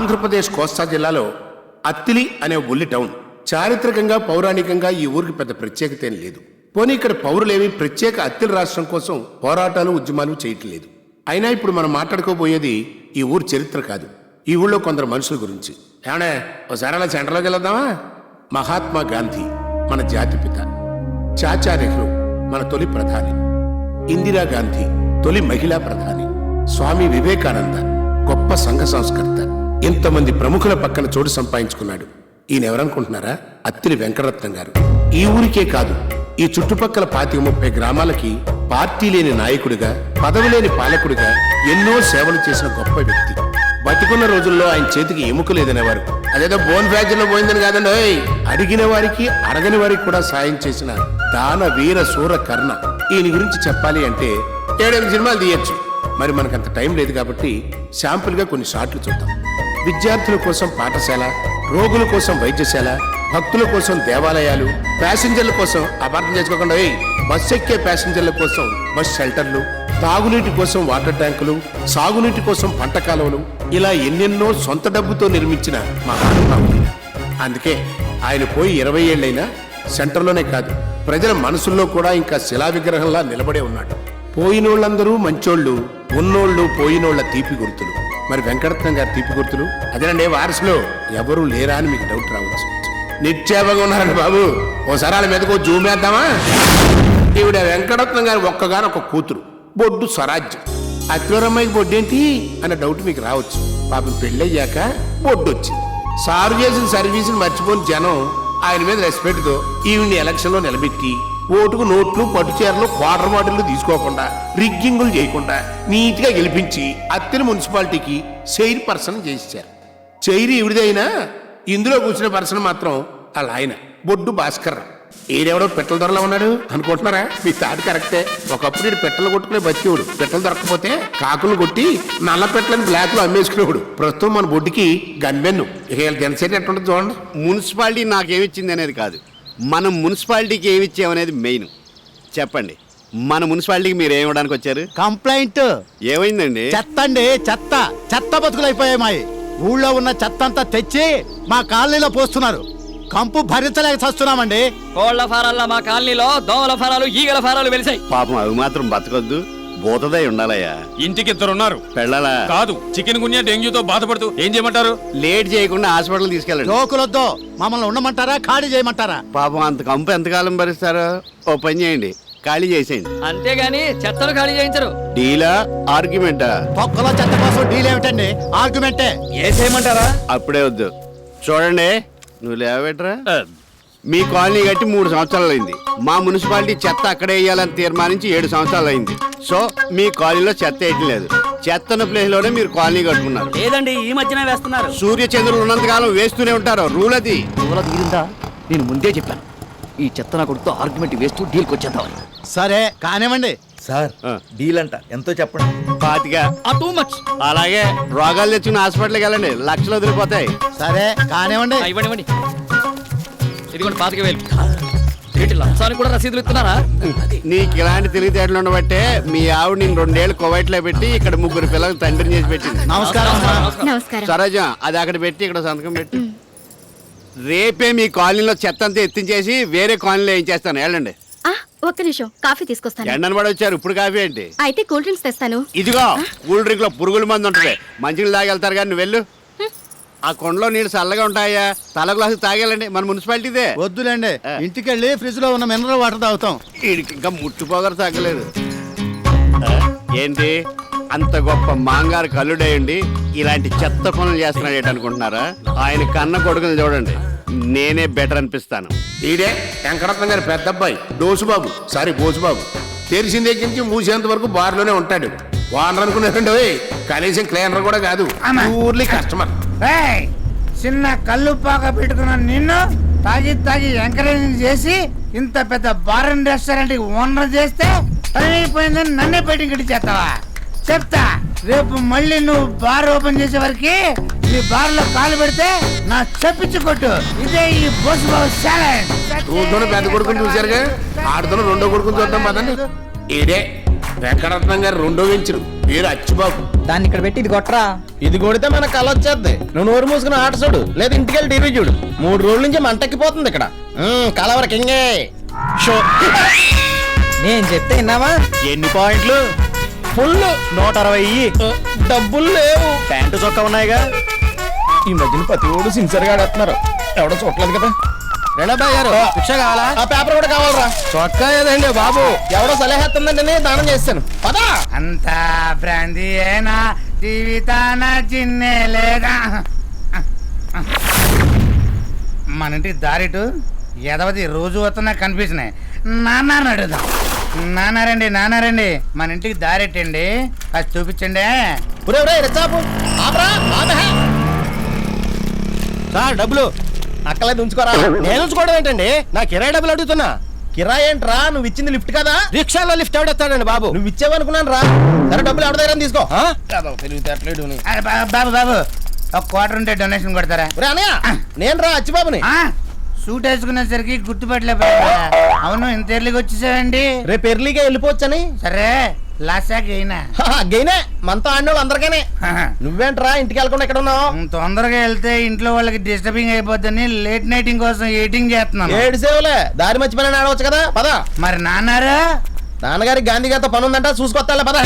ఆంధ్రప్రదేశ్ కోస్తా జిల్లాలో అత్తిలి అనే ఉల్లి టౌన్. చారిత్రకంగా పౌరాణికంగా ఈ ఊరికి పెద్ద ప్రత్యేకత ఏం లేదు. పోనీ ఇక్కడ పౌరులేమి ప్రత్యేక అత్తిలి రాష్ట్రం కోసం పోరాటాలు ఉద్యమాలు చేయటం లేదు. అయినా ఇప్పుడు మనం మాట్లాడుకోబోయేది ఈ ఊరు చరిత్ర కాదు, ఈ ఊళ్ళో కొందరు మనుషుల గురించి. ఏమన్నా ఒకసారి అలా సెంటర్లోకి వెళ్దామా? మహాత్మా గాంధీ మన జాతిపిత, చాచా నెహ్రూ మన తొలి ప్రధాని, ఇందిరాగాంధీ తొలి మహిళా ప్రధాని, స్వామి వివేకానంద గొప్ప సంఘ సంస్కర్త. ఇంతమంది ప్రముఖుల పక్కన చోటు సంపాదించుకున్నాడు. ఈయన ఎవరనుకుంటున్నారా? అత్తిలి వెంకటరత్నం గారు. ఈ ఊరికే కాదు, ఈ చుట్టుపక్కల 25-30 గ్రామాలకి పార్టీ లేని నాయకుడిగా, పదవి లేని పాలకుడిగా ఎన్నో సేవలు చేసిన గొప్ప వ్యక్తి. బతికున్న రోజుల్లో ఆయన చేతికి ఎముక లేదనేవారు. అదేదో బోన్ ఫ్యాక్టరీలో పోయిందని కాదండి, అడిగిన వారికి అడగని వారికి కూడా సాయం చేసిన దాన వీర శూర కర్ణ. ఈయన గురించి చెప్పాలి అంటే 7-8 సినిమాలు తీయచ్చు. మరి మనకంత టైం లేదు కాబట్టి శాంపుల్ గా కొన్ని షాట్లు చూద్దాం. విద్యార్థుల కోసం పాఠశాల, రోగుల కోసం వైద్యశాల, భక్తుల కోసం దేవాలయాలు, ప్యాసింజర్ల కోసం అపార్థం చేసుకోకుండా బస్ ఎక్కే ప్యాసింజర్ల కోసం బస్ షెల్టర్లు, తాగునీటి కోసం వాటర్ ట్యాంకులు, సాగునీటి కోసం పంట కాలువలు, ఇలా ఎన్నెన్నో సొంత డబ్బుతో నిర్మించిన మహానుభావుడు. అందుకే ఆయన పోయి 20 ఏళ్లైనా సెంటర్లోనే కాదు, ప్రజల మనసుల్లో కూడా ఇంకా శిలా విగ్రహంలా నిలబడే ఉన్నాడు. పోయినోళ్ళందరూ మంచోళ్ళు, ఉన్నోళ్ళు పోయినోళ్ల తీపి గుర్తులు. మరి వెంకటరత్నం గారి తీపి గుర్తులు అదేనండి. వారసులో ఎవరూ లేరా అని మీకు డౌట్ రావచ్చు. నిక్షేపంగా ఉన్నారండి బాబు. ఓసారి వాళ్ళ మీదకు జూమ్ వేద్దామా? ఈవిడ వెంకటరత్నం గారు ఒక్కగానొక్క కూతురు, బొడ్డు స్వరాజ్యం. అత్వరమ్మాయికి బొడ్డేంటి అన్న డౌట్ మీకు రావచ్చు. పాపం పెళ్ళయ్యాక బొడ్డు వచ్చింది. సారు చేసిన సర్వీసులు మర్చిపోని జనం ఆయన మీద రెస్పెక్ట్తో ఈవిడ్ని ఎలక్షన్లో నిలబెట్టి ఓటుకు నోట్లు, పట్టుచీరలు, క్వార్టర్ బాటిల్లు తీసుకోకుండా, రిగ్గింగులు చేయకుండా నీట్గా గెలిపించి అత్తిలి మున్సిపాలిటీకి చైర్ పర్సన్ చేశారు. చైర్ ఈవిడిదైనా ఇందులో కూర్చున్న పర్సన్ మాత్రం వాళ్ళ ఆయన బొడ్డు భాస్కర్. ఈడెవడో పెట్టల ధరలో ఉన్నాడు అనుకుంటున్నారా? మీ తాటి కరెక్టే. ఒకప్పుడు ఈడు పెట్టలు కొట్టుకునే బతికేవాడు. పెట్టలు దొరకపోతే కాకులు కొట్టి నల్ల పెట్టలని బ్లాక్ లో అమ్మేసుకునేవాడు. ప్రస్తుతం మన బొడ్డుకి గన్మెన్ను. ఇక జనసేన ఎట్టుంటుంది చూడండి. మున్సిపాలిటీ నాకేమిచ్చింది అనేది కాదు, మనం మున్సిపాలిటీకి ఏమిచ్చామనేది మెయిన్. చెప్పండి, మన మున్సిపాలిటీకి మీరు ఏమి ఇవ్వడానికి వచ్చారు? కంప్లైంట్. ఏమైందండి? చెత్త అండి, చెత్త. చెత్త బతుకులైపోయాయి మాయి. ఊళ్ళో ఉన్న చెత్త అంతా తెచ్చి మా కాలనీలో పోస్తున్నారు. కంపు భరించలేక చస్తున్నామండి. కోళ్ల ఫారాల్లో మా కాలనీలో దోమల ఫారాలు, ఈగల ఫారాలు వెలిసాయి. పాపం అవి మాత్రం బతకొద్దు, బోతదై ఉండాలయ్యా. ఇంటికి 2 ఉన్నారు. పెళ్ళాలా? కాదు, చికెన్ గున్యా డెంగ్యూతో బాధపడుతూ ఏం చేయమంటారు? లేట్ చేయకుండా హాస్పిటల్ తీసుకెళ్ళండి. జోకులొద్దు. మమ్మల్ని ఉండమంటారా, ఖాళీ చేయమంటారా? పాపం అంత కంపు ఎంతకాలం భరిస్తారో ఓ పని చేయండి, ఖాళీ చేసేయండి. అంతేగాని చెత్తను ఖాళీ చేయించరు. డీలా ఆర్గ్యుమెంటా? తొక్కలో చెత్త కోసం డీల్ ఏమిటండి? ఆర్గ్యుమెంటే. ఏసేయమంటారా? అప్పుడే వద్దు. చూడండి, నువ్వు లేవబెట్రా. మీ కాలనీ కట్టి 3 సంవత్సరాలు అయింది. మా మున్సిపాలిటీ చెత్త అక్కడే వేయాలని తీర్మానించి 7 సంవత్సరాలు అయింది. సో మీ కాలనీలో చెత్త వేయటం లేదు. చెత్త ఉన్న ప్లేస్ లోనే మీరు కాలనీ కట్టుకున్నారు. లేదండి, ఈ మధ్యనే వేస్తున్నారు. సూర్య చంద్రులు ఉన్నంతకాలం వేస్తూనే ఉంటారు. రూల్ అది. నేను ముందే చెప్పాను, ఈ చెత్త నా కొడుకుతో ఆర్గ్యుమెంట్ వేస్తూ డీల్కి వచ్చేద్దాం. సరే కానివ్వండి. సార్ డీల్ అంట ఎంతో చెప్పండి. 25. Too much. అలాగే రోగాలు తెచ్చుకుని హాస్పిటల్కి వెళ్ళండి, లక్షలు వదిలిపోతాయి. సరే కానివ్వండి. ఇవ్వండి. ఇదిగోండి 25,000. ఏంటి లంచానికి కూడా రసీదులు ఇస్తున్నారా? నీకు ఇలాంటి తెలివితేటలు ఉండబట్టే మీ ఆవిడ నేను 2 ఏళ్ళు కువైట్లో పెట్టి ఇక్కడ 3 పిల్లలకు తండ్రిని చేసి పెట్టింది. నమస్కారం. నమస్కారం. సరోజా, అది అక్కడ పెట్టి ఇక్కడ సంతకం పెట్టి రేపే మీ కాలనీలో చెత్త అంతా ఎత్తించేసి వేరే కాలనీలో ఏం చేస్తాను. వెళ్ళండి. ఒక్క నిమిషం, కాఫీ తీసుకొస్తాను. ఎండను పడి వచ్చారు, ఇప్పుడు కాఫీ ఏంటి? అయితే కూల్ డ్రింక్స్ తెస్తాను. ఇదిగో కూల్ డ్రింక్ లో పురుగుల మంది ఉంటుంది, మంచినీళ్ళు తాగెళ్తారు. కానీ నువ్వు వెళ్ళు. ఆ కొండలో నీళ్ళు చల్లగా ఉంటాయా? తల గ్లాసు తాగేయాలండి, మన మున్సిపాలిటీదే. వద్దులేండి, ఇంటికెళ్ళి ఫ్రిడ్జ్ లో ఉన్న మినరల్ వాటర్ తాగుతాం. వీడికి ఇంకా ముట్టుపోగరు తగ్గలేదు. ఏంటి అంత గొప్ప మాంగారు కల్లుడేయండి ఇలాంటి చెత్త పనులు చేస్తున్నాడు అనుకుంటున్నారా? ఆయన కన్న కొడుకుని చూడండి, నేనే బెటర్ అనిపిస్తాను. ఈడే వెంకటరత్నం గారి పెద్ద అబ్బాయి డోసుబాబు, సారీ బోసుబాబు. తెరిసిన దగ్గర నుంచి మూసేంత వరకు బార్లోనే ఉంటాడు. వానర్ అనుకున్నారండి, కనీసం క్లీనర్ కూడా కాదు, ఊర్లీ కస్టమర్. చిన్న కళ్ళు పాక పెట్టుకున్న నిన్ను తాగి ఎంకరేజ్ చేసి ఇంత పెద్ద బార్ అండ్ రెస్టారెంట్ ఓనర్ చేస్తే అయిపోయిందని నన్నే బయటికి గడి చేస్తావా? చెప్తా, రేపు మళ్ళీ నువ్వు బార్ ఓపెన్ చేసే వరకు నీ బార్ లో కాలు పెడితే నా చెప్పించి కొట్టు. ఇదే ఈ బోసు బాబు ఛాలెంజ్. చూసుకుని పెద్ద కొడుకుని చూశారుగా, ఆడుతున్న 2వ కొడుకుని చూద్దాం పదండి. ఈడే వెంకటరత్నం గారు 2వ వెంచరు. పేరు అచ్చుబాబు. దాన్ని ఇక్కడ పెట్టి ఇది కొట్టరా. ఇది కొడితే మన కళ వచ్చేద్ది. నువ్వు నోరు మూసుకుని ఆట చూడు, లేదా ఇంటికి వెళ్ళి టీవీ చూడు. 3 రోజుల నుంచి మంటెక్కిపోతుంది ఇక్కడ. కలవర కింగే షో. నేను చెప్తే విన్నావా? ఎన్ని పాయింట్లు? ఫుల్ 160. డబ్బులు లేవు. ప్యాంటు చొక్కా ఉన్నాయిగా. ఈ మధ్యన ప్రతి ఓడు సిన్సియర్ గా ఆడుతున్నారు. ఎవడో చూడలేదు కదా. రెండబ్బాయి గారు రిక్షా కావాలా? ఆ పేపర్ కూడా కావాలరా. చొక్కా ఏదండి బాబు, ఎవడో సలహేస్తుందండి దానం చేస్తాను. పదా అంతా బ్రాంతి ఏనా జీవితాన చిన్నే లేదా. మన ఇంటికి దారిటు ఎదవది రోజు వస్తున్నా కనిపించినాయి. నాన్న అడుగుదాం. నాన్నారండి మన ఇంటికి దారెట్టండి, అది చూపించండి. సార్ డబ్బులు అక్కలేదు ఉంచుకోరా. నేను ఉంచుకోవడం ఏంటండి, నా కిరాయి డబ్బులు అడుగుతున్నా. కిరాయి ఏంట్రా, నువ్వు ఇచ్చింది లిఫ్ట్ కదా. రిక్షాలో లిఫ్ట్ ఎవడేస్తాడండి బాబు, నువ్వు ఇచ్చావనుకున్నాను రా. సరే డబ్బులు ఎవరి దగ్గర తీసుకో. అరే బాబు ఒక క్వార్టర్ ఉంటే డొనేషన్ కొడతారా? అనయ్య నేను రా అచ్చిబాబుని. సూట్ వేసుకునేసరికి గుర్తుపట్టలేకపోయా. అవును ఇంత ఎర్లీగా వచ్చేసావండి. రేపు ఎర్లీగా వెళ్ళిపోవచ్చని. సరే లాసా గెయినా? గెయినే, మనతో ఆడినోళ్ళు అందరికనే. నువ్వేంట్రా ఇంటికి వెళ్ళకుండా ఎక్కడ ఉన్నావు? తొందరగా వెళ్తే ఇంట్లో వాళ్ళకి డిస్టర్బింగ్ అయిపోద్దని లేట్ నైటింగ్ కోసం ఎయిటింగ్ చేస్తున్నాను. 7 సేవలే, దారి మర్చిపోయినా ఆడవచ్చు కదా. పద. మరి నాన్నారా? నాన్నగారికి గాంధీ గారితో పని ఉందంట, చూసుకొస్తా. పద.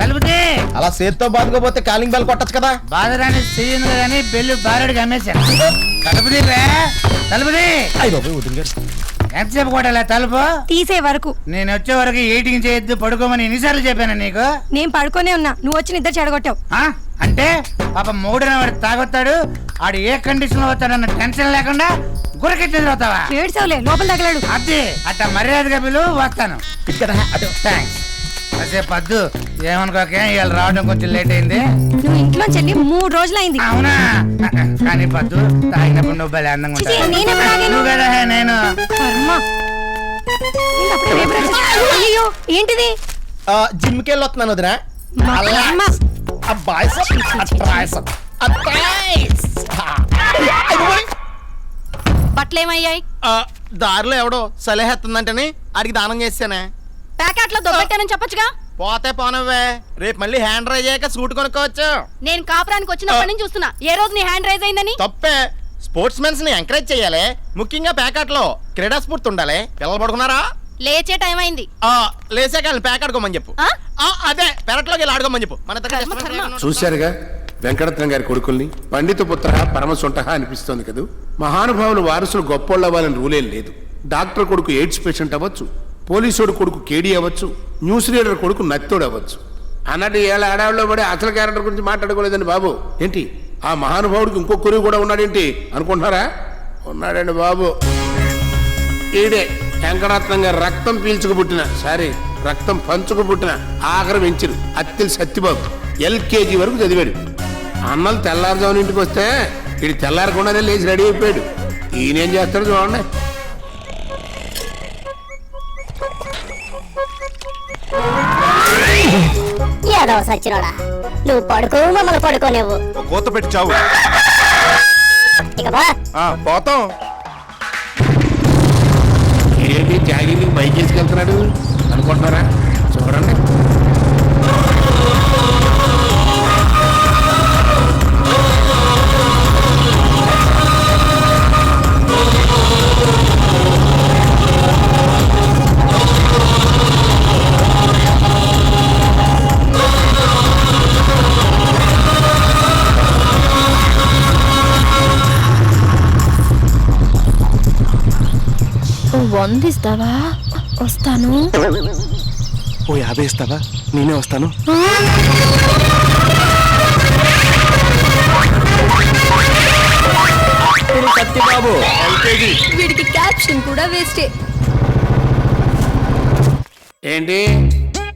కలుపుతీ అలా చేతితో బాదుకోపోతే కాలింగ్ బెల్ కొట్టచ్చు కదా. బాధరాని చెయ్యింది కానీ బెల్లు బారెడికి అమ్మేశాను. తలుపుతీ ఎంతసేపు కొట్టాలా తలుపు? తీసే వరకు. నేను వచ్చే వరకు ఎయిటింగ్ చేయొద్దు, పడుకోమని ఎన్నిసార్లు చెప్పాను నీకు? నేను పడుకోనే ఉన్నా, నువ్వు వచ్చి నిద్ర చెడగొట్టావు. అంటే పాప మూడన వాడు తాగొత్తాడు, ఆడు ఏ కండిషన్ లో వస్తాడన్న టెన్షన్ లేకుండా గురకెత్తి అవుతావా? ఏడ్చావులే, లోపల తగలాడు. అది అట్ట మర్యాదగా పిలు, వస్తాను. థ్యాంక్స్. కాసేపు పద్దు ఏమనుకోకే, ఇవాళ రావడం కొంచెం లేట్ అయింది. నువ్వు ఇంట్లో చెల్లి 3 రోజులైంది. అవునా? కానీ పద్దు తాగినప్పుడు నువ్వు భలే అందంగా చిచి, నేనెప్పుడు తాగాను? నువ్వు కదా నేను. కర్మ. అయ్యో ఏంటిది? జిమ్కి వెళ్ళి వస్తున్నాను వదినా. మా కర్మ. బట్టలేమయ్యాయి? దారిలో ఎవడో సలహేస్తుందంటని అడిగి దానం చేశానే. ప్యాకెట్లో దొబ్బెట్టానని చెప్పొచ్చుగా. పోతే పోనవ్వే, రేపు మళ్ళీ హ్యాండ్ రైజ్ అయ్యాక సూట్ కొనుక్కోవచ్చు. నేను కాపురానికి వచ్చినప్పటి నుంచి చూస్తున్నా, ఏ రోజు నీ హ్యాండ్ రైజ్ అయిందని. తప్పే. స్పోర్ట్స్ మెన్స్ ని ఎంకరేజ్ చేయాలి, ముఖ్యంగా ప్యాకెట్ లో క్రీడా స్ఫూర్తి ఉండాలి. పిల్లలు పడుకున్నారా? లేచే టైం అయింది. లేసాక ప్యాకెట్ కొమ్మని చెప్పు. అదే పెరట్లోకి వెళ్ళి ఆడుకోమని చెప్పు. మన దగ్గర చూశారుగా వెంకటరత్నం గారి కొడుకుల్ని. పండిత పుత్ర పరమసొంట అనిపిస్తోంది కదూ. మహానుభావులు వారసులు గొప్పోళ్ళు అవ్వాలని రూలేం లేదు. డాక్టర్ కొడుకు ఎయిడ్స్ పేషెంట్ అవ్వచ్చు, పోలీసుడు కొడుకు కేడీ అవ్వచ్చు, న్యూస్ రీడర్ కొడుకు నత్తోడు అవ్వచ్చు. అన్నట్టు ఏళ్ళ ఆడాళ్ళలో పడి అసలు క్యారెక్టర్ గురించి మాట్లాడుకోలేదండి బాబు. ఏంటి ఆ మహానుభావుడికి ఇంకో కొడుకు కూడా ఉన్నాడేంటి అనుకుంటున్నారా? ఉన్నాడండి బాబు. ఈడే వెంకటరత్నం గారు రక్తం పీల్చుకు పుట్టిన రక్తం పంచుకు పుట్టిన ఆఖరి వెంచురు అత్తిలి సత్యబాబు. LKG వరకు చదివాడు. అన్నలు తెల్లారుజామున ఇంటికి వస్తే ఇది తెల్లారకుండానే లేచి రెడీ అయిపోయాడు. ఈయనేం చేస్తాడు చూడండి. ఏదో సచ్చినోడా, నువ్వు పడుకో, మమ్మల్ని పడుకోలేవు. కోత పెట్టి చావు. ఇక బా. పోతాం. ఏంటి జాగింగ్ బైక్ వేసుకెళ్తున్నాడు అనుకుంటున్నారా? చూడండి. వందిస్తావా? వస్తాను. ఓ 50 ఇస్తావా? నేనే వస్తాను. సత్యబాబు LKG. వీడికి క్యాప్షన్ కూడా వేస్టే. ఏంటి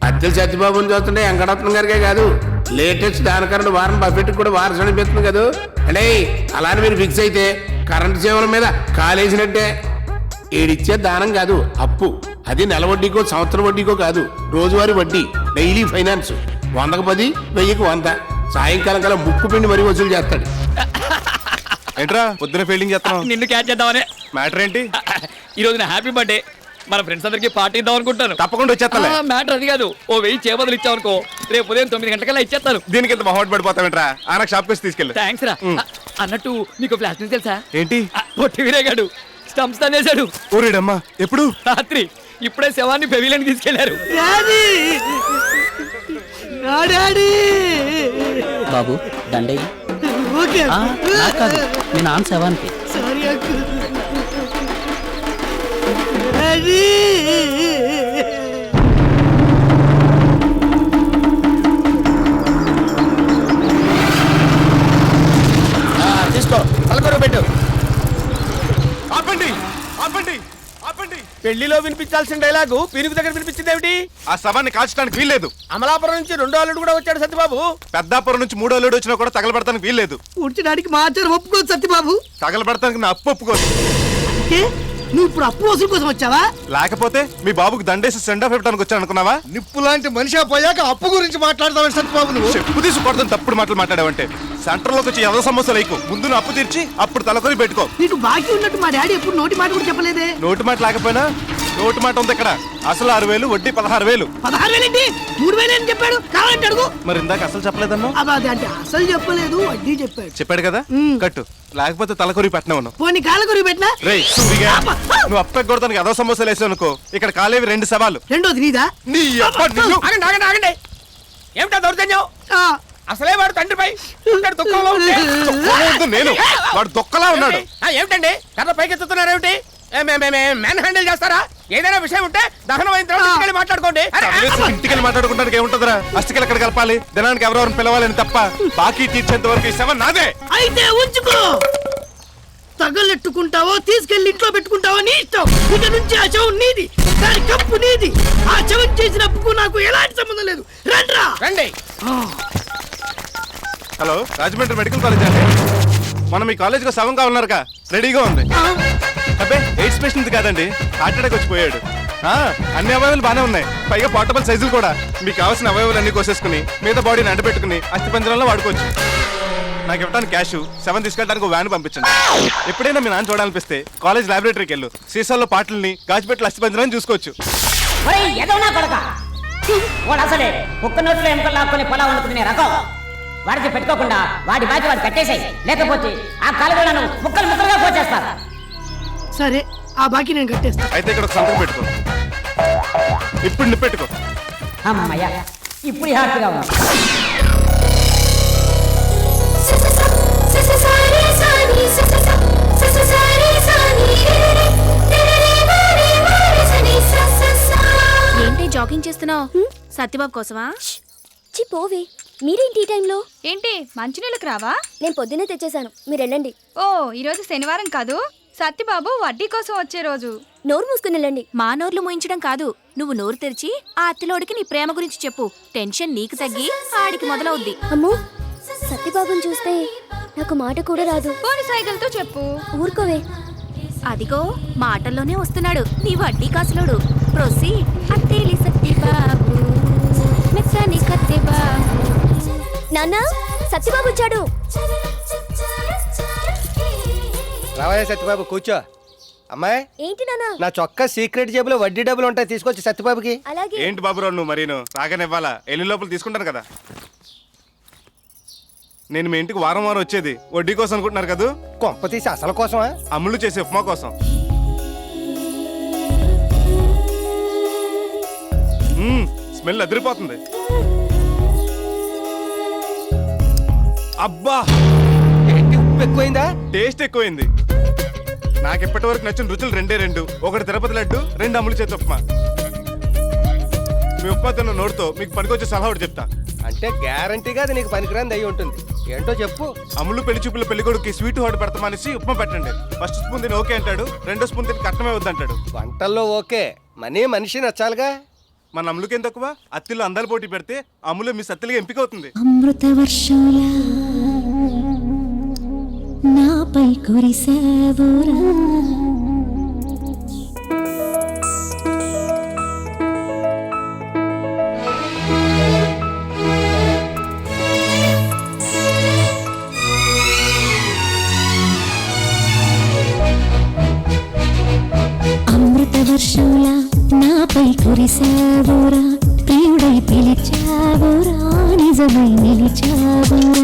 అత్తిలి సత్యబాబుని చూస్తుంటే వెంకటరత్నం గారికే కాదు, లేటెస్ట్ దానికరెంట్ వారం బఫెట్ కూడా వారసు అనిపిస్తుంది కదా. అంటే అలానే మీరు ఫిక్స్ అయితే కరెంటు సేవల మీద కాలేసినట్టే. ఏడిచ్చే దానం కాదు, అప్పు. అది నెల వడ్డీకో సంవత్సరం వడ్డీకో కాదు, రోజువారీ వడ్డీ, డైలీ ఫైనాన్స్. 100కు 10, 1000కు 100. సాయంకాలం కల్లా ముక్కు పిండి మరీ వసూలు చేస్తాడు. ఏంట్రా పొద్దున ఫీల్డింగ్ చేస్తాను. నిన్ను క్యాచ్ చేద్దామనే. మ్యాటర్ ఏంటి? ఈ రోజు నా హ్యాపీ బర్త్డే. మన ఫ్రెండ్స్ అందరికి పార్టీ ఇద్దాం అనుకుంటాను. తప్పకుండా వచ్చేస్తాలే. మ్యాటర్ అది కాదు, ఓ 1000 చేపదులు ఇచ్చావనుకో రేపు ఉదయం 9 గంటలకల్లా ఇచ్చేస్తాను. దీనికి ఇంత మొహమాట పడిపోతావేంట్రా? ఆయన షాప్కి వచ్చి తీసుకెళ్ళు. థ్యాంక్స్ రా. అన్నట్టు నీకు ఫ్లాష్ న్యూస్ తెలుసా? ఏంటి? పొట్టి వీరేగాడు స్టంప్స్ తనేశాడు. ఊరేడమ్మా ఎప్పుడు? రాత్రి. ఇప్పుడే శవాన్ని పెవిలియన్ తీసుకెళ్లారు. బాబు దండయ్య కాదు మీ నాన్న శవానికి. తీసుకో, తలకొర పెట్టు. ఆపండి ఆపండి ఆపండి. పెళ్లిలో వినిపించాల్సిన డైలాగు పీనుగు దగ్గర వినిపించింది ఏమిటి? ఆ శవాన్ని కాల్చడానికి వీల్లేదు. అమలాపురం నుంచి 2వ అల్లుడు కూడా వచ్చాడు సత్యబాబు. పెద్దాపురం నుంచి 3వ అల్లుడు వచ్చినా కూడా తగలబడటానికి వీల్లేదు. ఉడ్చడానికి మా ఆచారం ఒప్పుకోదు సత్యబాబు. తగలబడటానికి నా అప్పు ఒప్పుకోదు. నువ్వు ఇప్పుడు అప్పు వసూలు కోసం వచ్చావా? లేకపోతే మీ బాబుకి దండేసి సెండ్ ఆఫ్ ఇవ్వడానికి వచ్చాను అనుకున్నావా? నిప్పు లాంటి మనిషి పోయాక అప్పు గురించి మాట్లాడతావు సత్యబాబు నువ్వు. చెప్పు తీసుకొడతాను తప్పుడు మాటలు మాట్లాడావంటే. సెంటర్లోకి వచ్చి ఎవరో సమస్యలు అయికు ముందు అప్పు తీర్చి అప్పుడు తలకొని పెట్టుకో. నీకు బాకీ ఉన్నట్టు మా డాడీ ఎప్పుడు నోటి మాట కూడా చెప్పలేదే. నోటి మాట లేకపోయినా నోటి మాట ఉంది ఇక్కడ. అసలు 6,000 వడ్డీ 16,000. 16,000 ఏంటి? 3,000 అని చెప్పాడు. కావాలంటే అడుగు. మరి ఇందాక అసలు చెప్పలేదన్నా? అదే అంటే అసలు చెప్పలేదు, వడ్డీ చెప్పాడు. చెప్పాడు కదా, కట్టు. లేకపోతే తలకొరి పెట్టినా ఉన్నావు. పోనీ కాళ్ళ కొరికి పెట్టినా? రేయ్ సూరిగా, నువ్వు అప్పకి కొడతానికి ఏదో సమస్యలు వేసావు అనుకో, ఇక్కడ కాలేవి 2 సవాలు. రెండోది నీదా? నీ అప్ప నిన్ను. ఆగండి ఆగండి ఆగండి. ఏమిటా దౌర్జన్యం? అసలే వాడు తండ్రిపై దుఃఖంలో ఉంటే నేను వాడు దొక్కలా ఉన్నాడు. ఏమిటండి కర్ర పైకెత్తుతున్నారేమిటి? మ్యాన్ హ్యాండిల్ చేస్తారా? ఏదైనా విషయం ఉంటే దహనం అయిన తర్వాత ఇంటికెళ్ళి మాట్లాడుకోండి. ఇంటికెళ్ళి మాట్లాడుకుంటానికి ఏముంటదిరా? అస్థికలు ఎక్కడ కలపాలి, దినానికి ఎవరెవరిని పిలవాలని తప్ప బాకీ తీర్చేంత వరకు ఈ శవం నాదే. అయితే ఉంచుకో. తగలెట్టుకుంటావో తీసుకెళ్లి ఇంట్లో పెట్టుకుంటావో నీ ఇష్టం. ఇక నుంచి ఆ శవం నీది, దాని కప్పు నీది. ఆ శవం చేసిన అప్పుకు నాకు ఎలాంటి సంబంధం లేదు. రండ్రా. రండి. హలో, రాజమండ్రి మెడికల్ కాలేజ్ అండి. మనం మీ కాలేజీలో శవం కావాలన్నారుగా, రెడీగా ఉంది. అబ్బే ఎయిడ్స్ పేషెంట్ కాదండి, హార్ట్ అటాక్ వచ్చి పోయాడు. అన్ని అవయవాలు బాగానే ఉన్నాయి, పైగా పోర్టబుల్ సైజులు కూడా. మీకు కావాల్సిన అవయవాలు అన్ని కోసేసుకుని మీద బాడీని అంటపెట్టుకుని అస్థిపంజరంలో వాడుకోవచ్చు. నాకు ఇవ్వడానికి క్యాష్, శవం తీసుకెళ్ళడానికి వ్యాన్ పంపించండి. ఎప్పుడైనా మీ నాన్న చూడాలనిపిస్తే కాలేజ్ లైబ్రరీకి వెళ్ళు. సీసాల్లో పాటల్ని, గాజుపెట్ల అస్థిపంజరాన్ని చూసుకోవచ్చు. వాడు అసలే ఒక్క నోట్లో ఎముకలు లాక్కుని పొలా వండుకునే రకం. వాడికి పెట్టుకోకుండా వాడి బాకీ వాడు కట్టేసాయి, లేకపోతే ఆ కాలువలను ముక్కలు ముక్కలుగా పోచేస్తారు. సరే, ఆ బాకీ నేను కట్టేస్తా. అయితే ఇక్కడ ఒక సంతకం పెట్టుకో. ఇప్పుడు నిప్పెట్టుకో. అమ్మయ్యా, ఇప్పుడు హ్యాపీగా ఉంది. ఏంటి జాగింగ్ చేస్తున్నావు? సత్యబాబు కోసమా? పోవే, మీరేంటి ఈ టైంలో? ఏంటి మంచినీళ్ళకి రావా? నేను పొద్దున్నే తెచ్చేసాను, మీరు వెళ్ళండి. ఓ, ఈరోజు శనివారం కాదు, సత్యబాబు వడ్డీ కోసం వచ్చే రోజు. నోరు మూసుకుని వెళ్ళండి. మా నోర్లు మూయించడం కాదు, నువ్వు నోరు తెరిచి ఆ అత్తిలోడికి నీ ప్రేమ గురించి చెప్పు. టెన్షన్ నీకు తగ్గి ఆడికి మొదలవుద్ది. అమ్మో, సత్యబాబుని చూస్తే నాకు మాట కూడా రాదు. పోని సైకిల్తో చెప్పు. ఊరుకోవే. అదిగో మాటల్లోనే వస్తున్నాడు నీ వడ్డీ కాసులోడు. ప్రొసి అత్తేలి సత్యబాబు, మెత్తని కత్తెబాబు. నాన్న, సత్యబాబు వచ్చాడు. రావయ్య సత్యబాబు, కూర్చో. అమ్మాయి, ఏంటి నాన్న? నా చొక్కా సీక్రెట్ జేబులో వడ్డీ డబ్బులు ఉంటాయి, తీసుకొచ్చి సత్యబాబుకి. అలాగే. ఏంటి బాబురావు నువ్వు మరీను రాగానివ్వాలా? ఎన్ని లోపల తీసుకుంటాను కదా. నేను మీ ఇంటికి వారం వారం వచ్చేది వడ్డీ కోసం అనుకుంటున్నారు కదా? కొంప తీసి అసలు కోసమా? అమ్ములు చేసే ఉప్మా కోసం. స్మెల్ అదిరిపోతుంది. అబ్బా, ఏంటి ఉప్పు ఎక్కువైందా? టేస్ట్ ఎక్కువైంది. నాకు ఇప్పటి వరకు నచ్చిన రుచులు 2. ఒకటి తిరుపతి లడ్డు, 2 అమ్ములు చేసే ఉప్మా. మీ ఉప్మా తిన్న నోటితో మీకు పనికొచ్చే సలహా ఒకటి చెప్తా. అంటే గ్యారంటీగా అది నీకు పనికిరాంది అయి ఉంటుంది. ఏంటో చెప్పు. అమ్ములు పెళ్లి చూపుల పెళ్లికొడుకి స్వీట్ హాట్ పెడతామనేసి ఉప్మా పెట్టండి. ఫస్ట్ స్పూన్ తిని ఓకే అంటాడు, 2వ స్పూన్ తిని కట్టమే వద్దంటాడు. వంటల్లో ఓకే, మనిషి నచ్చాలిగా. మన అమ్ములకేం తక్కువ? అత్తిలో అందాలు పోటీ పెడితే అమ్ములు మీ సత్తులుగా ఎంపిక అవుతుంది. అమృత వర్షంలా నాపై కురిసావురా. అమృత వర్షంలా నాపై కురిసావురా ప్రియుడై పిలిచావురా నిజమై నిలిచావురా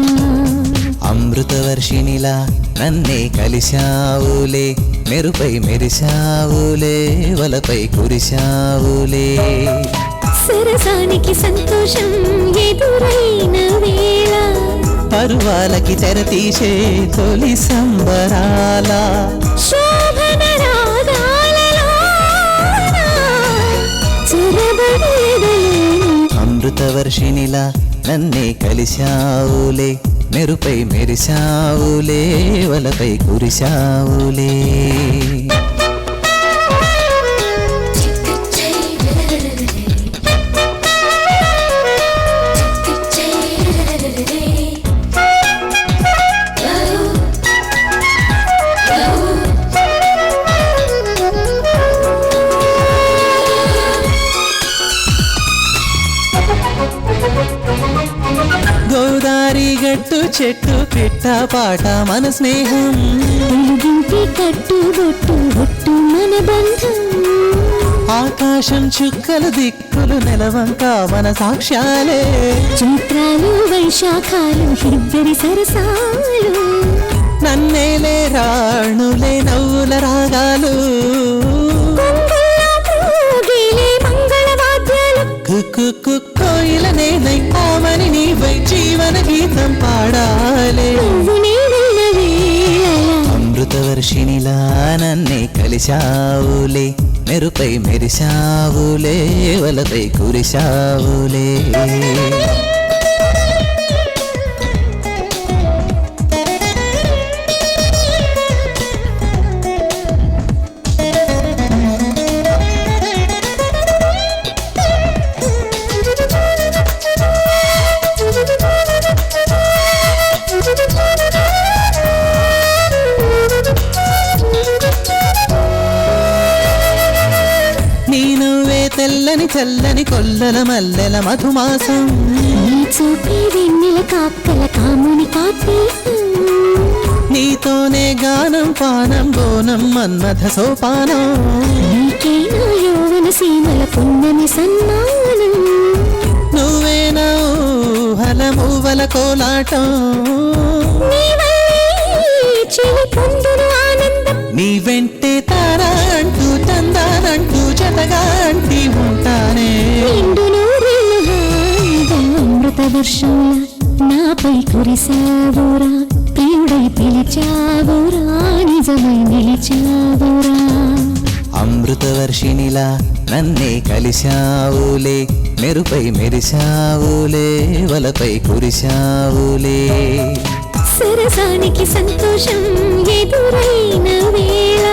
అమృతవర్షినిలా నన్నే కలిశావులే మెరుపై మెరిశావులే వలపై కురిశావులే సరసానికి సంతోషం ఎదురైన వేళ పరువాలకి తెరతీసే తొలి సంబరాల శోభన రాగాలలో చెరబడేదలేను అమృతవర్షినిలా నన్నే కలిశావులే మెరుపై మెరిశావులే వలపై కురిశావులే గోదారి గట్టు చెట్టు పిట్ట పాట మన స్నేహం వెలుగింటి కట్టుబొట్టు ఒట్టు మన బంధం ఆకాశం చుక్కలు దిక్కులు నెలవంక మన సాక్ష్యాలే చైత్రాలు వైశాఖాలు ఇద్దరి సరసాలు నన్నేలే రాణులే నవ్వుల రాగాలు కొంగుల్లో మ్రోగిలే మంగళవాద్యాలు కోయిల నేనై ఆమని నీవై జీవన గీతం పాడాలే నువ్వు నేనున్న వేళ అమృతవర్షినిలా నన్నే కలిశావులే మెరుపై మెరిశావులే వలపై కురిశావులే నీ నువ్వే తెల్లని చల్లని కొల్లల మల్లెల మధుమాసం నీ చూపే వెన్నెల కాక్కల కాముని కాపీ నీతోనే గానం పానం బోనం మన్మథ సోపానం నీకే నా యౌవన సీమల పున్నమి సన్మానం నువ్వే నా ఊహల మూవల కోలాటం నీ వల్లే చెలి పొందును ఆనందం నీ వెంటే తారా అంటూ చందానంటూ జతగా అంటి ఉంటానే నిండు నూరేళ్ళు హాయిగా అమృత వర్షంలా నాపై కురిసావురా ప్రియుడై పిలిచావురా నిజమై నిలిచావురా అమృతవర్షినిలా నన్నే కలిశావులే మెరుపై మెరిశావులే వలపై కురిశావులే సరసానికి సంతోషం ఎదురైన వేళ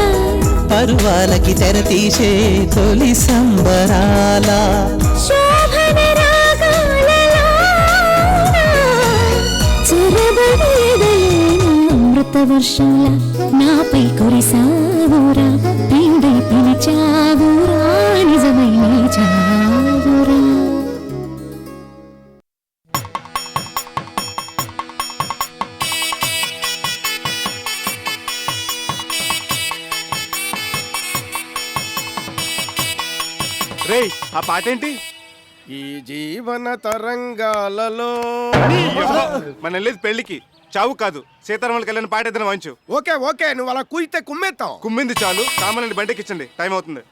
పరువాలకి తెరతీసే తొలి సంబరాల శోభన రాగాలలో చెరబడేదలేను అమృత వర్షంలా నాపై కురిసావురా ప్రియుడై పిలిచావురా నిజమై నిలిచావురా రేయ్ ఆ పాట ఏంటి? ఈ జీవన తరంగాలలో మన వెళ్ళేది పెళ్లికి, చావు కాదు. సీతారాముల కళ్యాణ్ పాట ఏదైనా వాంచు. ఓకే ఓకే నువ్వు అలా కూయితే కుమ్మేస్తావు. కుమ్మింది చాలు, సామాన్యుని బండికి ఇచ్చండి, టైం అవుతుంది.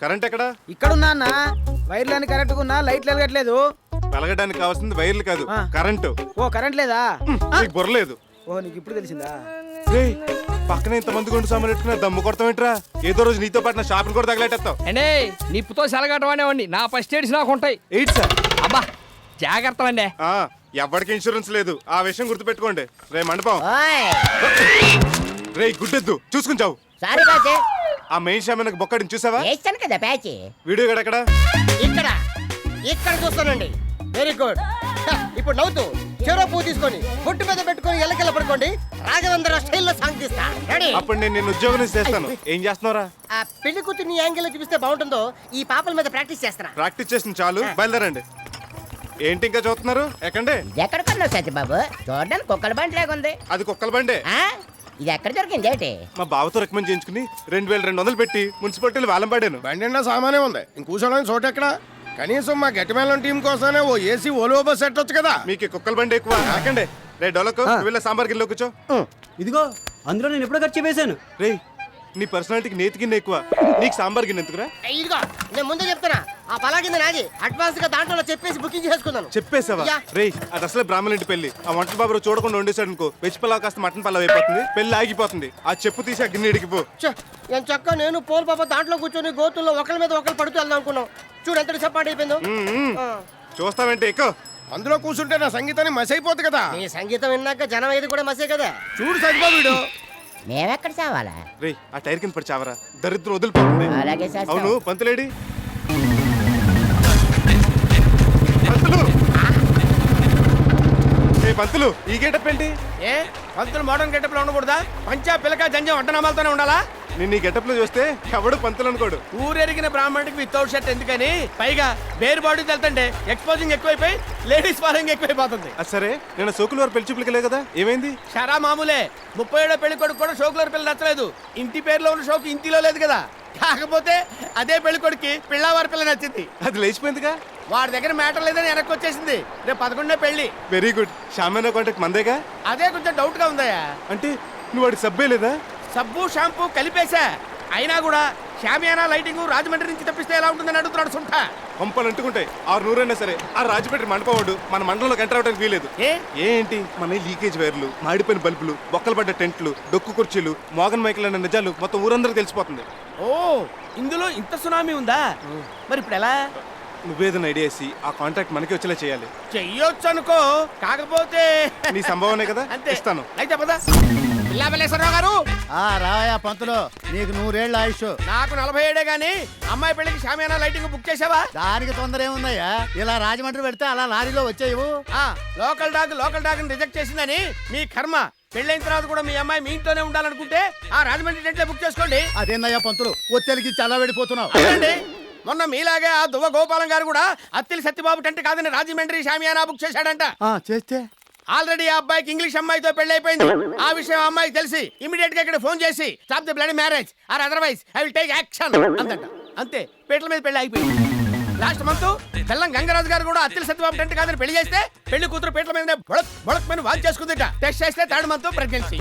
కరెంట్ ఎక్కడ? ఇక్కడున్నా అన్న వైర్లని కరెక్ట్ ఉన్నా లైట్లు వెలగట్లేదు. వెలగడానికి కావాల్సింది వైర్లు కాదు, ఆ. కరెంటు. ఓ కరెంట్ లేదా? నీకు బుర్రలేదు. ఓ నీకు ఇప్పుడు తెలిసిందా? రేయ్ పక్కన ఇంతమంది గుండు సామాన్ పెట్టుకున్నా దమ్ము కొడతావేంట్రా? ఏదో రోజు నీతో పాటు నా షాపింగ్ కూడా తగలెట్టేస్తావు. అండి నిప్పుతో సెలగట్టమనేవాడిని నా ఫస్ట్ ఎయిడ్స్ నాకు ఉంటాయి. Eight sir. అబ్బా జాగ్రత్త అండి. ఎవరికి ఇన్సూరెన్స్ లేదు, ఆ విషయం గుర్తుపెట్టుకోండి. రే మండపం, ఓయ్ రే గుడ్డెద్దు చూసుకుని చావు. సారీ బాజీ ఆ మెయిన్ షామినకు బొక్కడిని చూసావా? వేస్తాను కదా ప్యాచి. వీడియో గడ ఎక్కడ? ఇక్కడ ఇక్కడ చూస్తానండి. Very good. ఇప్పుడు నవ్వుతూ చెరో పువ్వు తీసుకొని బొట్టు మీద పెట్టుకొని ఎల్లకెళ్ళ పడుకోండి. రాఘవేంద్ర స్టైల్లో సాంగ్ తీస్తా. రెడీ? అప్పుడు నేను నిన్ను ఉద్యోగం నుంచి చేస్తాను. ఏం చేస్తున్నారా? ఆ పెళ్లి కూతుర్ని యాంగిల్ చూపిస్తే బాగుంటుందో ఈ పాపల మీద ప్రాక్టీస్ చేస్తున్నా. ప్రాక్టీస్ చేసిన చాలు, బయలుదేరండి. ఏంటి ఇంకా చూస్తున్నారు? ఎక్కండి. ఎక్కడ కొన్నావు సత్యబాబు? చూడడానికి కుక్కల బండి లాగుంది. అది కుక్కల బండే. ఆ? ఇది ఎక్కడ దొరికింది ఏంటి? మా బావతో రికమెండ్ చేయించుకుని 2200 పెట్టి మున్సిపాలిటీలు వేలం పాడాను. బండి నిండా సామానే ఉంది ఇంక కూర్చోడానికి చోటు ఎక్కడ? కనీసం మా గట్టిమేళం టీం కోసమే ఓ ఏసీ ఓలో బస్ ఎట్టొచ్చు కదా. మీకు ఈ కుక్కల బండి ఎక్కువ నాకండి. రే డోలకు వెళ్ళే సాంబార్ గిన్నెలో కూర్చో. ఇదిగో అందులో నేను ఎప్పుడో ఖర్చు వేశాను. రే నీ పర్సనాలిటీకి నేతి గిన్నె ఎక్కువ, నీకు సాంబార్ గిన్నె ఎందుకురా? ఇదిగో నేను ముందే చెప్తున్నా, ఆ పలాగింది నాది. అడ్వాన్స్ గా దాంట్లో చెప్పేసి బుకింగ్ చేసుకున్నాను. చెప్పేసావా? యా. రే అది అసలే బ్రాహ్మణ ఇంటి పెళ్లి. ఆ వంటల బాబు చూడకుండా వండేశాడు అనుకో, వెజ్ పలావ్ కాస్త మటన్ పలావ్ అయిపోతుంది, పెళ్లి ఆగిపోతుంది. ఆ చెప్పు తీసి ఆ గిన్నె ఇడిగిపో. నేను చక్క నేను పోల్ పాప దాంట్లో కూర్చొని గోతుల్లో ఒకరి మీద ఒకరు పడుతూ వెళ్దాం అనుకున్నాం. చూడు ఎంత డిసప్పాయింట్ అయిపోయిందో. చూస్తావంటే ఎక్కువ. అందులో కూర్చుంటే నా సంగీతాన్ని మసి అయిపోతుంది కదా. నీ సంగీతం విన్నాక జనం ఏది కూడా మసే కదా. చూడు సరిపోదు వీడు. మేమెక్కడ చావాలా? రే ఆ టైర్ కింద పడి చావరా, దరిద్రం వదిలిపోతుంది. అలాగే చేస్తాం. అవును పంతులేడి? పంతులు ఏ పంతులు ఈ గేటప్ ఏంటి? ఏ పంతులు మోడర్న్ గెటప్ లో ఉండకూడదా? పంచా పిలక జంజం అడ్డనామాలతోనే ఉండాలా? నేను ఈ గెటప్ లో చూస్తే ఎవడు పంతులు అనుకోడు. ఊరెరిగిన బ్రాహ్మణుడికి వితౌట్ షర్ట్ ఎందుకని, పైగా బేర్ బాడీ వెళ్తుంటే ఎక్స్పోజింగ్ ఎక్కువైపోయి లేడీస్ ఫాలోయింగ్ ఎక్కువైపోతుంది. అది సరే నేను సోకులు వారు పెళ్లి చూపులకి కదా, ఏమైంది? షరా మామూలే. 37 పెళ్లి కొడుకు కూడా షోకులర్ పిల్ల నచ్చలేదు. ఇంటి పేరులో ఉన్న షోకు ఇంటిలో లేదు కదా. కాకపోతే అదే పెళ్లి కొడుకి పిల్లవారి పిల్ల నచ్చింది. అది లేచిపోయిందిగా. వాడి దగ్గర మ్యాటర్ లేదని వెనక్కి వచ్చేసింది. రేపు 11 పెళ్లి. Very good. షామానా కాంటాక్ట్ మందేగా. అదే కొంచెం డౌట్ గా ఉందయ్యా. అంటే నువ్వు వాడి సబ్బే లేదా? సబ్బు షాంపూ కలిపేశా. అయినా కూడా షామియానా లైటింగ్ రాజమండ్రి నుంచి తప్పిస్తే ఎలా ఉంటుందని అడుగుతున్నాడు సుంఠ. పంపలు అంటుకుంటాయి 600 అయినా సరే ఆ రాజమండ్రి మండపవాడు మన మండలంలోకి ఎంటర్ అవడానికి వీలేదు. ఏంటి మన లీకేజ్ వైర్లు, మాడిపోయిన బల్బులు, బొక్కలు పడ్డ టెంట్లు, డొక్కు కుర్చీలు, మోగన్ మైకులు అన్న నిజాలు మొత్తం ఊరందరికీ తెలిసిపోతుంది. ఓ ఇందులో ఇంత సునామీ ఉందా? మరి ఇప్పుడు ఎలా? నువ్వేదైనా ఐడియా వేసి ఆ కాంటాక్ట్ మనకి వచ్చేలా చేయాలి. చెయ్యొచ్చు అనుకో, కాకపోతే నీ సంభవనే కదా. అంతే ఇస్తాను. అయితే పద. పిల్లాబల్లేశ్వరరావు గారు రావయ్యా పంతులు, నీకు 100 ఏళ్ళ ఆయుష్. నాకు 47 గానీ అమ్మాయి పెళ్లికి షామియానా లైటింగ్ బుక్ చేసావా? దానికి తొందర ఏముందయ్యా, ఇలా రాజమండ్రి పెడితే అలా లారీలో వచ్చేయవు. లోకల్ డాగ్ రిజెక్ట్ చేసిందని మీ కర్మ. పెళ్ళైన తర్వాత కూడా మీ అమ్మాయి మీ ఇంట్లోనే ఉండాలనుకుంటే ఆ రాజమండ్రి టెంట్లో బుక్ చేసుకోండి. అదేందయ్యా పంతులు, ఒత్తెలికి చాలా వెళ్ళిపోతున్నావు. అవునండి, మొన్న మీలాగే ఆ దువ్వ గోపాలం గారు కూడా అత్తిలి సత్యబాబు టెంట్ కాదని రాజమండ్రి షామియానా బుక్ చేశాడంట. చేస్తే ఆల్రెడీ ఆ అబ్బాయికి ఇంగ్లీష్ అమ్మాయితో పెళ్లి అయిపోయింది. ఆ విషయం ఆ అమ్మాయికి తెలిసి ఇమీడియట్ గా ఇక్కడ ఫోన్ చేసి stop the bloody marriage or otherwise I will take action అందంట. అంతే, పీటల మీద పెళ్లి అయిపోయింది. లాస్ట్ మంత్ తెల్లం గంగరాజు గారు కూడా అత్తిలి సత్యబాబు టెంట్ కాదని పెళ్లి చేస్తే పెళ్లి కూతురు పీటల మీద బొడక్ మీద వాల్ చేసుకుందిట. టెస్ట్ చేస్తే 3rd month ప్రెగ్నెన్సీ.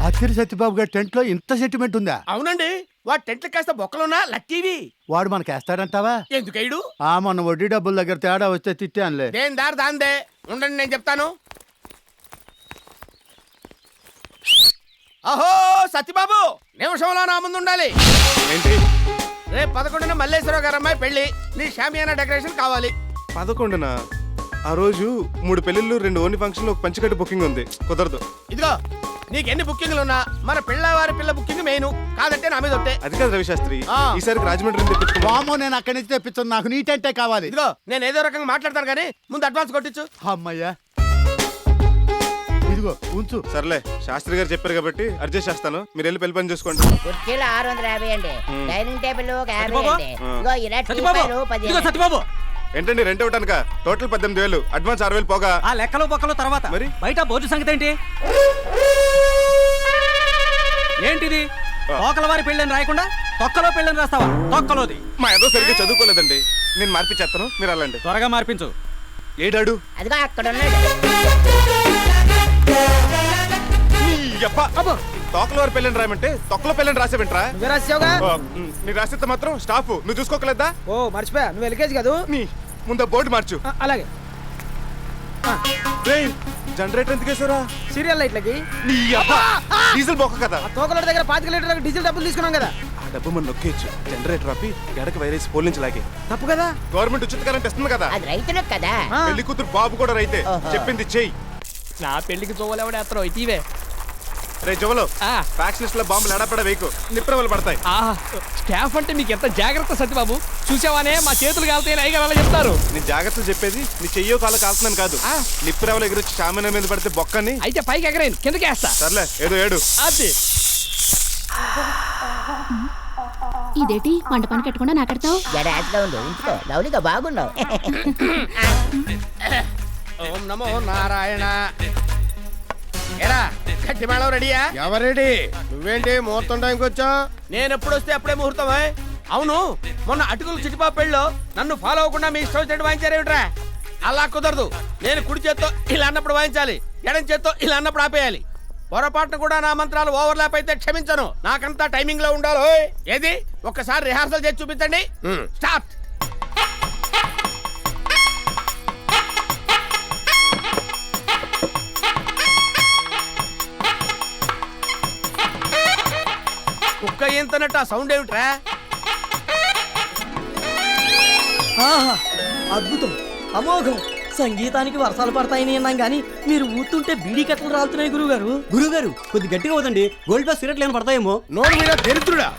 అత్తిరి సత్యబాబు గారి టెంట్ లో ఇంత సెంటిమెంట్ ఉందా? అవునండి, వాడు టెంట్ కాస్త బొక్కలున్నా లక్కీవి. వాడు మనకేస్తాడంటావా? ఎందుకైడు? మొన్న వడ్డీ డబ్బుల దగ్గర తేడా వస్తే తిట్టానులే. దేని దారి దాందే. ఉండండి నేను చెప్తాను. అహో సత్యబాబు, నిమిషంలో నా ముందు ఉండాలి. ఏంటి? రేపు 11న మల్లేశ్వరరావు గారు అమ్మాయి పెళ్లి. నీ షామియానా డెకరేషన్ కావాలి. 11న? ఆ రోజు 3 పెళ్లిళ్ళు, 2 ఓన్లీ ఫంక్షన్లు, ఒక పంచకట్టు బుకింగ్ ఉంది. కుదరదు. ఇదిగో నీకు ఎన్ని బుకింగ్లు ఉన్నా మన పిల్లవారి పిల్ల బుకింగ్ మెయిన్. కాదంటే నా మీద ఒట్టే. అది కాదు రవిశాస్త్రి, ఈసారికి రాజమండ్రి తెప్పించుకో. వామో, నేను అక్కడి నుంచి తెప్పించాను. నాకు నీ టెంటే కావాలి. ఇదిగో నేను ఏదో రకంగా మాట్లాడతాను కానీ ముందు అడ్వాన్స్ కొట్టించు. అమ్మయ్యా, ఇదిగో ఉంచు. సర్లే, శాస్త్రి గారు చెప్పారు కాబట్టి అడ్జస్ట్ చేస్తాను. మీరు వెళ్ళి పెళ్లి పని చేసుకోండి. కుర్చీలు 650 అండి, డైనింగ్ టేబుల్ 50 అండి. ఇదిగో ఇలా సత్యబాబు, ఇదిగో సత్యబాబు. ఏంటండి రెంట్ ఇవ్వటానిక? టోటల్ 18,000, అడ్వాన్స్ 6,000 పోగా. ఆ లెక్కలు బొక్కలు తర్వాత మరి బయట బోర్డు సంగతి ఏంటి? ఏంటిది? తోకల వారి పెళ్ళని రాయకుండా తొక్కలో పెళ్ళని రాస్తావా? తొక్కలోది. మా ఏదో సరిగ్గా చదువుకోలేదండి. నేను మార్పిచ్చేస్తాను, మీరు వెళ్ళండి. త్వరగా మార్పించు. ఏడాడు? అదిగో అక్కడ ఉన్నాడు. తోకల వారి పెళ్ళని రాయమంటే తొక్కలో పెళ్ళని రాసేవింట్రా? రాసావుగా? నీ రాసిస్తే మాత్రం స్టాఫ్ నువ్వు చూసుకోకలేదా? ఓ మర్చిపోయా, నువ్వు ఎల్కేజీ కదా. నీ ముందు బోర్డు మార్చు. అలాగే. జనరేటర్ ఎందుకు వేసారా? సీరియల్ లైట్లకి. డీజిల్ బొక్క కదా. తోకల దగ్గర 25 లీటర్లకు డీజిల్ డబ్బులు తీసుకున్నాం కదా. ఆ డబ్బు మనం నొక్కేయచ్చు. జనరేటర్ ఆపి గడక వైరస్ పోలించలాగే. తప్పు కదా. గవర్నమెంట్ ఉచిత కరెంట్ ఇస్తుంది కదా. అది రైతులకు కదా. పెళ్లి కూతురు బాబు కూడా రైతే. చెప్పింది చెయ్యి. నా పెళ్లికి తోవలేవడేస్తారో ఇటీవే. రే జవలో, ఫ్యాక్స్ లిస్ట్ లో బాంబులు ఎడపడ వేకు, నిప్రవలు పడతాయి. స్టాఫ్ అంటే మీకు ఎంత జాగ్రత్త సత్యబాబు. చూసావానే మా చేతులు కాలుతాయని అయ్యగారు అలా చెప్తారు. నీ జాగ్రత్తలు చెప్పేది నీ చెయ్యో కాలు కాల్తున్నాను కాదు. నిప్రవలు ఎగురొచ్చి చామన మీద పడితే బొక్కని. అయితే పైకి ఎగరేను, కిందకి వేస్తా. సర్లే, ఏదో ఏడు. అది ఇదేంటి మంటపాన్ని కట్టకుండా నాకెడతావు? జడాస్గా ఉంది, ఉంచుకో. లవ్లీగా బాగున్నావు. ఓం నమో నారాయణ. ఏరా గట్టి మేళం రెడీయా? ఎవరెడీ? నువ్వేంటి ముహూర్తం టైంకి వచ్చా? నేను ఎప్పుడు వస్తే అప్పుడే ముహూర్తమా? అవును, మొన్న అటుకుల చిటిపాప పెళ్ళిలో నన్ను ఫాలో అవ్వకుండా మీ ఇష్టం వచ్చినట్టు వాయించారేమిట్రా? అలా కుదరదు. నేను కుడి చేత్తో ఇలా అన్నప్పుడు వాయించాలి, ఎడం చేత్తో ఇలా అన్నప్పుడు ఆపేయాలి. పొరపాటును కూడా నా మంత్రాలు ఓవర్లాప్ అయితే క్షమించను. నాకంతా టైమింగ్ లో ఉండాలి. ఓయ్. ఏది ఒక్కసారి రిహార్సల్ చేసి చూపించండి. స్టార్ట్. కుక్క ఏంతనట్టు ఆ సౌండ్ ఏమిట్రా? అద్భుతం, అమోఘం. సంగీతానికి వర్షాలు పడతాయని అన్నాం గానీ మీరు ఊతుంటే బీడీ కట్టలు రాలుతున్నాయి గురుగారు. గురుగారు కొద్ది గట్టిగా అవుతండి, గోల్డ్ ప్లస్ సిగరెట్లు ఏమైనా పడతాయేమో. నోరు మీద దరిద్రుడా,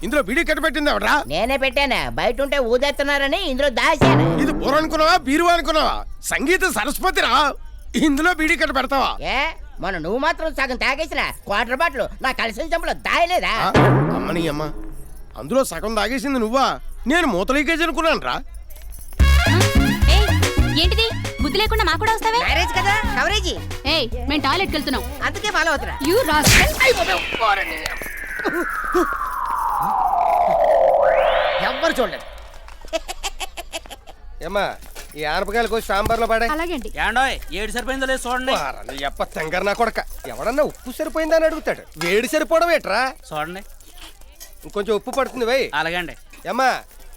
ఇందులో బీడీ కట్ట పెట్టింది ఎవరా? నేనే పెట్టాను, బయట ఉంటే ఊదేస్తున్నారని ఇందులో దాచాను. ఇది బోర్ అనుకున్నావా, బీరు అనుకున్నావా? సంగీత సరస్వతిరా, ఇందులో బీడీ కట్ట పెడతావా? ఏ మన నువ్వు మాత్రం సగం తాగేసిన క్వార్టర్ బాటిల్ నా కలిసిన చెంపలో దాయలేదా? అమ్మని అమ్మ, అందులో సగం తాగేసింది నువ్వా? నేను మూతలీకేజ్ అనుకున్నాను రా. ఏయ్, ఏంటిది? బుద్ధి లేకుండా మా కూడా వస్తావే? మ్యారేజ్ కదా, కవరేజీ. ఏయ్, మేము టాయిలెట్కి వెళ్తున్నాం. అందుకే ఫాలో అవుతున్నా. You rascal. ఎవ్వరు చూడలేదు. ఏమ్మా, ఈ ఆనపకాయలు కోసి సాంబార్లో పడే. అలాగే అండి. ఏండోయ్, ఏడు సరిపోయిందో లేదు చూడండి. ఎప్ప తెంగర్ నా కొడక, ఎవడన్నా ఉప్పు సరిపోయిందా అని అడుగుతాడు. వేడి సరిపోవడం ఏట్రా? చూడండి. ఇంకొంచెం ఉప్పు పడుతుంది వై. అలాగండి. ఏమ్మా,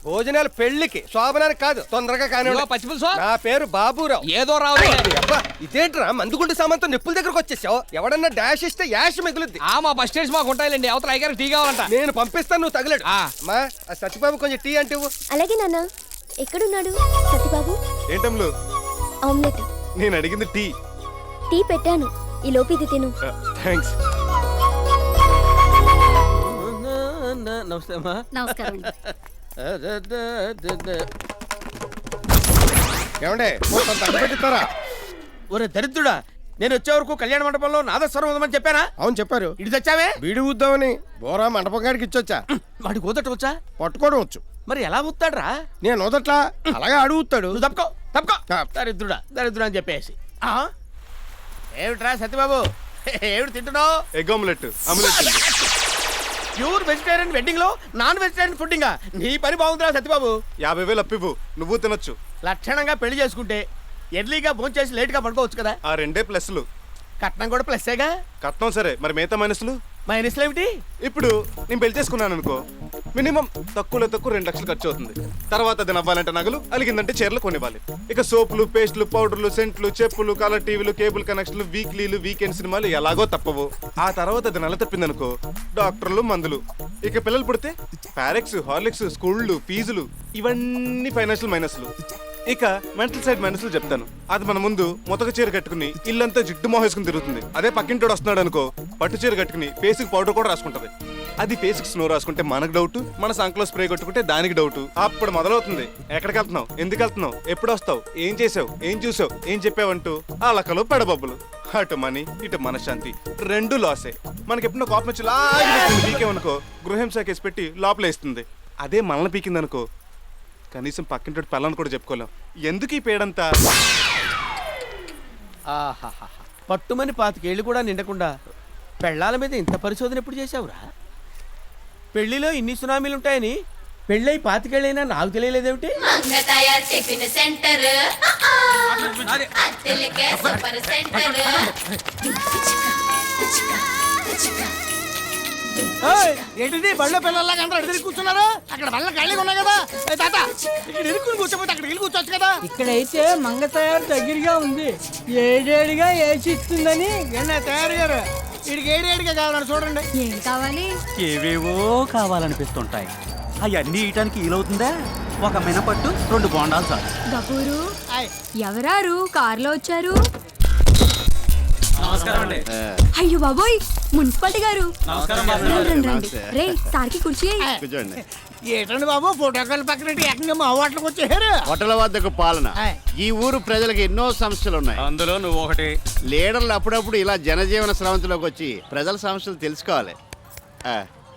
భోజనాలు పెళ్లికి శోభనానికి కాదు, తొందరగా కానీ. పచ్చిపులుసు. నా పేరు బాబురావు. ఏదో రావు. అబ్బా, ఇదేంట్రా మందుగుండి సామంతో నిప్పుల దగ్గరకు వచ్చేసావు? ఎవడన్నా డాష్ ఇస్తే యాష్ మిగులుద్ది. మా బస్ స్టేషన్ మాకు ఉంటాయిలేండి, అవతల అయ్యారు టీ కావాలంట. నేను పంపిస్తాను, నువ్వు తగలడు. అమ్మా, ఆ సత్యబాబు కొంచెం టీ అంటే ఇవ్వు. అలాగే నాన్న. ఎక్కడున్నాడు సత్యబాబు? ఏంటమ్లు? ఆమ్లెట్. నేను అడిగింది టీ. టీ పెట్టాను, ఈ లోపు ఇది తిను. థ్యాంక్స్. నమస్తే అమ్మా. నమస్కారం. ఏమండే, మొత్తం తగ్గబెట్టిస్తారా? ఒరే దరిద్రుడా, నేను వచ్చే వరకు కళ్యాణ మండపంలో నాదస్వరం ఉందని చెప్పానా? అవును చెప్పారు. ఇటు తెచ్చావే? బీడి ఊద్దామని బోరా మండపం గారికి ఇచ్చొచ్చా. వాడి కూదట వచ్చా? పట్టుకోవడం వచ్చు. మరి ఎలా ఊతాడ్రా? నేను వదట్లా, అలాగే అడుగుతాడు. నువ్వు తప్పుకో తప్పుకో. దరిద్రుడా దరిద్రుడా అని చెప్పేసి. ఏమిట్రా సత్యబాబు, ఏమిటి తింటున్నావు? Egg omelette. Omelette. Pure vegetarian wedding లో నాన్ వెజిటేరియన్ ఫుడ్డింగా? నీ పని బాగుందిరా సత్యబాబు. 50,000 అప్పివ్వు, నువ్వు తినొచ్చు. లక్షణంగా పెళ్లి చేసుకుంటే ఎర్లీగా భోంచేసి లేట్ గా పడుకోవచ్చు కదా. ఆ 2 ప్లస్లు. కట్నం కూడా ప్లస్సేగా. కట్నం సరే, మరి మిగతా మైనస్లు? మైనస్లు ఏమిటి? ఇప్పుడు నేను పెళ్లి చేసుకున్నాను అనుకో, మినిమం తక్కువలో తక్కువ 2 లక్షలు ఖర్చు అవుతుంది. తర్వాత అది నవ్వాలంటే నగలు, అలిగిందంటే చీరలు కొనివ్వాలి. ఇక సోపులు, పేస్టులు, పౌడర్లు, సెంట్లు, చెప్పులు, కలర్ టీవీలు, కేబుల్ కనెక్షన్లు, వీక్లీలు, వీకెండ్ సినిమాలు ఎలాగో తప్పవు. ఆ తర్వాత అది నెల తప్పిందనుకో, డాక్టర్లు, మందులు. ఇక పిల్లలు పుడితే పారెక్స్, హార్లిక్స్, స్కూళ్ళు, ఫీజులు, ఇవన్నీ ఫైనాన్షియల్ మైనస్లు. ఇక మెంటల్ సైడ్ మైనస్లు చెప్తాను. అది మన ముందు మొతక చీర కట్టుకుని ఇల్లంతా జిడ్డు మోహేసుకుని తిరుగుతుంది. అదే పక్కింటోడు వస్తున్నాడు అనుకో, పట్టు చీర కట్టుకుని ఫేస్కి పౌడర్ కూడా రాసుకుంటది. అది ఫేస్కి స్నో రాసుకుంటే మనకు డౌట్, మన సంకలో స్ప్రే కొట్టుకుంటే దానికి డౌట్. అప్పుడు మొదలవుతుంది, ఎక్కడికి వెళ్తున్నావు, ఎందుకు వెళ్తున్నావు, ఎప్పుడు వస్తావు, ఏం చేసావు, ఏం చూసావు, ఏం చెప్పావంటూ ఆ లక్కలు పెడబబ్బులు. అటు మనీ, ఇటు మనశ్శాంతి, 2 లాసే. మనకి ఎప్పుడో కోపం వచ్చి లాగి పీకేమనుకో, గృహహింస కేసు పెట్టి లోపలేస్తుంది. అదే మనల్ని పీకిందనుకో, కనీసం పక్కింటి పిల్లని కూడా చెప్పుకోలేం. ఎందుకు ఈ పేడంతా? ఆహాహా, పట్టుమని 25 ఏళ్ళు కూడా నిండకుండా పెళ్ళాల మీద ఇంత పరిశోధన ఎప్పుడు చేశావురా? పెళ్లిలో ఇన్ని సునామీలు ఉంటాయని పెళ్ళై 25 ఏళ్ళైనా నాకు తెలియలేదేమిటి? ఏంటిది బళ్ళో పిల్లల్లాగా అందరూ అడిగి కూర్చున్నారు? అక్కడ బళ్ళ ఖాళీగా ఉన్నాయి కదా. తాత, ఇక్కడ ఇరుక్కుని కూర్చోపోతే అక్కడ ఇల్లు కూర్చోవచ్చు కదా. ఇక్కడైతే మంగ తయారు దగ్గరగా ఉంది, ఏడేడిగా ఏసి ఇస్తుందని. తయారు గారు, వీడికి ఏడిగా కావాలని చూడండి. ఏం కావాలి? ఏవేవో కావాలనిపిస్తుంటాయి, అవన్నీ ఇయటానికి వీలవుతుందా? ఒక మినపట్టు 2 బోండాలు చాలు. గపూరు, ఎవరారు కారులో వచ్చారు? అయ్యో బాబోయ్, మున్సిపాలిటీ గారు. రండి రండి. రే, సార్కి కుర్చీ. కూర్చోండి. ఏంటండి బాబు, ఫోటోకాల్ పక్కన ఏకంగా మా హోటల్కి వచ్చేసారు. హోటల్ వద్దకు పాలన. ఈ ఊరు ప్రజలకు ఎన్నో సమస్యలు ఉన్నాయి, అందులో నువ్వు ఒకటి. లీడర్లు అప్పుడప్పుడు ఇలా జనజీవన స్రవంతిలోకి వచ్చి ప్రజల సమస్యలు తెలుసుకోవాలి.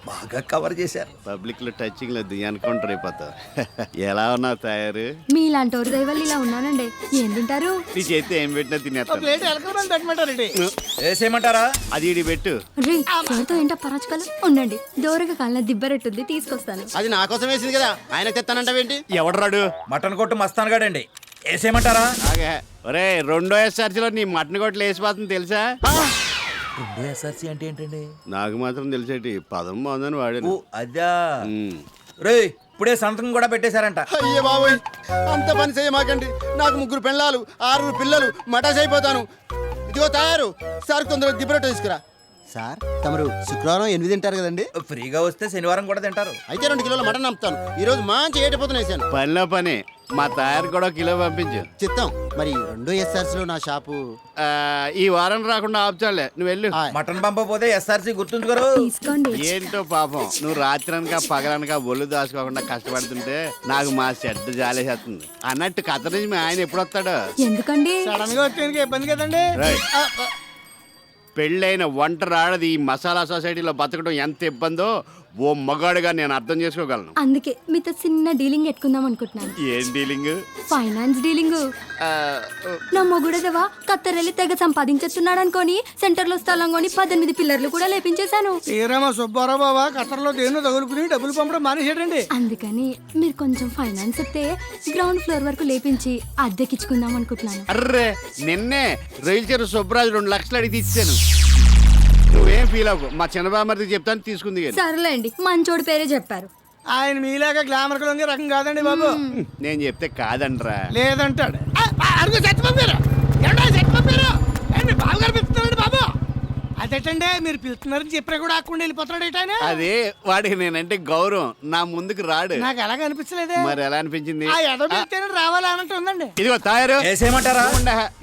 బాగా కవర్ చేశారు. పబ్లిక్ లో టచింగ్ లేదు ఎన్కౌంటర్ అయిపోతావు. ఎలా ఉన్నావు తయారు? మీలాంటి వారి దయవల్ల ఇలా ఉన్నానండి. ఏం తింటారు? నీ చేతి ఏం పెట్టినా తినేస్తాను. వేసేయమంటారా? అది ఇడి పెట్టు. రే ఎవరితో ఏంటో పరాచకాలు ఉండండి. దూరగా కాలిన దిబ్బరెట్టుంది, తీసుకొస్తాను. అది నా కోసం వేసింది కదా, ఆయన తెస్తానంటావేంటి? ఎవడరాడు? మటన్ కొట్టు మస్తాను గాడండి. వేసేయమంటారా? అలాగే. ఒరే, రెండో ఎస్ఆర్సీలో నీ మటన్ కొట్లు వేసిపోతుంది తెలుసా? ఎస్ఆర్సీ అంటే ఏంటండి? నాకు మాత్రం తెలిసేటి పదం బాగుందని వాడాను. అదా ఉమ్. రే ఇప్పుడే సంతకం కూడా పెట్టేశారంట. అయ్యే బాబోయ్, అంత పని చేయమాకండి. నాకు 3 పెళ్ళాలు 6 పిల్లలు, మటాస్ అయిపోతాను. ఇదిగో తయారు సార్, కొందరు దిబ్బరొట్ట తీసుకురా. సార్ తమరు శుక్రవారం 8 తింటారు కదండి? ఫ్రీగా వస్తే శనివారం కూడా తింటారు. అయితే 2 కిలోల మటన్ అమ్ముతాను. ఈ రోజు మంచి ఏటిపోతున్న వేసాను. పనిలో పని. మా తయారు కూడా 1 కిలో పంపించు. చిత్తం. మరి 2 ఎస్ఆర్సీ లో నా షాపు ఈ వారం రాకుండా ఆపుచాలే, నువ్వు వెళ్ళు. మటన్ పంపపోతే ఎస్ఆర్సీ గుర్తుంచుకోరు. తీసుకోండి. ఏంటో పాపం, నువ్వు రాత్రనక పగలనక ఒళ్ళు దాచుకోకుండా కష్టపడుతుంటే నాకు మా చెడ్డ జాలేసేస్తుంది. అన్నట్టు కథ నుంచి మీ ఆయన ఎప్పుడు వస్తాడు? ఎందుకండి? సడన్ గా వచ్చేందుకు ఇబ్బంది కదండి. రైట్. పెళ్ళైన ఒంటరి ఆడది ఈ మసాలా సొసైటీలో బతకడం ఎంత ఇబ్బందో ఓ మగాడుగా నేను అర్థం చేసుకోగలను. అందుకే మీతో చిన్న డీలింగ్ పెట్టుకుందాం అనుకుంటున్నాను. ఏం డీలింగ్? Finance dealing. నా మొగుడదవా కత్తరెళ్ళి తెగ సంపాదించేస్తున్నాడు అనుకోని సెంటర్ లో స్థలం కొని 18 పిల్లర్లు కూడా లేపించేశాను. శ్రీరామ సుబ్బారావు బాబా ఖతర్లో దేన్నో తగులుకుని డబ్బులు పంపడం మానేసాడండి. అందుకని మీరు కొంచెం ఫైనాన్స్ ఇస్తే గ్రౌండ్ ఫ్లోర్ వరకు లేపించి అద్దెకిచ్చుకుందాం అనుకుంటున్నాను. అర్రే, నిన్నే రైలు చేరు సుబ్బరాజు 2 లక్షలు అడిగి ఇచ్చాను. నువ్వేం ఫీల్ అవ్వకు, మా చిన్నబామర్దికి చెప్తాను, తీసుకుంది. సర్లేండి, మంచోడు పేరే చెప్పారు. ఆయన మీలాగా గ్లామర్ లొంగే రకం కాదండి బాబు. నేను చెప్తే కాదండ్రా. లేదంటాడు. అడుగు సత్యబాబు బాబుగారు పిలుస్తున్నాడు బాబు. అదేటండి మీరు పిలుస్తున్నారని చెప్పినా కూడా ఆకుండా వెళ్ళిపోతున్నాడు ఏంటనే. అదే వాడికి నేనంటే గౌరవం, నా ముందుకు రాడు. నాకు అలాగ అనిపించలేదే. మరి ఎలా అనిపించింది? ఆ ఎదో పిలిస్తేనే రావాలి అన్నట్టు ఉందండి. ఇదిగో తయారు వేసేయమంటారా?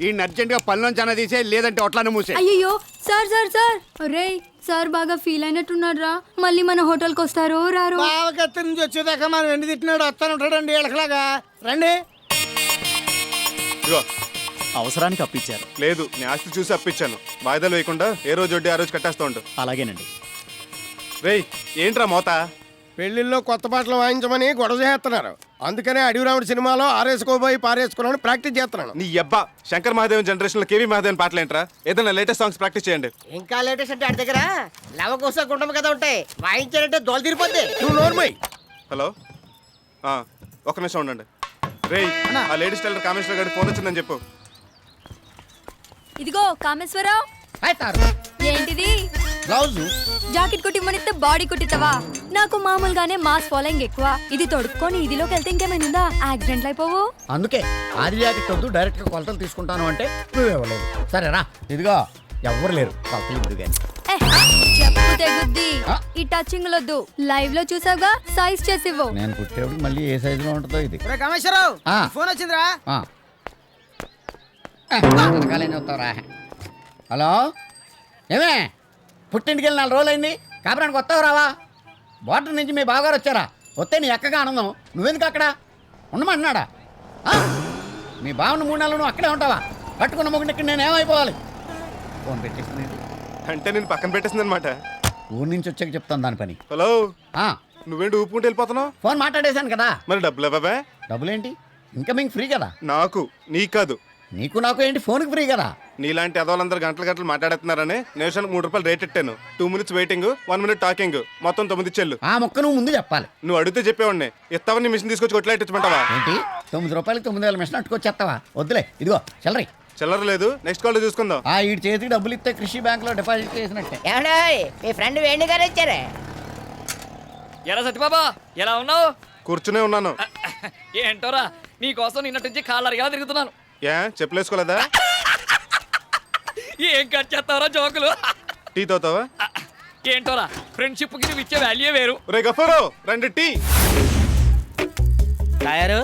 ఈ అర్జెంట్ గా పనిలోంచి అన్న తీసే, లేదంటే ఒట్లానే మూసే. అయ్యో సార్ సార్ సార్ రే సార్ బాగా ఫీల్ అయినట్టున్నారా? మళ్ళీ మన హోటల్కి వస్తారో రారో? బావకత్తి నుంచి వచ్చేదాకా మనం ఎండి తిట్టినాడు వస్తాను ఉంటాడండి ఎలకలాగా. రండి. ఇదిగో అవసరానికి అప్పించారు. లేదు, నేను ఆస్తి చూసి అప్పించాను. వాయిదాలు వేయకుండా ఏ రోజు వడ్డీ ఆ రోజు కట్టేస్తూ ఉండు. అలాగేనండి. రేయ్, ఏంట్రా మోత? పెళ్లిల్లో కొత్త పాటలు వాయించమని గొడవ చేస్తున్నారు. అందుకనే అడవిరాముడు సినిమాలో ఆరేసుకోబోయి పారేసుకున్నాను ప్రాక్టీస్ చేస్తున్నాను. నీ అబ్బా శంకర్ మహాదేవన్ జనరేషన్ లో కేవీ మహాదేవన్ పాటలు ఏంట్రా? ఏదైనా లేటెస్ట్ సాంగ్స్ ప్రాక్టీస్ చేయండి. ఇంకా లేటెస్ట్ అంటే ఆడి దగ్గర లవకోస గుండం కదా ఉంటాయి, వాయించారంటే దోలు తీరిపోద్ది. నువ్వు నోర్మై. హలో, ఒక్క నిమిషం ఉండండి. రేయ్, ఆ లేడీస్ టైలర్ కామేశ్వర గారి ఫోన్ వచ్చిందని చెప్పు. ఇదిగో కామేశ్వరరావు. ఏంటిది? బ్లౌజ్ జాకెట్ కుట్టిమ్మనిస్తే బాడీ కుట్టిస్తావా? నాకు మామూలుగానే మాస్ ఫాలోయింగ్ ఎక్కువ. ఇది తొడుక్కొని ఇదిలోకి వెళ్తే ఇంకేమైనా యాక్సిడెంట్లు అయిపోవు. అందుకే ఆది జాకెట్ వద్దు, డైరెక్ట్ గా కొలతలు తీసుకుంటాను అంటే నువ్వు ఇవ్వలేదు. సరేనా? ఇదిగో ఎవ్వరు లేరు, కొలతలు ఇద్దు కానీ. చెప్పు తెగుద్ది. ఈ టచింగ్ లొద్దు. లైవ్ లో చూసావుగా, సైజ్ చేసి ఇవ్వు. నేను కుట్టేప్పుడు మళ్ళీ ఏ సైజు లో ఉంటుందో ఇది. కామేశ్వరరావు ఆ. ఫోన్ వచ్చిందిరా. హలో, ఏమే పుట్టింటికి వెళ్ళి 4 రోజులు అయింది, కాపురానికి వస్తావు రావా? బోర్డర్ నుంచి మీ బావగారు వచ్చారా? వస్తే నీ ఎక్కగా ఆనందం. నువ్వెందుకు అక్కడ ఉండమన్నాడా? మీ బావను 3 నెలలు నువ్వు అక్కడే ఉంటావా? పట్టుకున్న మొగుడిని ఇక్కడ నేను ఏమైపోవాలి? ఫోన్ పెట్టేసింది. అంటే నేను పక్కన పెట్టేసింది అనమాట. ఊరి నుంచి వచ్చాక చెప్తాను దాని పని. హలో, నువ్వేంటి ఊపుకుంటూ వెళ్ళిపోతున్నావు? ఫోన్ మాట్లాడేశాను కదా. మరి డబ్బులు ఇవ్వవే? డబ్బులేంటి? ఇన్కమింగ్ ఫ్రీ కదా. నాకు, నీకు కాదు. నీకు నాకు ఏంటి, ఫోన్కి ఫ్రీ కదా. నీలాంటి అదోళ్ళందరూ గంటలు మాట్లాడుతున్నారని నిమిషానికి 3 రూపాయలు రేట్ ఇట్టాను. 2 minutes వెయిటింగ్, 1 minute టాకింగ్, మొత్తం 9 చెల్లు. ఆ మొక్క నువ్వు ముందు చెప్పాలి. నువ్వు అడిగితే చెప్పేవాడిని. ఇస్తావని మిషన్ తీసుకొచ్చి కొట్లాడించమంటావా? ఏంటి 9 రూపాయలకి 9,000 మిషన్ అట్టుకొచ్చేస్తావా? వద్దులే, ఇదిగో చిల్లరి. చిల్లర లేదు, నెక్స్ట్ కాల్ చూసుకుందాం. ఈ చేతికి డబ్బులు ఇస్తే కృషి బ్యాంక్ లో డిపాజిట్ చేసినట్టే. మీ ఫ్రెండ్ వేణు గారు వచ్చారే. ఎరా సత్యబాబా, ఎలా ఉన్నావు? కూర్చునే ఉన్నాను. ఏంటోరా, నీకోసం నిన్నటి నుంచి కాళ్ళ ఎలా తిరుగుతున్నాను. ఏ చెప్పులేసుకోలేదా? ఏం కట్ చేస్తావరా జోకులు? టీ తోతావా? ఏంటోరా, ఫ్రెండ్షిప్ కి నువ్వు ఇచ్చే వాల్యూ వేరు. రే గఫూరు, 2 టీ. తయారు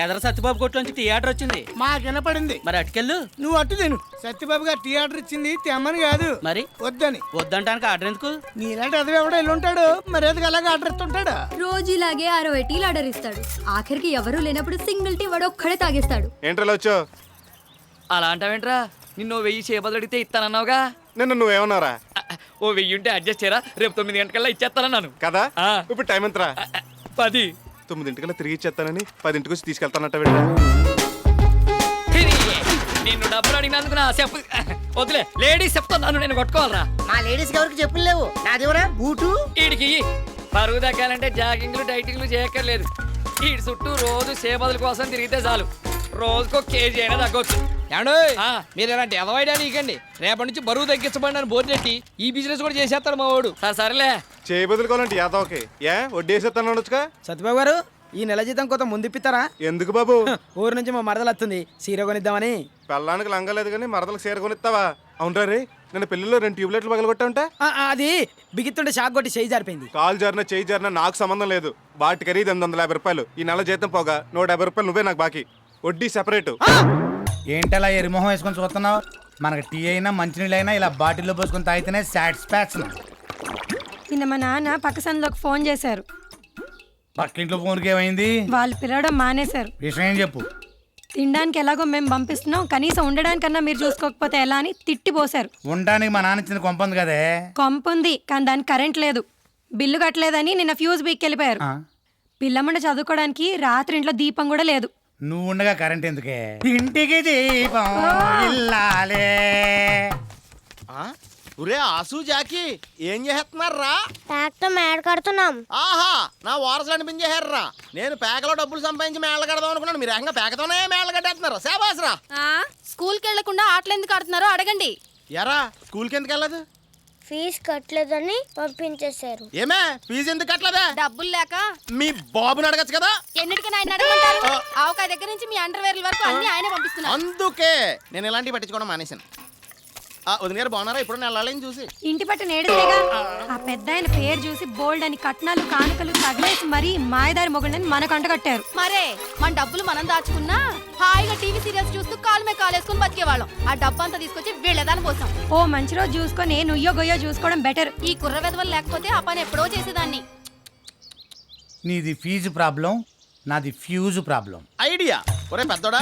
ఎదర సత్యబాబు కొట్లోంచి టీ ఆర్డర్ వచ్చింది. మాకు వినపడింది. మరి అటుకెళ్ళు. నువ్వు అట్టు తిను. సత్యబాబు గారు టీ ఆర్డర్ ఇచ్చింది తెమ్మని కాదు, మరి వద్దని. వద్దంటానికి ఆర్డర్ ఎందుకు? నీలాంటి అదే ఎవడో వెళ్ళుంటాడు, మరి ఎందుకు అలాగే ఆర్డర్ ఇస్తుంటాడు? రోజు ఇలాగే 60 టీలు ఆర్డర్ ఇస్తాడు. ఆఖరికి ఎవరు లేనప్పుడు సింగిల్ టీ వాడు ఒక్కడే తాగేస్తాడు. ఏంట్రా వచ్చావు? అలా అంటావేంట్రా? నిన్ను 1000 చేపలు అడిగితే ఇస్తానన్నావుగా. నిన్న నువ్వేమన్నారా? ఓ 1000 ఉంటే అడ్జస్ట్ చేయరా, రేపు 9 గంటకల్లా ఇచ్చేస్తానన్నాను కదా ఆ. ఇప్పుడు టైం ఎంతరా? 10. 9 తిరిగి ఇచ్చేస్తానని 10 వచ్చి తీసుకెళ్తానంట. నిన్ను డబ్బులు అడిగినందుకు నా చెప్పు వదిలే. లేడీస్ చెప్తాను, నేను కొట్టుకోవాలరా. మా లేడీస్ ఎవరికి చెప్పులు లేవు, నాదేవరా బూటు. వీడికి పరుగు తగ్గాలంటే జాగింగ్లు డైటింగ్లు చేయక్కర్లేదు. వీడి చుట్టూ రోజు సేపదుల కోసం తిరిగితే చాలు, రోజుకో కేజీ అయినా తగ్గొచ్చు. మీరు ఇలాంటి ఎదవైడా నీకండి. రేపటి నుంచి బరువు తగ్గించబడి అని బోర్డు నెట్టి ఈ బిజినెస్ కూడా చేసేస్తాడు మా వాడు. సరేలే. చేయి బదులుకోవాలంటే యాదవకి వడ్డీ వేసేస్తాను అనొచ్చుగా. సత్యబాబు గారు, ఈ నెల జీతం కొంత ముందు ఇప్పిస్తారా? ఎందుకు బాబు? ఊరు నుంచి మా మరదలు వస్తుంది, సీర కొనిద్దామని. పెళ్ళానికి లంగలేదు కానీ మరదలకు సీర కొనిస్తావా? అవునరా రే, నేను పెళ్లిలో 2 ట్యూబ్లైట్లు పగలగొట్టా ఉంటా. అది బిగిస్తుంటే షాక్ కొట్టి చేయి జారిపోయింది. కాలు జారినా చేయి జారినా నాకు సంబంధం లేదు. వాటి ఖరీదు 850 రూపాయలు. ఈ నెల జీతం పోగా 150 రూపాయలు నువ్వే నాకు బాకీ. వడ్డీ సెపరేట్. ఏంటలా ఎరిమొహం వేసుకొని చూస్తున్నావు? మనకి టీ అయినా మంచినీళ్ళు అయినా ఇలా బాటిల్లో పోసుకొని తాగితేనే సాటిస్ఫాక్షన్. నిన్న మా నాన్న పక్క సందులోకి ఫోన్ చేశారు. పక్కింట్లో ఫోన్కి ఏమైంది? వాళ్ళు పిలవడం మానేశారు. విషయం ఏం చెప్పు. తినడానికి ఎలాగో మేము పంపిస్తున్నాం, కనీసం ఉండడానికన్నా మీరు చూసుకోకపోతే ఎలా అని తిట్టిపోశారు. ఉండడానికి మా నాన్న ఇచ్చిన కొంపంది కదే. కొంపుంది కానీ దానికి కరెంట్ లేదు. బిల్లు కట్టలేదని నిన్న ఫ్యూజ్ బీక్ వెళ్ళిపోయారు. పిల్లమ్మండ చదువుకోవడానికి రాత్రి ఇంట్లో దీపం కూడా లేదు. నువ్వు ఉండగా కరెంట్ ఎందుకే? ఇంటికి దీపం ఇల్లాలే. ఒరే ఆసు జాకి ఏం చేస్తున్నారా? ట్రాక్టర్ మేడ కడుతున్నాం. ఆహా, నా వారసులు అనిపించేశారా. నేను పేకలో డబ్బులు సంపాదించి మేళ్ళ కడదాం అనుకున్నాను. మీరు ఏకంగా పేకతోనే మేళ్ళ కట్టేస్తున్నారు. సేబాసరా. స్కూల్కి వెళ్లకుండా ఆటలు ఎందుకు ఆడుతున్నారో అడగండి. ఎరా స్కూల్కి ఎందుకు వెళ్ళదు? ఫీజు కట్టలేదని పంపించేశారు. ఏమే ఫీజు ఎందుకు కట్టలేదా? డబ్బులు లేక. మీ బాబుని అడగచ్చు కదా. ఎన్నిటికైనా ఆయన అడగమంటారు. ఆవకాయ దగ్గర నుంచి మీ అండర్వేర్ల వరకు అన్ని ఆయనే పంపిస్తున్నారు. అందుకే నేను ఇలాంటివి పట్టించుకోవడం మానేశాను. వదిన గారు బాగున్నారా? ఇప్పుడు నెలని చూసి ఇంటి పట్టు నేడుగా ఆ పెద్ద ఆయన పేరు చూసి బోల్డ్ అని కట్నాలు కానుకలు తగిలేసి మరీ మాయదారి మొగుళ్ళని మనకు అంటగట్టారు. మరే మన డబ్బులు మనం దాచుకున్నా హాయిగా టీవీ సీరియల్స్ చూస్తూ కాలు మీద కాలేసుకుని బతికేవాళ్ళం. ఆ డబ్బు అంతా తీసుకొచ్చి వీళ్ళదాని కోసం ఓ మంచి రోజు చూసుకొని నుయ్యో గొయ్యో చూసుకోవడం బెటర్. ఈ కుర్ర వెధవలు లేకపోతే ఆ పని ఎప్పుడో చేసేదాన్ని. నీది ఫీజు ప్రాబ్లం, నాది ఫ్యూజ్ ప్రాబ్లం. ఐడియా. ఒరే పెద్దోడా,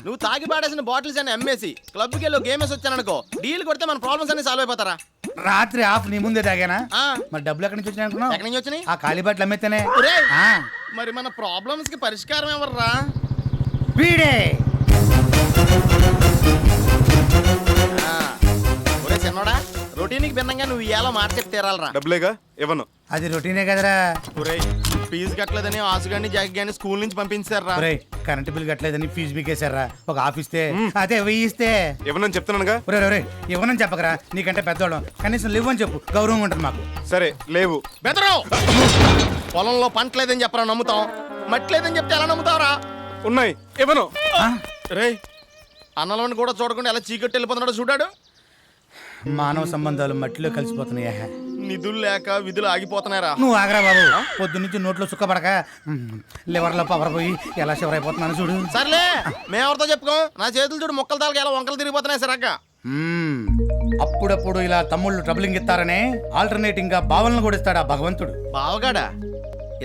నువ్వు తాగి పాడేసిన బాటిల్స్ అని అమ్మేసి క్లబ్కి వెళ్ళి గేమ్ వేసి వచ్చాననుకో, డీల్ కొడితే మన ప్రాబ్లమ్స్ అన్ని సాల్వ్ అయిపోతారా? రాత్రి ఆఫ్ నీ ముందే తాగానా? మరి డబ్బులు ఎక్కడి నుంచి వచ్చినాయి అనుకున్నావు? ఎక్కడి నుంచి వచ్చినాయి? ఆ ఖాళీ బాటిల్ అమ్మేతేనే. మరి మన ప్రాబ్లమ్స్ కి పరిష్కారం ఎవర్రా? వీడే. ఒరే చిన్నోడా, రొటీన్కి భిన్నంగా నువ్వు ఇవాళ మాట చెప్తే తీరాలరా. డబ్బులేగా ఇవ్వను. అది రొటీనే కదరా. ఒరే ఫీజు కట్టలేదని ఆసుగాని జాకి గాని స్కూల్ నుంచి పంపించారా? కరెంట్ బిల్ కట్టలేదని ఫీజు బీకేశారా? ఒక ఆఫీస్తే అదే వెయ్యిస్తే ఇవ్వనని చెప్తున్నానుగా. ఒరే ఇవ్వనని చెప్పకరా, నీకంటే పెద్దోళ్ళం. కనీసం లేవని చెప్పు, గౌరవం ఉంటుంది మాకు. సరే లేవు. బెదరు పొలంలో పంట లేదని చెప్పరా నమ్ముతాం, మట్టి లేదని చెప్తే ఎలా నమ్ముతావరా? ఉన్నాయి, ఇవ్వను. రే అన్నలోని కూడా చూడకుండా ఎలా చీకట్టి వెళ్ళిపోతున్నాడో చూడాడు. మానవ సంబంధాలు మట్టిలో కలిసిపోతున్నాయా? నిధులు లేక విధులు ఆగిపోతున్నారా? నువ్వు ఆగరా బాబు. పొద్దున్నుంచి నోట్లో సుక్కపడక లివర్లో పవర్ పోయి ఎలా షివర్ అయిపోతున్నాను చూడు. సర్లే మేమెవరితో చెప్పుకో, నా చేతులు చూడు మొక్కలు తాలకి ఎలా వంకలు తిరిగిపోతున్నాయి సరక్క. అప్పుడప్పుడు ఇలా తమ్ముళ్ళు ట్రబులింగ్ ఇస్తారనే ఆల్టర్నేటింగ్ గా భావనలు కూడా ఇస్తాడా భగవంతుడు. బావగాడా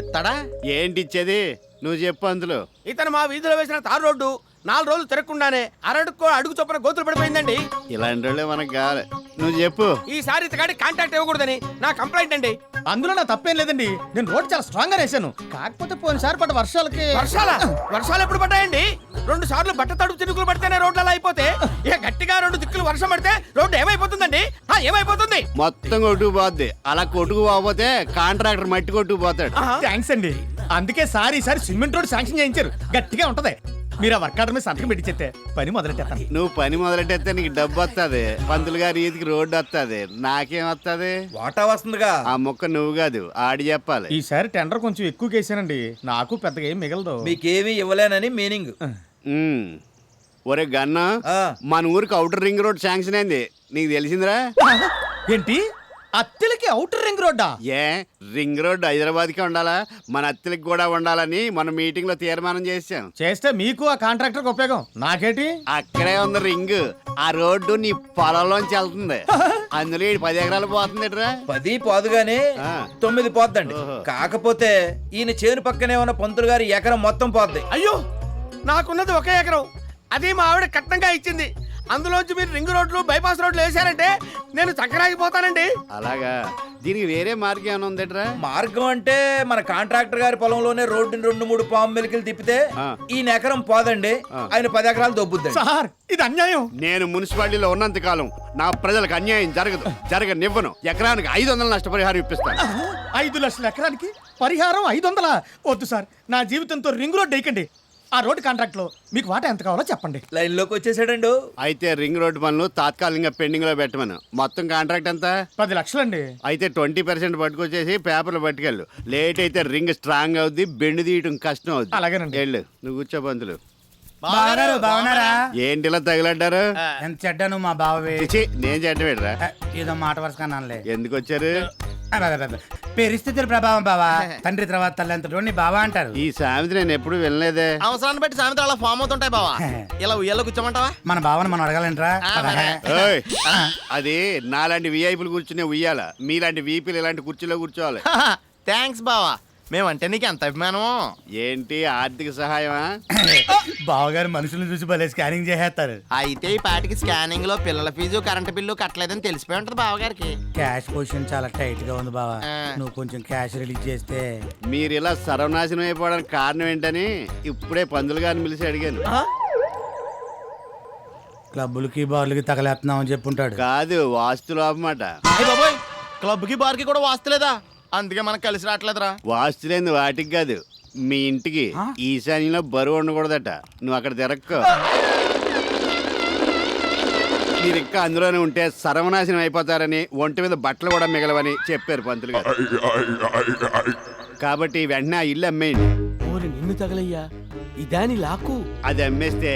ఇస్తాడా? ఏంటి ఇచ్చేది? నువ్వు చెప్పు. అందులో ఇతను మా వీధిలో వేసిన తారు రోడ్డు 4 రోజులు తిరగకుండానే అరడుకో అడుగు చొప్పున గోతులు పడిపోయిందండి. ఇలాంటి వాళ్ళే మనకు కావాలి. నువ్వు చెప్పు. ఈసారి ఇతగాడి కాంటాక్ట్ ఇవ్వకూడదని నా కంప్లైంట్ అండి. అందులో నా తప్పేం లేదండి. నేను రోడ్ చాలా స్ట్రాంగ్ గా వేసాను. కాకపోతే పోయినసారి పడ్డ వర్షాలకి. వర్షాలు ఎప్పుడు పడ్డాయండి? 2 సార్లు బట్ట తడుపు తిరుగులు పడితేనే రోడ్లు అలా అయిపోతే, ఇక గట్టిగా 2 దిక్కులు వర్షం పడితే రోడ్డు ఏమైపోతుందండి? ఏమైపోతుంది? మొత్తం కొట్టుకుపోద్ది. అలా కొట్టుకుపోతే కాంట్రాక్టర్ మట్టి కొట్టుకుపోతాడు. థ్యాంక్స్ అండి. అందుకే ఈసారి సిమెంట్ రోడ్ శాంక్షన్ చేయించారు. గట్టిగా ఉంటది. మీరు ఆ వర్క్ ఆర్డర్ మీద సంతకం పెట్టి చెప్తే పని మొదలెట్టాను. నువ్వు పని మొదలెట్టేస్తే నీకు డబ్బు వస్తుంది. పంతులు గారి ఈదికి రోడ్డు వస్తుంది. నాకేం వస్తుంది? వాటా వస్తుందిగా. ఆ మొక్క నువ్వు కాదు, ఆడి చెప్పాలి. ఈసారి టెండర్ కొంచెం ఎక్కువ కేసానండి. నాకు పెద్దగా ఏం మిగలదు. మీకేమీ ఇవ్వలేనని మీనింగ్. ఒరే గన్నా, మన ఊరికి అవుటర్ రింగ్ రోడ్ శాంక్షన్ అయింది. నీకు తెలిసిందిరా? ఏంటి? అత్తెలకి అవుటర్ రింగ్ రోడ్డా? ఏ రింగ్ రోడ్ హైదరాబాద్కే ఉండాలా? మన అత్తెలకి కూడా ఉండాలని మన మీటింగ్ లో తీర్మానం చేశాం. చేస్తే మీకు ఆ కాంట్రాక్టర్ ఉపయోగం, నాకేటి? అక్కడే ఉంది రింగ్. ఆ రోడ్డు నీ పొలంలోంచి వెళ్తుంది. అందులో 10 ఎకరాలు పోతుంది. 10 పోదుగానే 9 పోద్దండి. కాకపోతే ఈయన చేను పక్కనే ఉన్న పంతులు గారి ఎకరం మొత్తం పోద్ది. అయ్యో, నాకున్నది 1 ఎకరం. అది మా ఆవిడ కట్నంగా ఇచ్చింది. అందులోంచి మీరు రింగ్ రోడ్లు బైపాస్ రోడ్లు వేశారంటే నేను చక్కరాగిపోతానండి. అలాగా, దీనికి వేరే మార్గం ఏమైనా ఉందట్రా? మార్గం అంటే మన కాంట్రాక్టర్ గారి పొలంలోనే రోడ్డుని 2-3 పాము మెలికలు తిప్పితే ఈ ఎకరం పోదండి, ఆయన 10 ఎకరాలు దొబ్బుద్ది. సార్ ఇది అన్యాయం. నేను మున్సిపాలిటీలో ఉన్నంత కాలం నా ప్రజలకు అన్యాయం జరగనివ్వను. ఎకరానికి 500 నష్టపరిహారం ఇప్పిస్తాను. 5 లక్షల ఎకరానికి పరిహారం 500? వద్దు సార్, నా జీవితంతో రింగ్ రోడ్ వేయకండి. ఆ రోడ్డు కాంట్రాక్ట్ లో మీకు వాటా ఎంత కావాలో చెప్పండి. లైన్ లోకి వచ్చేసాడండు. అయితే రింగ్ రోడ్డు పనులు తాత్కాలికంగా పెండింగ్ లో పెట్టమను. మొత్తం కాంట్రాక్ట్ ఎంత? 10 లక్షలండి. అయితే 20% పట్టుకొచ్చేసి పేపర్లు పట్టుకెళ్ళు. లేట్ అయితే రింగ్ స్ట్రాంగ్ అవుద్ది, బెండు తీయటం కష్టం అవుద్ది. అలాగేనండి. వెళ్ళు, నువ్వు కూర్చో పంతులు. బావగారు బాగున్నారా? ఏంటి ఇలా తగిలడ్డారు? ఎంత చెడ్డాను మా బావవి. చిచి, నేను చెడ్డవేడరా? ఏదో మాట వరుసకన్నానులే. ఎందుకు వచ్చారు? పరిస్థితుల ప్రభావం బావా. తండ్రి తర్వాత తల్లంతటి బావా అంటారు. ఈ సామెత నేను ఎప్పుడు వినలేదే. అవసరాన్ని బట్టి సామెతలు అలా ఫామ్ అవుతుంటాయి బావా. ఇలా ఉయ్యాలో కూర్చోమంటావా? మన బావని మనం అడగాలంటరా? ఓయ్, అది నాలాంటి విఐపీలు కూర్చునే ఉయ్యాల, మీలాంటి వీపీలు ఇలాంటి కుర్చీలో కూర్చోవాలి. థ్యాంక్స్ బావా, మేమంటే నీకు ఎంత అభిమానమో. ఏంటి ఆర్థిక సహాయమా? బావగారు మనుషులను చూసి భలే స్కానింగ్ చేసేస్తారు. అయితే ఈ పాటికి స్కానింగ్ లో పిల్లల ఫీజు కరెంట్ బిల్లు కట్టలేదని తెలిసిపోయి ఉంటది బావగారికి. క్యాష్ పొజిషన్ చాలా టైట్ గా ఉంది బావా. నువ్వు కొంచెం క్యాష్ రిలీజ్ చేస్తే. మీరు ఇలా సర్వనాశనం అయిపోవడానికి కారణం ఏంటని ఇప్పుడే పందులు గారిని పిలిచి అడిగాను. క్లబ్బులకి బార్లకి తగలేస్తున్నావు అని చెప్పుంటాడు. కాదు, వాస్తు లోపమాట. క్లబ్ కి బార్ కి కూడా వాస్తలేదా? అందుకే మనకు కలిసి రావట్లేదురా. వాస్తు లేని వాటికి కాదు, మీ ఇంటికి ఈశాన్యంలో బరువు ఉండకూడదట. నువ్వు అక్కడ తిరక్కో. మీరు ఇంకా అందులోనే ఉంటే సర్వనాశనం అయిపోతారని, ఒంటి మీద బట్టలు కూడా మిగలవని చెప్పారు పంతులు గారు. కాబట్టి వెంటనే ఆ ఇల్లు అమ్మేయండి. నిన్ను తగలయ్యా, ఇదాని లాకు. అది అమ్మేస్తే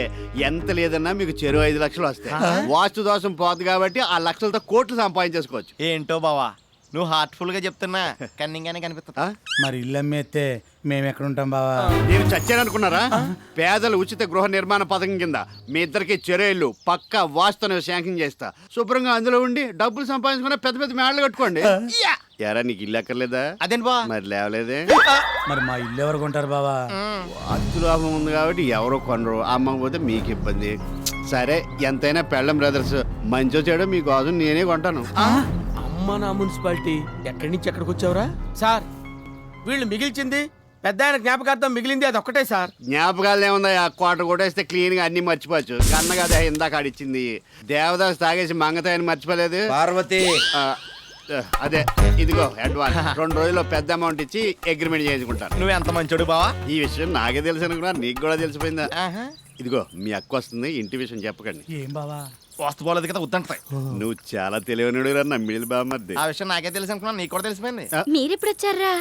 ఎంత లేదన్నా మీకు చెరో 5 లక్షలు వస్తాయి. వాస్తు దోషం పోదు కాబట్టి ఆ లక్షలతో కోట్లు సంపాదించేసుకోవచ్చు. ఏంటో బావా, నువ్వు హార్ట్ఫుల్ గా చెప్తున్నా కన్నింగానే కనిపిస్తా. మరి ఇల్లు అమ్మేస్తే మేము ఎక్కడ ఉంటాం బావా? నేను చచ్చాననుకున్నారా? పేదల ఉచిత గృహ నిర్మాణ పథకం కింద మీ ఇద్దరికి చెరేళ్ళు పక్కా వాస్తుని శాంక్షన్ చేస్తా. శుభ్రంగా అందులో ఉండి డబ్బులు సంపాదించుకున్న పెద్ద పెద్ద మేడలు కట్టుకోండి. ఎరా, నీకు ఇల్లు ఎక్కర్లేదా? అదేంటి బా, మరి లేవలేదే? మరి మా ఇల్లు ఎవరు కొంటారు బావా? వాస్తు లాభం ఉంది కాబట్టి ఎవరో కొనరు, అమ్మకపోతే మీకు ఇబ్బంది. సరే, ఎంతైనా పెళ్ళం బ్రదర్స్, మంచో చెడో మీకోసం నేనే కొంటాను. అమ్మ నా మున్సిపాలిటీ, ఎక్కడి నుంచి ఎక్కడికి వచ్చావురా? సార్, వీళ్ళు మిగిల్చింది పెద్ద ఆయన జ్ఞాపకార్థం మిగిలింది అది ఒక్కటే సార్. జ్ఞాపకాలు ఏముందా? ఆ క్వార్టర్ కొట్టేస్తే క్లీన్ గా అన్ని మర్చిపోవచ్చు. కన్న కదా ఇందాక ఆడిచ్చింది. దేవదాస్ తాగేసి మంగతాయని మర్చిపోలేదు. పార్వతి అదే, ఇదిగో అడ్వాన్స్. 2 రోజుల్లో పెద్ద అమౌంట్ ఇచ్చి అగ్రిమెంట్ చేసుకుంటాను. నువ్వు ఎంత మంచోడు బావా. ఈ విషయం నాకే తెలుసు అనుకున్నా, నీకు కూడా తెలిసిపోయిందా? ఇదిగో మీ అక్క వస్తుంది, ఇంటి విషయం చెప్పకండి. ఏం బావా? వాస్తు పోలేదు కదా, ఉద్దంటాయి. నువ్వు చాలా తెలివనుడు రా నమ్మిడి బామ్మద్ది. ఆ విషయం నాకే తెలుసు అనుకున్నా, నీకు కూడా తెలిసిపోయింది. మీరెప్పుడు వచ్చారా?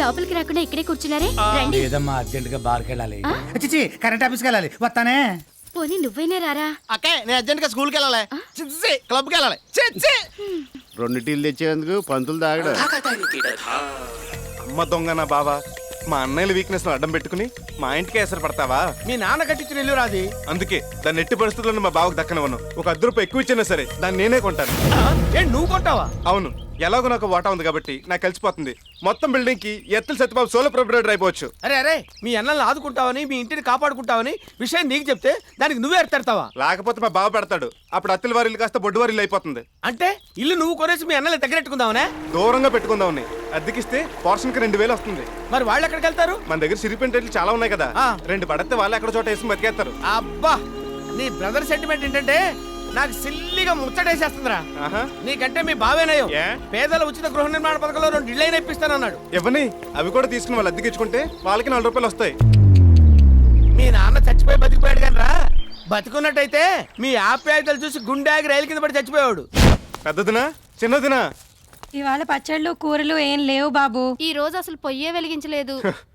లోపలికి రాకుండా ఇక్కడే కూర్చున్నారే. రండి. లేదమ్మా, అర్జెంట్ గా బార్కి వెళ్ళాలి. చిచి, కరెంట్ ఆఫీస్కి వెళ్ళాలి, వస్తానే. పోనీ నువ్వైనా రారా? అక్కే, నేను అర్జెంట్ గా స్కూల్కి వెళ్ళాలి, క్లబ్ కి వెళ్ళాలి. 2 టీలు తెచ్చేందుకు పంతులు తాగడు. అమ్మ దొంగ నా బావా, మా అన్నయ్యల వీక్నెస్ అడ్డం పెట్టుకుని మా ఇంటికి ఎసరు పడతావా? మీ నాన్న కట్టించిన ఇల్లు రాది. అందుకే దాన్ని ఎట్టి పరిస్థితుల్లో మా బావకు దక్కనివ్వను. ఒక 10 రూపాయలు ఎక్కువ ఇచ్చినా సరే దాన్ని నేనే కొంటాను. ఏంటి, నువ్వు కొంటావా? అవును, ఎలాగో నాకు వాటా ఉంది కాబట్టి నాకు కలిసిపోతుంది. మొత్తం బిల్డింగ్ కి ఎత్తుల సత్యబాబు సోలో ప్రొపరేటర్ అయిపోవచ్చు. అరే, మీ అన్నల్ని ఆదుకుంటావని, మీ ఇంటిని కాపాడుకుంటావని విషయం నీకు చెప్తే దానికి నువ్వే ఎడతావా? లేకపోతే మా బావ పెడతాడు. అప్పుడు అత్తిల వారి ఇల్లు కాస్త బొడ్డు వారి ఇల్లు అయిపోతుంది. అంటే ఇల్లు నువ్వు కొనేసి మీ అన్నలు దగ్గరెట్టుకుందావనే? దూరంగా పెట్టుకుందామని. అద్దెకిస్తే పోర్షన్ కి 2000 వస్తుంది. మరి వాళ్ళు ఎక్కడికి వెళ్తారు? మన దగ్గర సిరిపెంటేట్లు చాలా ఉన్నాయి కదా, 2 పడితే వాళ్ళు ఎక్కడ చోట వేసి బతికేస్తారు. అబ్బా, నీ బ్రదర్ సెంటిమెంట్ ఏంటంటే నాకు సిల్లిగా ముచ్చటేసేస్తుందిరా. నీకంటే మీ బావేనయ్యో పేదల ఉచిత గృహ నిర్మాణ పథకంలో 2 ఇళ్ళైనా ఇప్పిస్తానన్నాడు. ఇవ్వని, అవి కూడా తీసుకుని వాళ్ళు అద్దెకించుకుంటే వాళ్ళకి 4 రూపాయలు వస్తాయి. మీ నాన్న చచ్చిపోయి బతికిపోయాడు కానీ రా, బతికున్నట్టయితే మీ ఆప్యాయతలు చూసి గుండె ఆగి రైలు కింద పడి చచ్చిపోయాడు. పెద్దదినా చిన్నదినా? ఇవాళ పచ్చళ్ళు కూరలు ఏం లేవు బాబు. ఈ రోజు అసలు పొయ్యే వెలిగించలేదు.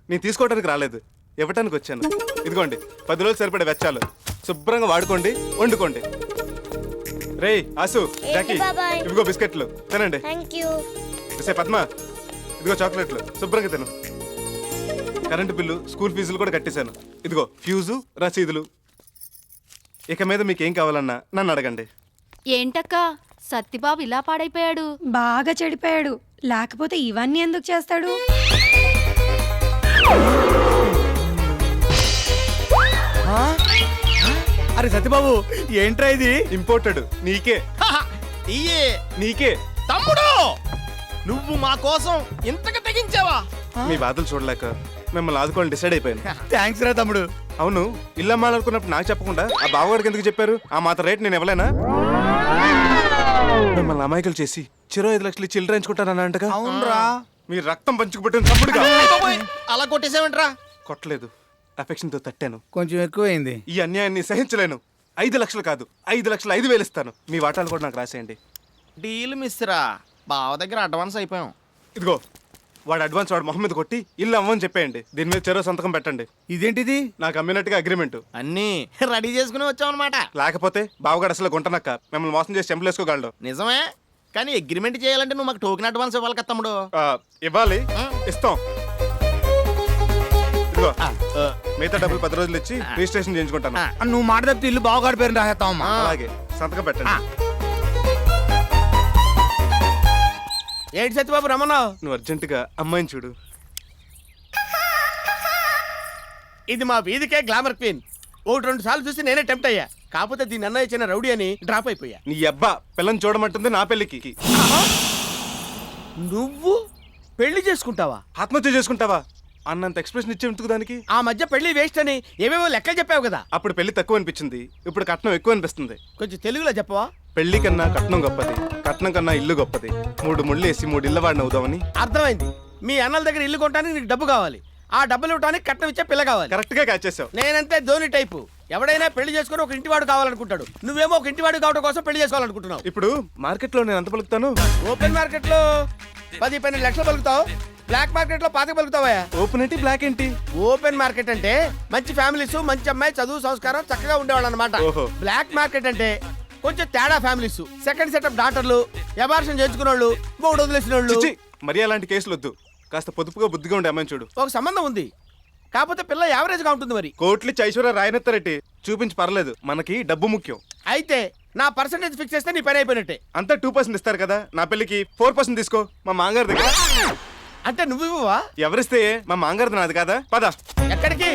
నేను తీసుకోవడానికి రాలేదు, ఇవ్వటానికి వచ్చాను. ఇదిగోండి 10 రోజులు సరిపడే వెచ్చాలు. శుభ్రంగా వాడుకోండి, వండుకోండి. రేయ్ ఆసు, జాకీ, ఇదిగో బిస్కెట్లు తినండి. పద్మ, ఇదిగో చాక్లెట్లు, శుభ్రంగా తిను. కరెంటు బిల్లు, స్కూల్ ఫీజులు కూడా కట్టేశాను. ఇదిగో ఫ్యూజు, రసీదులు. ఇక మీద మీకు ఏం కావాలన్నా నన్ను అడగండి. ఏంటక్క, సత్తిబాబు ఇలా పాడైపోయాడు? బాగా చెడిపోయాడు. లేకపోతే ఇవన్నీ ఎందుకు చేస్తాడు? అరే సత్యబాబు ఏంట్రా ఇది? ఇంపోర్టెడ్ నీకే ఇయ్యే నీకే తమ్ముడు, నువ్వు మా కోసం ఇంతగా తెగించావా? మీ బాధలు చూడలేక మిమ్మల్ని ఆదుకోవాలని డిసైడ్ అయిపోయాను. థ్యాంక్స్ రా తమ్ముడు. అవును, ఇల్లు అమ్మాలనుకున్నప్పుడు నాకు చెప్పకుండా ఆ బావగాడికి ఎందుకు చెప్పారు? ఆ మాత్రం రేట్ నేను ఇవ్వలేనా? మిమ్మల్ని అమాయకులు చేసి 5 లక్షలు ఇచ్చి ఇల్లు రాయించుకుంటానన్నా అంటగా. అవునరా. మీ రక్తం పంచుకుపెట్టిన తమ్ముడుగా. అలా కొట్టేసావేంట్రా? కొట్టలేదు, అఫెక్షన్ తో తట్టాను. కొంచెం ఎక్కువైంది. ఈ అన్యాయాన్ని సహించలేను. 5 లక్షలు కాదు, 5,05,000 ఇస్తాను. మీ వాటాలు కూడా నాకు రాసేయండి. డీల్ మిస్రా, బావ దగ్గర అడ్వాన్స్ అయిపోయాం. ఇదిగో వాడు అడ్వాన్స్ వాడు మొహం మీద కొట్టి ఇల్లు అమ్మని చెప్పేయండి. దీని మీద చెరో సంతకం పెట్టండి. ఇదేంటిది? నాకు అమ్మినట్టుగా అగ్రిమెంట్. అన్నీ రెడీ చేసుకుని వచ్చామన్నమాట. లేకపోతే బావగాడు అసలు గుంటనక్క మిమ్మల్ని మోసం చేసి చెంపలేసుకోగలడు. నిజమే, కానీ అగ్రిమెంట్ చేయాలంటే నువ్వు మాకు టోకెన్ అడ్వాన్స్ ఇవ్వాలి కదా తమ్ముడు. ఇవ్వాలి, ఇస్తాం. ఇదిగో మిగతా డబ్బులు 10 రోజులు ఇచ్చి రిజిస్ట్రేషన్ చేయించుకుంటాను. నువ్వు మాట తప్పితే ఇల్లు బావగాడి పేరు రాసేస్తావమ్మా. అలాగే, సంతకం పెట్టండి. ఏంటి సత్యబాబు రమ్మన్నావు? నువ్వు అర్జెంటుగా అమ్మాయిని చూడు. ఇది మా వీధికే గ్లామర్ క్వీన్. 1-2 సార్లు చూసి నేనే టెంప్ట్ అయ్యా. కాకపోతే దీని అన్నయ్య ఇచ్చిన రౌడీ అని డ్రాప్ అయిపోయా. నీ అబ్బా పిల్లని చూడమంటుంది నా పెళ్లికి. నువ్వు పెళ్లి చేసుకుంటావా? ఆత్మహత్య చేసుకుంటావా అన్నంత ఎక్స్ప్రెషన్ ఇచ్చే ఎందుకు దానికి? ఆ మధ్య పెళ్లి వేస్ట్ అని ఏవేవో లెక్కలు చెప్పావు కదా. అప్పుడు పెళ్లి తక్కువ అనిపించింది, ఇప్పుడు కట్నం ఎక్కువ అనిపిస్తుంది. కొంచెం తెలుగులో చెప్పవా? పెళ్లి కన్నా కట్నం గొప్పది, కట్నం కన్నా ఇల్లు గొప్పది. 3 ముళ్ళు వేసి 3 ఇళ్ళ వాడిని అవుదామని. అర్థమైంది. మీ అన్నల దగ్గర ఇల్లు కొనడానికి నీకు డబ్బు కావాలి, ఆ డబ్బులు ఇవ్వడానికి కట్నం ఇచ్చే పిల్ల కావాలి. కరెక్ట్ గా క్యాచ్ చేసావు. నేనంతే ధోని టైపు. ఎవడైనా పెళ్లి చేసుకుని ఒక ఇంటివాడు కావాలనుకుంటాడు. నువ్వేమో ఒక ఇంటివాడు కావడం కోసం పెళ్లి చేసుకోవాలనుకుంటున్నావు. ఇప్పుడు మార్కెట్ లో నేను ఎంత పలుకుతాను? ఓపెన్ మార్కెట్ లో 10-12 లక్షలు పలుకుతావు. బ్లాక్ మార్కెట్ లో 5 పలుకుతావా? ఓపెన్ ఏంటి, బ్లాక్ ఏంటి? ఓపెన్ మార్కెట్ అంటే మంచి ఫ్యామిలీస్, మంచి అమ్మాయి, చదువు సంస్కారం చక్కగా ఉండేవాళ్ళు అనమాట. ఓహో. బ్లాక్ మార్కెట్ అంటే కొంచెం తేడా ఫ్యామిలీస్, సెకండ్ సెటప్ డాక్టర్లు, అబార్షన్ చేసుకున్న వాళ్ళు, మూడు వదిలేసిన వాళ్ళు. చిచ్చి, మరి అలాంటి కేసులు వద్దు. కాస్త పొదుపుగా బుద్ధిగా ఉండే అమ్మాయిని చూడు. ఒక సంబంధం ఉంది, కాకపోతే పిల్ల యావరేజ్ గా ఉంటుంది. మరి కోట్లు ఐశ్వర్య రాయనెత్తారెట్టి చూపించి పర్లేదు, మనకి డబ్బు ముఖ్యం. అయితే నా పర్సెంటేజ్ ఫిక్స్ చేస్తే నీ పని అయిపోయినట్టే. అంతా 2% ఇస్తారు కదా, నా పెళ్లికి 4% తీసుకో మా మాంగారి దగ్గర. అంటే నువ్వు ఇవ్వవా? ఎవరిస్తే మా మాంగారిది నాది కాదా? పద. ఎక్కడికి?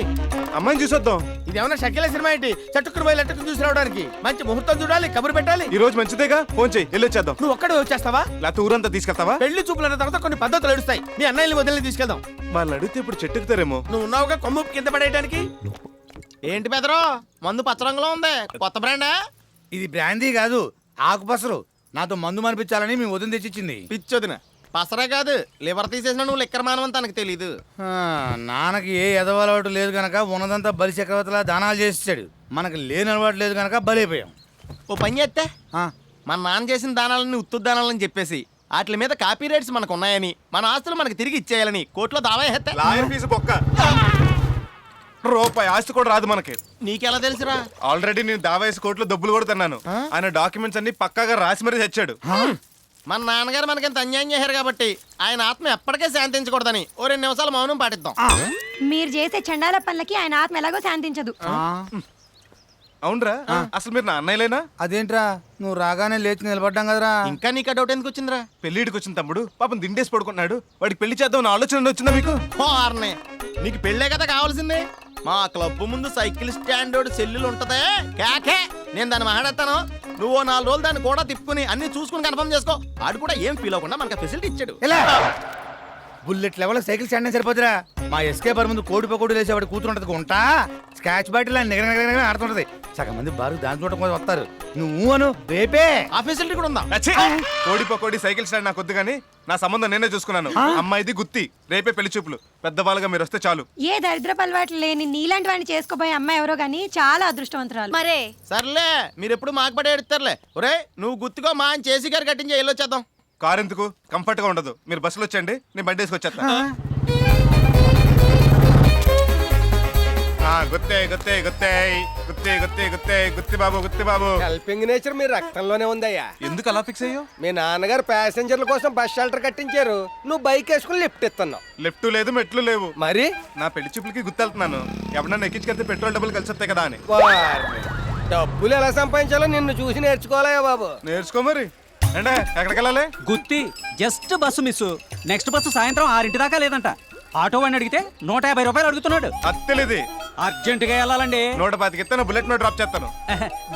అమ్మాయిని చూసొద్దాం. ఇది ఏమన్నా షకిల సినిమా ఏంటి? చట్టుకుని పోయి లట్టుకుని చూసి రావడానికి మంచి ముహూర్తం చూడాలి, కబురు పెట్టాలి. ఈ రోజు మంచిదేగా, ఫోన్ చేయి, వెళ్ళొచ్చేద్దాం. నువ్వు ఒక్కడే వచ్చేస్తావా? లేకపోతే ఊరంతా తీసుకెళ్తావా? పెళ్లి చూపులు అన్న తర్వాత కొన్ని పద్ధతులు నడుస్తాయి. మీ అన్నయ్యని వదిలి తీసుకెళ్దాం. వాళ్ళు అడిగితే ఇప్పుడు చెట్టుకుతారేమో. నువ్వు ఉన్నావుగా కొమ్ము కింద పడేయడానికి. ఏంటి బెదరో మందు పచ్చ రంగులో ఉంది, కొత్త బ్రాండా? ఇది బ్రాందీ కాదు, ఆకుపసరు. నాతో మందు మనిపించాలని మీ వదిన తెచ్చిచ్చింది. పిచ్చొదిన పసరే కాదు, లివర్ తీసేసిన నువ్వు లిక్కర్ మానవని తనకు తెలీదు. నాన్నకి ఏ ఎదవలవాటు లేదు గనక ఉన్నదంతా బలి చక్రవర్తిలా దానాలు చేసేసాడు. మనకి లేని అలవాటు లేదు గనక బలైపోయాం. ఓ పని చేస్తే మన నాన్న చేసిన దానాలని ఉత్తు దానాలని చెప్పేసి వాటి మీద కాపీ రైట్స్ మనకు ఉన్నాయని, మన ఆస్తులు మనకి తిరిగి ఇచ్చేయాలని కోర్టులో దావా వేస్తే లాయర్ ఫీజు బొక్క. రూపాయి ఆస్తి కూడా రాదు మనకి. నీకెలా తెలుసురా? ఆల్రెడీ నేను దావేసి కోర్టులో డబ్బులు కూడా తిన్నాను. ఆయన డాక్యుమెంట్స్ అన్ని పక్కాగా రాసి మరీ తెచ్చాడు. మన నాన్నగారు మనకింత అన్యాయం చేశారు కాబట్టి ఆయన ఆత్మ ఎప్పటికే శాంతించకూడదని ఓ 2 నిమిషాలు మౌనం పాటిద్దాం. మీరు చేసే చండాల పనులకి ఆయన ఆత్మ ఎలాగో శాంతించదు. అవునరా, అసలు మీరు నా అన్నయ్యలేనా? అదేంట్రా, నువ్వు రాగానే లేచి నిలబడ్డాం కదరా. ఇంకా నీకు డౌట్ ఎందుకు వచ్చిందిరా? పెళ్లిడికి వచ్చిన తమ్ముడు పాపం దిండేసి పడుకున్నాడు. వాడికి పెళ్లి చేద్దాం నా ఆలోచన వచ్చిందా మీకు? ఆర్నే నీకు పెళ్ళే కదా కావాల్సిందే. మా క్లబ్ ముందు సైకిల్ స్టాండ్ సెల్లులు ఉంటదే కేకే, నేను దాన్ని మాట్లాడతాను. నువ్వు 4 రోజులు దాన్ని కూడా తిప్పుకుని అన్ని చూసుకుని కన్ఫర్మ్ చేసుకో. ఆడు కూడా ఏం ఫీల్ అవ్వకుండా మనకు ఫెసిలిటీ ఇచ్చాడు. బుల్లెట్ లెవెల్ సైకిల్ స్టాండ్ సరిపోతురా. మా ఎస్కేపర్ ముందు కోడి పకోడి వేసేవాడు కూతురుంటది గుంటా, స్కాచ్ బాటిల్ నిగర ఆడుతుంటది. సగం మంది బారు దాని చూడటం కోసం వస్తారు. నువ్వు అను రేపే ఆ ఫెసిలిటీ కూడా ఉందా? కోడి పకోడి సైకిల్ స్టాండ్ నాకు వద్దు కానీ నా సంబంధం నేనే చూసుకున్నాను. అమ్మాయిది గుత్తి, రేపే పెళ్లి చూపులు. పెద్దవాళ్ళుగా మీరు వస్తే చాలు. ఏ దరిద్రపు అలవాట్లు లేని నీలాంటి వాడిని చేసుకోబోయే అమ్మాయి ఎవరో గానీ చాలా అదృష్టవంతురాలు. మరే సర్లే, మీరు ఎప్పుడు మాకు పడే ఎడతారులే. ఒరే నువ్వు గుర్తుకో మా ఆయన చేసి గారు కట్టించి వెళ్ళొచ్చేద్దాం. కారు ఎందుకు, కంఫర్ట్ గా ఉండదు. మీరు బస్సులో వచ్చండి, నేను బండి వేసుకొచ్చేస్తా. గుత్తే గుత్తే గుత్తే గుత్తే గుత్తే గుత్తే గుత్తి బాబు, గుత్తి బాబు. హెల్పింగ్ నేచర్ మీ రక్తంలోనే ఉందయ్యా. ఎందుకు అలా ఫిక్స్ అయ్యో? మీ నాన్నగారు ప్యాసింజర్ల కోసం బస్ షెల్టర్ కట్టించారు, నువ్వు బైక్ వేసుకుని లిఫ్ట్ ఇస్తున్నావు. లిఫ్ట్ లేదు, మెట్లు లేవు. మరి నా పెళ్లి చూపులకి గుర్తెళ్తున్నాను. ఎవరన్నా ఎక్కించుకెళ్తే పెట్రోల్ డబ్బులు కలిసి వస్తాయి కదా అని. డబ్బులు ఎలా సంపాదించాలో నిన్ను చూసి నేర్చుకోవాలయ్యా బాబు. నేర్చుకో మరి. అంటే ఎక్కడికి వెళ్ళాలి? Gooty just bus miss. Next bus సాయంత్రం 6 దాకా లేదంట. ఆటో వాడిని అడిగితే 150 రూపాయలు అడుగుతున్నాడు. అత్తలేది అర్జెంట్ గా వెళ్ళాలండి 125 ఇస్తాను, బుల్లెట్ మీద డ్రాప్ చేస్తాను.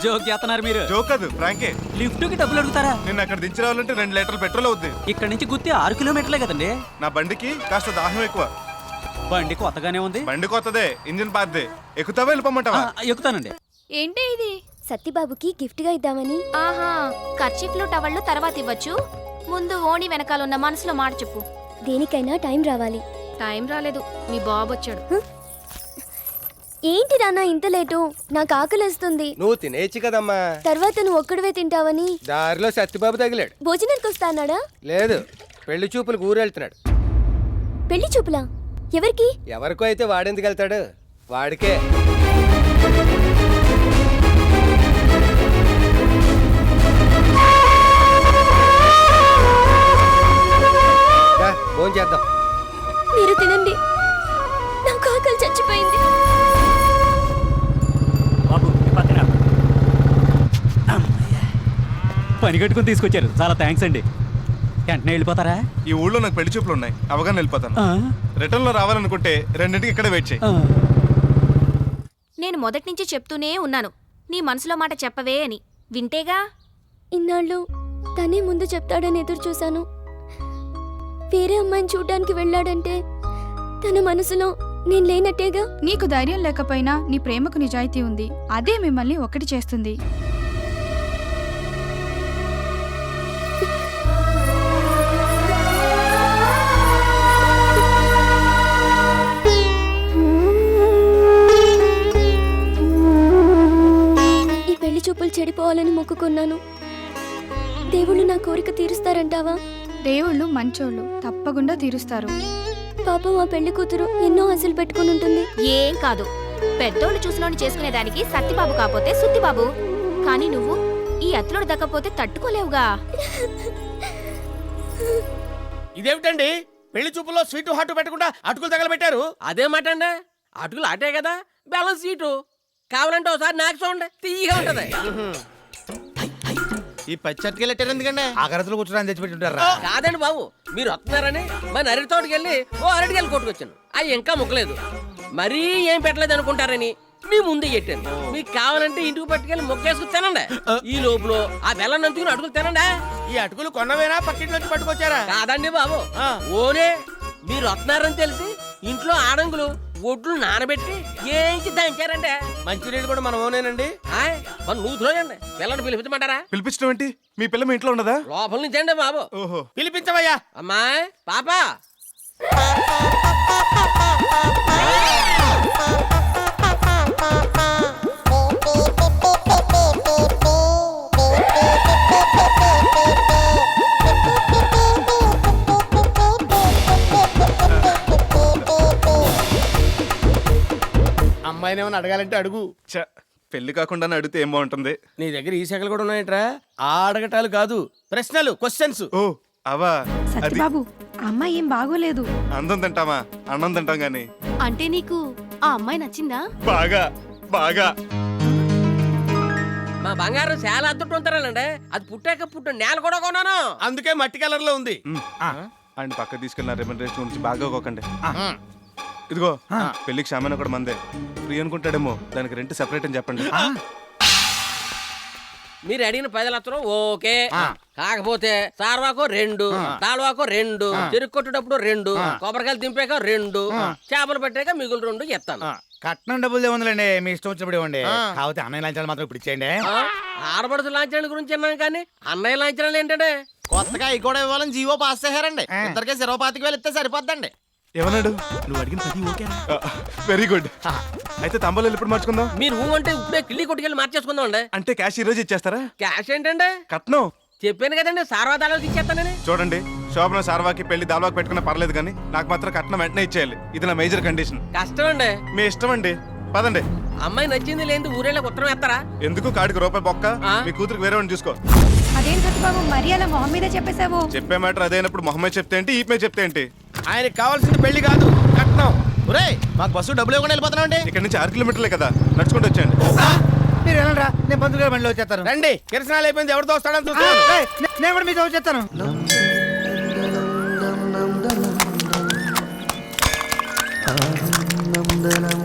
జోక్ చేస్తున్నారు మీరు. జోక్ కాదు, ఫ్రాంకే. లిఫ్ట్ కి డబ్బులు అడుగుతారా? నిన్ను అక్కడ దించి రావాలంటే 2 లీటర్లు పెట్రోల్ అవుద్ది. ఇక్కడ నుంచి గుత్తి 6 కిలోమీటర్లే కదండి. నా బండికి కాస్త దాహం ఎక్కువ. బండి కొత్తగానే ఉంది. బండి కొత్తదే, ఇంజిన్ పాతదే. ఎక్కుతావా వెళ్ళిపోమంటావా? ఎక్కుతానండి. ఏంటి ఇది? సత్యబాబుకి గిఫ్ట్ గా ఇద్దామని. ఆహా, ఖర్చీఫ్లు టవళ్ళు తర్వాత ఇవ్వచ్చు, ముందు ఓణి వెనకాలన్న మనసులో మాట చెప్పు. దేనికైనా టైం రావాలి. టైం రాలేదు, మీ బాబు వచ్చాడు. ఏంటి నాన్న ఇంత లేటు? నాకు ఆకలేస్తుంది. నువ్వు తినేయచ్చు కదమ్మా. తర్వాత నువ్వు ఒక్కడివే తింటావని దారిలో సత్యబాబు తగిలాడు. భోజనానికి వస్తా అన్నాడా? లేదు, పెళ్లి చూపులకు ఊరెళ్తున్నాడు. పెళ్లి చూపులా? ఎవరికి? ఎవరికో అయితే వాడెందుకు వెళ్తాడు? వాడికే. ఫోన్ చేద్దాం. మీరు తినండి, నాకు ఆకలి చచ్చిపోయింది. బాబు పని కట్టుకుని తీసుకొచ్చారు, చాలా థ్యాంక్స్ అండి. వెంటనే వెళ్ళిపోతారా? ఈ ఊళ్ళో నాకు పెళ్లి చూపులు ఉన్నాయి, అవగానే వెళ్ళిపోతాను. రిటర్న్ లో రావాలనుకుంటే 2 ఇక్కడే వెయిట్ చేయి. నేను మొదటి నుంచి చెప్తూనే ఉన్నాను, నీ మనసులో మాట చెప్పవే అని. వింటేగా. ఇన్నాళ్ళు తనే ముందు చెప్తాడని ఎదురు చూశాను. వేరే అమ్మాయిని చూడ్డానికి వెళ్ళాడంటే తన మనసులో నేను లేనట్టేగా. నీకు ధైర్యం లేకపోయినా నీ ప్రేమకు నిజాయితీ ఉంది, అదే మిమ్మల్ని ఒకటి చేస్తుంది. ఈ పెళ్లి చూపులు చెడిపోవాలని మొక్కుకున్నాను. దేవుళ్ళు నా కోరిక తీరుస్తారంటావా? దేవుళ్ళు మంచోళ్ళు, తప్పకుండా తీరుస్తారు. పాపం ఆ పెళ్లి కూతురు ఎన్నో ఆశలు పెట్టుకుని ఉంటుంది. ఏం కాదు, పెద్దోళ్ళు చూసినోని చేసుకునేదానికి సత్యబాబు కాకపోతే సుత్తిబాబు. కానీ నువ్వు ఈ అత్తులోడు దక్కపోతే తట్టుకోలేవుగా. ఇదేమిటండి, పెళ్లి చూపుల్లో స్వీట్ హాట్ పెట్టకుండా అటుకులు తగలబెట్టారు? అదే మాట అండి, అటుకులు ఆటే కదా, బ్యాలెన్స్ సీటు. కావాలంటే ఒకసారి నాకు చూడండి, తీయగా ఉంటది. ఈ పచ్చటికి వెళ్ళారు ఎందుకండి? ఆకరతలు కూర్చోడానికి తెచ్చిపెట్టుంటారా? కాదండి బాబు, మీరు వస్తున్నారని మన అరటి తోటకి వెళ్ళి అరటికాయలు కొట్టుకొచ్చాను. అవి ఇంకా ముక్కలేదు, మరీ ఏం పెట్టలేదు అనుకుంటారని మీ ముందే పెట్టాను. మీకు కావాలంటే ఇంటికి పట్టుకెళ్ళి మొక్కేసుకు తినండి. ఈ లోపల ఆ బెల్లం నంచుకుని అటుకులు తినండి. ఈ అటుకులు కొన్నవేనా పక్కింట్లోంచి పట్టుకొచ్చారా? కాదండి బాబు, ఓనే మీరు వస్తున్నారని తెలిసి ఇంట్లో ఆడంగులు ఒడ్లు నానబెట్టి ఏంచి దంచారండి. మంచినీళ్ళు కూడా మనం ఓనేనండి. మన నూతులోయండి. పిల్లని పిలిపించమంటారా? పిలిపించడం ఏంటి? మీ పిల్ల మీ ఇంట్లో ఉండదా? లోపల నుంచి అండి బాబు. ఓహో, పిలిపించవయ్యా. అమ్మాయి పాపా. అమ్మాయిని ఏమైనా అడగాలంటే అడుగు. పెళ్లి కాకుండా అడిగితే ఏం బాగుంటుంది? నీ దగ్గర ఈ శాఖలు కూడా ఉన్నాయట్రా? ఆ అడగటాలు కాదు, ప్రశ్నలు, క్వశ్చన్స్. ఓ అవా, అది సత్యబాబు, అమ్మాయి ఏం బాగోలేదు. అందం తింటామా, అన్నం తింటాం గాని. అంటే నీకు ఆ అమ్మాయి నచ్చిందా? బాగా బాగా. మా బంగారం చాలా అద్దుట్టు ఉంటారండి. అది పుట్టాక పుట్టు నేల కూడా కొన్నాను, అందుకే మట్టి కలర్ లో ఉంది. ఆయన పక్క తీసుకెళ్ళిన రెమ్యూనరేషన్ గురించి బాగా ఒక్కండి. ఇదిగో పెళ్లికి సామాన్ కూడా మందే. ఫ్రీ అనుకుంటాడేమో, దానికి రెంట్ సెపరేట్ అని చెప్పండి. మీరు అడిగిన 10 లక్షలు ఓకే. కాకపోతే సార్వాకు 2, తాళ్వాకు 2, చెరుకు కొట్టేటప్పుడు 2, కొబ్బరికాయలు దింపాక 2, చేపలు పెట్టాక మిగులు 2 ఇస్తాను. కట్నం డబ్బులు ఏముందిలేండి, మీ ఇష్టం వచ్చినప్పుడు ఇవ్వండి. కాకపోతే అన్నయ్య లాంఛనాలు మాత్రం ఇప్పుడు ఇచ్చేయండి. ఆడబడుచు లాంఛనాల గురించి అన్నాను కానీ అన్నయ్య లాంఛనాలు ఏంటంటే కొత్తగా ఈ కూడా ఇవ్వాలని జీవో పాస్ చేశారండి. ఇద్దరికే 25,000 ఇస్తే సరిపోద్దండి. ఏమన్నాడు? నువ్వు అడిగిన 10 ఓకే. Very good. అయితే తాంబూలాలు ఎప్పుడు మార్చుకుందాం? మీరు అంటే ఇప్పుడే కిళ్ళి కొట్టుకెళ్ళి మార్చేసుకుందాం అండి. అంటే క్యాష్ ఈ రోజు ఇచ్చేస్తారా? క్యాష్ ఏంటంటే కట్నం. చెప్పాను కదండి, సార్వాదాలు ఇచ్చేస్తానని. చూడండి, శోభన సార్వాకి పెళ్లి దాల్వాకి పెట్టుకున్నా పర్లేదు కానీ నాకు మాత్రం కట్నం వెంటనే ఇచ్చేయాలి. ఇది నా మేజర్ కండిషన్. కష్టం అండి. మీ ఇష్టం అండి, పదండి. అమ్మాయి నచ్చింది లేదు ఊరేళ్ళకి ఉత్తరం వేస్తారా? ఎందుకు? కాడికి రూపాయి బొక్క. మీ కూతురికి వేరే వాడిని చూసుకో. అదేం సత్యబాబు, మరి అలా మొహం మీద చెప్పేశావు? చెప్పే మ్యాటర్ అదైనప్పుడు మొహమ్మద్ చెప్తే ఏంటి, ఈపే చెప్తే ఏంటి? ఆయనకి కావాల్సింది పెళ్లి కాదు, కట్నం. ఒరే, మాకు బస్సు డబ్బులు ఇవ్వకుండా వెళ్ళిపోతున్నాం అండి. ఇక్కడ నుంచి 6 కిలోమీటర్లే కదా, నడుచుకుంటూ వచ్చేయండి. మీరు వెళ్ళరా, నేను పంతులు గారి బండిలో వచ్చేస్తాను. రండి, కిరసనాలు అయిపోయింది, ఎవరితో వస్తాడని చూస్తాను. నేను కూడా మీతో వచ్చేస్తాను. నందనం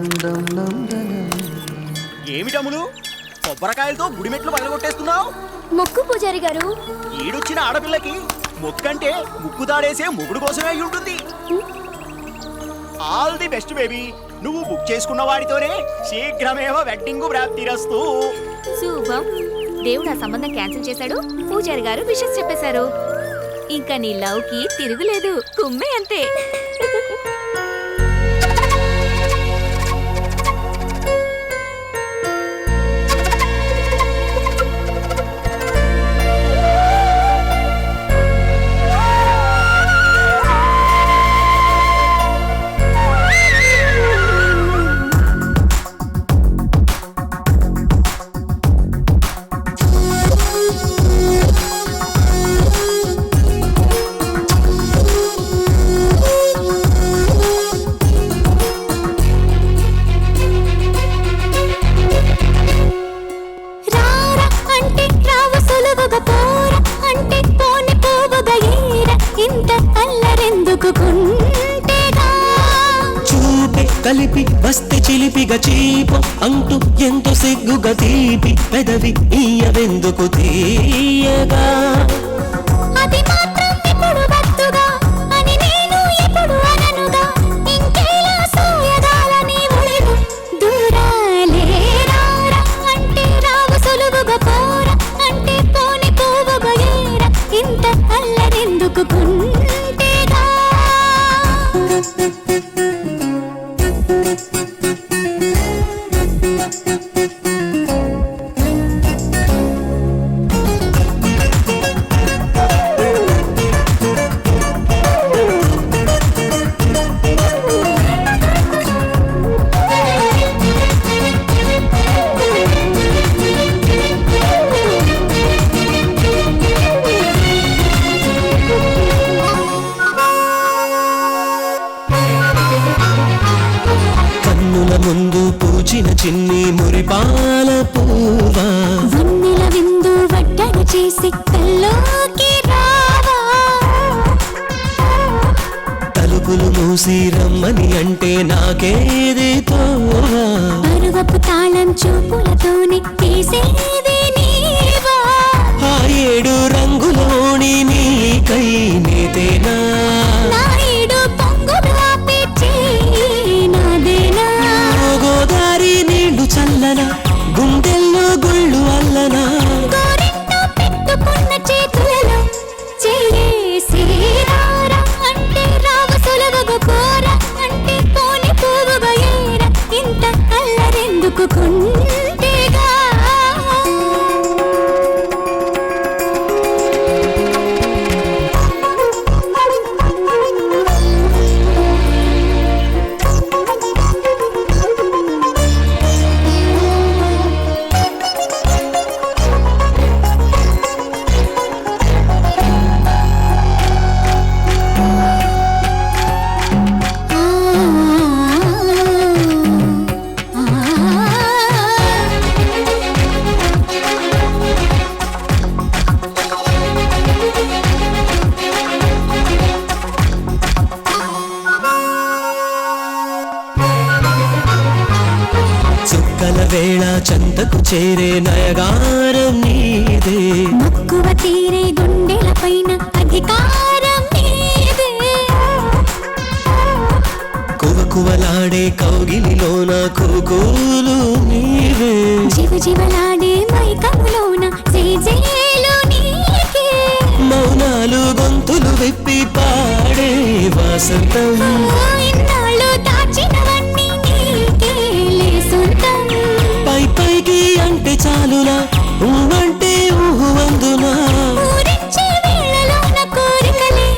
ఏమిటములు కొబ్బరికాయలతో గుడిమెట్లు పగలగొట్టేస్తున్నావు? మొక్కు పూజారి గారు. ఈడొచ్చిన ఆడపిల్లకి మొక్కంటే ముక్కు దాడేసే మొగుడు కోసమే అయి ఉంటుంది. All the best baby. నువ్వు బుక్ చేసుకున్న వాడితోనే శీఘ్రమేవ వెడ్డింగ్ ప్రాప్తిరస్తు. శుభం. దేవుడు ఆ సంబంధం క్యాన్సిల్ చేశాడు. పూజారి గారు విషెస్ చెప్పేశారు. ఇంకా నీ లవ్ కి తిరుగులేదు. కుమ్మే అంతే. కలిపి వస్తే చిలిపిగా చీపు అంటూ ఎంతో సిగ్గుగా తీపి పెదవి ఇయ్యవెందుకు తీయగా. అది మాత్రం ఇప్పుడు వద్దుగా అని నేను ఎప్పుడు అననుగా. ఇంకేలా సోయగాలని ఒళ్ళు దూరాలే. రారా అంటే రావు సులువుగా. పోరా అంటే పోని పోవుగా. ఏరా ఇంత అల్లరెందుకు కుంటేగా. ముందు పూచిన చిన్ని మురిపాల పూవా. వన్నెల విందు వడ్డన చేసి కల్లోకి రావా. తలుపులు మూసి రమ్మని అంటే నాకేది తోవా. పరువపు తాళం చూపులతోనే తీసేది నీవా. ఆ 7 రంగులోని నీకై నేతేనా. నా 7 పొంగులు ఆపే చేయి నాదేనా. గోదారి నీళ్లు చల్లన గుండెల్లో గుళ్ళు అల్లనా. గోరింటో పెట్టుకున్న చేతులలో చేసి రారా అంటే రావు సులువుగా. పోరా అంటే పోని పోవుగా. ఏరా ఇంత అల్లరెందుకు కుంటేగా. చుక్కల వేళ చంతకు చేరే నయగారం నీదే. మక్కువ తీరే గుండెల పైన అధికారం నీదే. కువకువలాడే కౌగిలిలోన కుకూలు నీవే. జీవలాడే మైకములోన జేజేలు నీకే. మౌనాలు గొంతులు విప్పి పాడే వాసంతం. ఇన్నాళ్ళు దాచినవన్నీ నీకే లే సొంతం. పై పైకి అంటే చాలులా ఊహంటే ఊహు అందునా. ఊరించే వేళలోన కోరికలే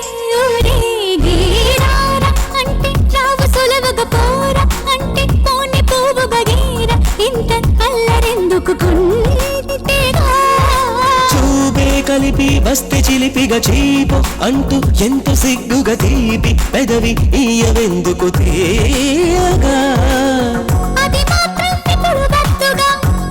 ఊరేగి రారా అంటే రావు సులువుగా. పోరా అంటే పోని పోవుగా. ఏరా ఇంత అల్లరెందుకు కుంటేగా. చూపే కలిపి వస్తే చిలిపిగా చీపు అంటూ ఎంతో సిగ్గుగా తీపి పెదవి ఇయ్యవెందుకు తీయగా. అది మాత్రం ఇప్పుడు వద్దుగా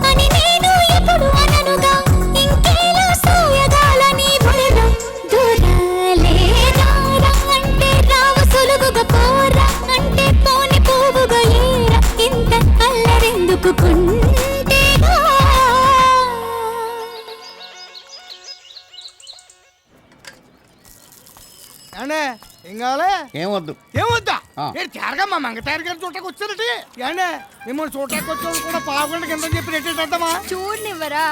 అని నేను ఎప్పుడు అననుగా. ఇంకేలా సోయగాలని ఒళ్ళు దూరాలే. రారా అంటే రావు సులువుగా. పోరా అంటే పోని పోవుగా. ఏరా ఇంత అల్లరెందుకు కుంటే. ఏమండే ఏం కావాలి ఏమొద్దు. ఏమొద్దా ఆ. ఏంటి తేరగా మా మంగతాయారు గారు చూడటానికి వచ్చారటి ఏండే మిమ్మల్ని చూడటానికి వచ్చేవాళ్ళు కూడా పావుగంట కింద చెప్పి రెట్టేద్దామా చూడనివ్వరా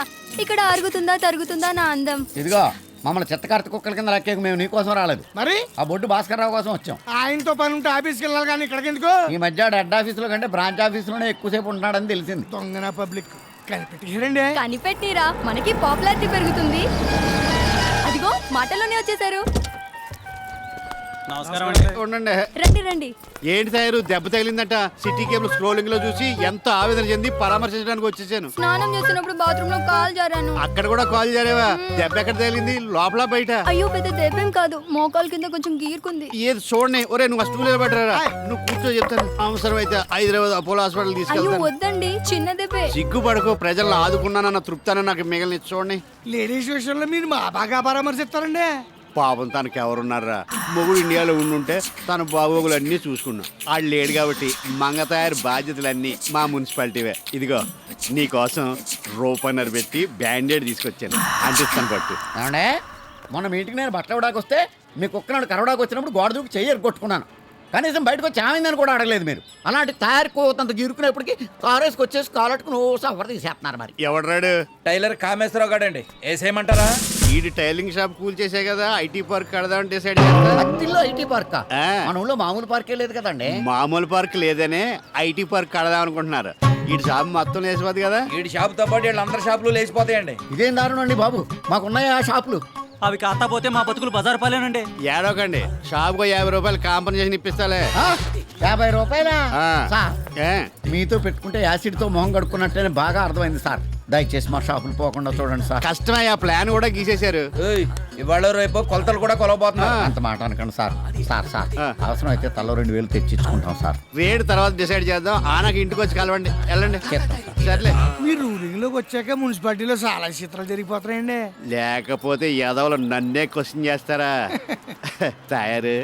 ఇక్కడ అరుగుతుందా తరుగుతుందా నా అందం. ఇదిగో మమ్మల్ని చెత్తకార్త కుక్కల కింద లెక్కేకు మేము నీకోసం రాలేదు. మరి ఆ బొడ్డు భాస్కర్ రావు కోసం వచ్చాం. ఆయనతో పని ఉంటే ఆఫీస్కి వెళ్ళాలి కానీ ఇక్కడికి ఎందుకు ఈ మధ్య హెడ్ ఆఫీసులో కంటే బ్రాంచ్ ఆఫీసులోనే ఎక్కువసేపు ఉంటున్నాడని తెలిసింది. దొంగన పబ్లిక్ కనిపెట్టారండి కనిపెట్టిరా మనకి పాపులారిటీ పెరుగుతుంది. అదిగో మాటల్లోనే వచ్చేసారు. ఉండండి. రండి రండి. ఏంటి తయారు దెబ్బ తగిలిందట సిటీ కేబుల్ స్క్రోలింగ్ లో చూసి ఎంతో ఆవేదన చెంది పరామర్శించడానికి వచ్చేసాను. స్నానం చేస్తున్నప్పుడు బాత్రూమ్ లో కాల్ జారాను. అక్కడ కూడా కాల్ చేరేవా? దెబ్బ ఎక్కడ తగిలింది? లోపల బయట? అయ్యో పెద్ద దెబ్బేం కాదు, మోకాలు కింద కొంచెం గీరుకుంది. ఏది చూడండి. ఒరే నువ్వు ఫస్ట్ నిలబడ్డారా? నువ్వు కూర్చో చెప్తాను. అవసరం అయితే హైదరాబాద్ అపోలో హాస్పిటల్ అయ్యో తీసుకెళ్తాను. వద్దండి, చిన్న దెబ్బే. సిగ్గుపడకు, ప్రజలను ఆదుకున్నానన్న తృప్తాన నాకు మిగిలిన చూడండి. లేడీస్ విషయంలో మీరు మా బాగా పరామర్శిస్తారండి. పాపం తనకి ఎవరున్నారా? మొగుడు ఇండియాలో ఉండుంటే తన బాగోగులు అన్నీ చూసుకున్నాం. ఆడు లేడు కాబట్టి మంగతయారు బాధ్యతలన్నీ మా మున్సిపాలిటీవే. ఇదిగో నీకోసం రూపన్నర పెట్టి బ్యాండేడ్ తీసుకొచ్చాను, అంటిస్తాను పట్టు. ఏమండే మొన్న మీ ఇంటికి నేను బట్టలు ఇవ్వడానికి వస్తే మీ కుక్కనాడు కరవడానికి వచ్చినప్పుడు గోడ దూకి చెయ్యి కొట్టుకున్నాను. కనీసం బయటకు వచ్చి ఏమైందని కూడా అడగలేదు మీరు. అలాంటి తయారు కోతంత గిరుకునేప్పటికి కారు వేసుకొచ్చేసి కాలట్టుకుని ఓ సవర్ తీసేస్తున్నారు. మరి ఎవడరాడు? టైలర్ కామేశ్వరరావు గాడండి. వేసేయమంటారా? వీడి టైలింగ్ షాప్ కూల్ చేసే కదా ఐటీ పార్క్ కడదామని డిసైడ్ చేస్తా. అత్తిల్లో ఐటీ పార్క్ మన ఊళ్ళో మామూలు పార్కే లేదు కదండి. మామూలు పార్క్ లేదనే ఐటీ పార్క్ కడదాం అనుకుంటున్నారు. వీడి షాప్ మొత్తం లేచిపోద్ది కదా. వీడి షాప్ తో పాటు వీళ్ళందరి షాపులు లేచిపోతాయండి. ఇదేం దారుణం అండి బాబు, మాకున్నాయి ఆ షాపులు. అవి కాకపోతే మా బతుకులు బజారు పాలేనండి. ఏడోకండి, షాప్కు 50 రూపాయలు కాంపన్సేషన్ ఇప్పిస్తాలే. 50 రూపాయలా? ఆ. సార్ ఏ? మీతో పెట్టుకుంటే యాసిడ్తో మొహం కడుక్కున్నట్టేనే బాగా అర్థమైంది సార్. దయచేసి మా షాపులు పోకుండా చూడండి సార్. కష్టమే, ఆ ప్లాన్ కూడా గీసేశారు. ఇవాళ రేపు కొలతలు కూడా కొలవబోతున్నా. అంత మాట అనకండి సార్. సార్ సార్ ఆ. అవసరం అయితే తలో 2000 తెచ్చిచ్చుకుంటాం సార్. రేటు తర్వాత డిసైడ్ చేద్దాం. నాకు ఇంటికి వచ్చి కలవండి. వెళ్ళండి. సర్లే. మీరు రూలింగ్ లోకి వచ్చాక మున్సిపాలిటీలో చాలా చిత్రాలు జరిగిపోతాయండి. లేకపోతే యాదవులు నన్నే క్వశ్చన్ చేస్తారా? తయారు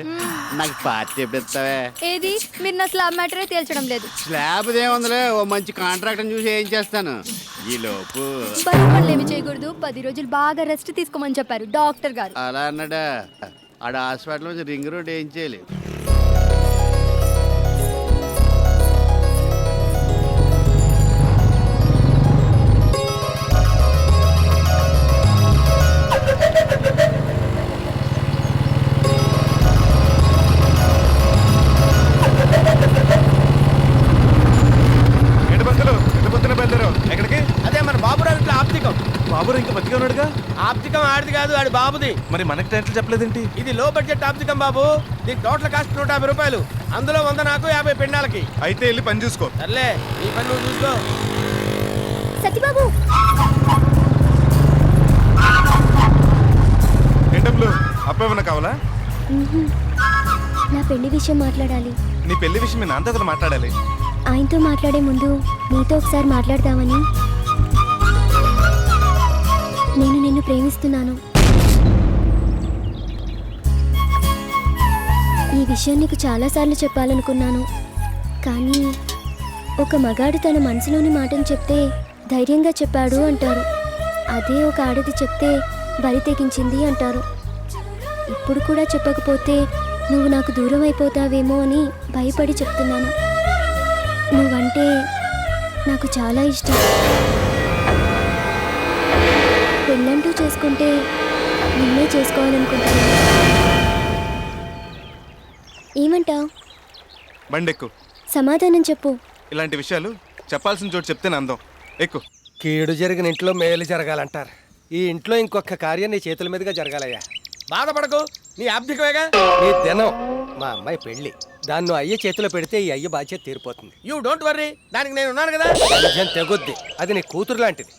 నాకు పార్టీ ఎప్పుడెత్తావే? ఏది మీరు నా స్లాబ్ మ్యాటరే తేల్చడం లేదు. స్లాబ్ ఏముందిలే, ఓ మంచి కాంట్రాక్ట్ చూసి ఏం చేస్తాను. ఈ లోపు బరువు పనులు ఏమి చేయకూడదు, 10 రోజులు బాగా రెస్ట్ తీసుకోమని చెప్పారు డాక్టర్ గారు. అలా అన్నాడా? ఆడ హాస్పిటల్ నుంచి రింగ్ రోడ్ ఏం చేయాలి? ఏంటి బస్సులు ఎంత పొద్దున బయలుదేరావు? ఎక్కడికి? అదే మన బాబురావు ఇంట్లో ఆప్తికం. బాబు ఇంకా బతికే ఉన్నాడుగా. ఆప్తికం ఆడిది కాదు, ఆడి బాబుది. మరి మనకి టైటిల్ చెప్పలేదేంటి? ఇది లో బడ్జెట్ ఆప్తికం బాబు. దీని టోటల్ కాస్ట్ 150 రూపాయలు. అందులో 100 నాకు, 50 పెండాలకి. అయితే వెళ్ళి పని చూసుకో. సర్లే, నీ పని నువ్వు చూసుకో. సత్యబాబు ఏంటప్పుడు అప్పేమన్నా కావాలా? నా పెళ్లి విషయం మాట్లాడాలి. నీ పెళ్లి విషయం మీ నాన్నతో మాట్లాడాలి. ఆయనతో మాట్లాడే ముందు నీతో ఒకసారి మాట్లాడదామని. నేను నిన్ను ప్రేమిస్తున్నాను. ఈ విషయం నీకు చాలాసార్లు చెప్పాలనుకున్నాను, కానీ ఒక మగాడు తన మనసులోని మాటను చెప్తే ధైర్యంగా చెప్పాడు అంటారు. అదే ఒక ఆడది చెప్తే బరి తెగించింది అంటారు. ఇప్పుడు కూడా చెప్పకపోతే నువ్వు నాకు దూరం అయిపోతావేమో అని భయపడి చెప్తున్నాను. నువ్వంటే నాకు చాలా ఇష్టం. పెళ్ళంటూ చేసుకుంటే నిన్నే చేసుకోవాలనుకుంటున్నాను. ఏమంటావు? బండెక్కు. సమాధానం చెప్పు. ఇలాంటి విషయాలు చెప్పాల్సిన చోటు చెప్తేనే అందం. ఎక్కు. కీడు జరిగిన ఇంట్లో మేలు జరగాలంటారు. ఈ ఇంట్లో ఇంకొక కార్యం నీ చేతుల మీదుగా జరగాలయ్యా. బాధపడకు, నీ ఆప్తికమేగా. నీ దినం మా అమ్మాయి పెళ్లి. దాన్ని నువ్వు అయ్య చేతిలో పెడితే ఈ అయ్య బాధ్యత తీరిపోతుంది. యూ డోంట్ వర్రీ, దానికి నేను ఉన్నాను కదా. నిజం తెగుద్ది. అది నీ కూతురు లాంటిది.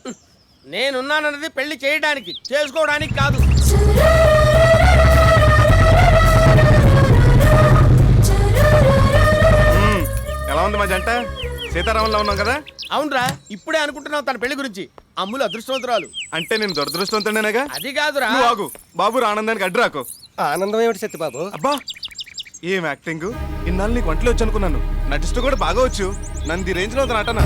నేనున్నానన్నది పెళ్లి చేయడానికి, చేసుకోవడానికి కాదు. ఎలా ఉంది మా జంట? సీతారామంలో ఉన్నాం కదా. అవునరా, ఇప్పుడే అనుకుంటున్నావు తన పెళ్లి గురించి. అమ్ములు అదృష్టవంతురాలు. అంటే నేను దురదృష్టవంతుడేనేగా. అది కాదురా. నువ్వు ఆగు. బాబు ఆనందానికి అడ్డు రాకు. ఆనందం ఏమిటి సత్యబాబు? అబ్బా ఏం యాక్టింగ్! ఇన్నాళ్ళు నీకు వంటలు వచ్చు అనుకున్నాను. నటిస్తూ కూడా బాగా వచ్చు. నన్ను ఈ రేంజ్ లో నటన.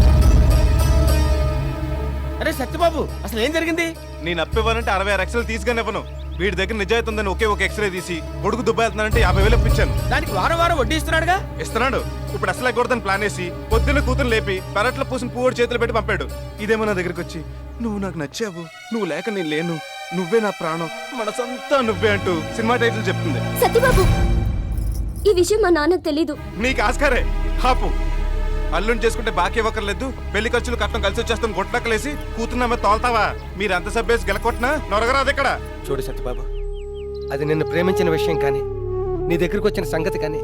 అరే సత్యబాబు, అసలు ఏం జరిగింది? నేను అప్పివ్వాలంటే 66 లక్షలు తీసుకొని ఇవ్వను. వీడి దగ్గర నిజాయితీ ఉందని ఒకే ఒక ఎక్స్రే తీసి కొడుకు దుబ్బేస్తున్నానంటే 50,000 ఇప్పించాను. దానికి వారం వారం వడ్డీ ఇస్తున్నాడుగా. ఇస్తున్నాడు. ఇప్పుడు అసలు ఎగ్గొడదని ప్లాన్ వేసి పొద్దున్న కూతురు లేపి పెరట్లో పూసిన పువ్వుడు చేతులు పెట్టి పంపాడు. ఇదేమో నా దగ్గరికి వచ్చి నువ్వు నాకు నచ్చావు, నువ్వు లేక నేను లేను, నువ్వే నా ప్రాణం, మనసంతా నువ్వే అంటూ సినిమా టైటిల్ చెప్తుంది. సత్యబాబు, ఈ విషయం మా నాన్నకు తెలీదు. నీకు ఆస్కారే. హాపు అల్లుని చేసుకుంటే బాకీ ఇవ్వకర్లేదు, పెళ్లి ఖర్చులు కట్టం కలిసి వచ్చేస్తాను గొట్టక్కలేసి కూతున్న మీద తోల్తావా? మీరంత సబ్బేసి గెలకొట్టినా నొరగరాదు ఇక్కడ. చూడు సత్యబాబు, అది నిన్ను ప్రేమించిన విషయం కానీ నీ దగ్గరకు వచ్చిన సంగతి కానీ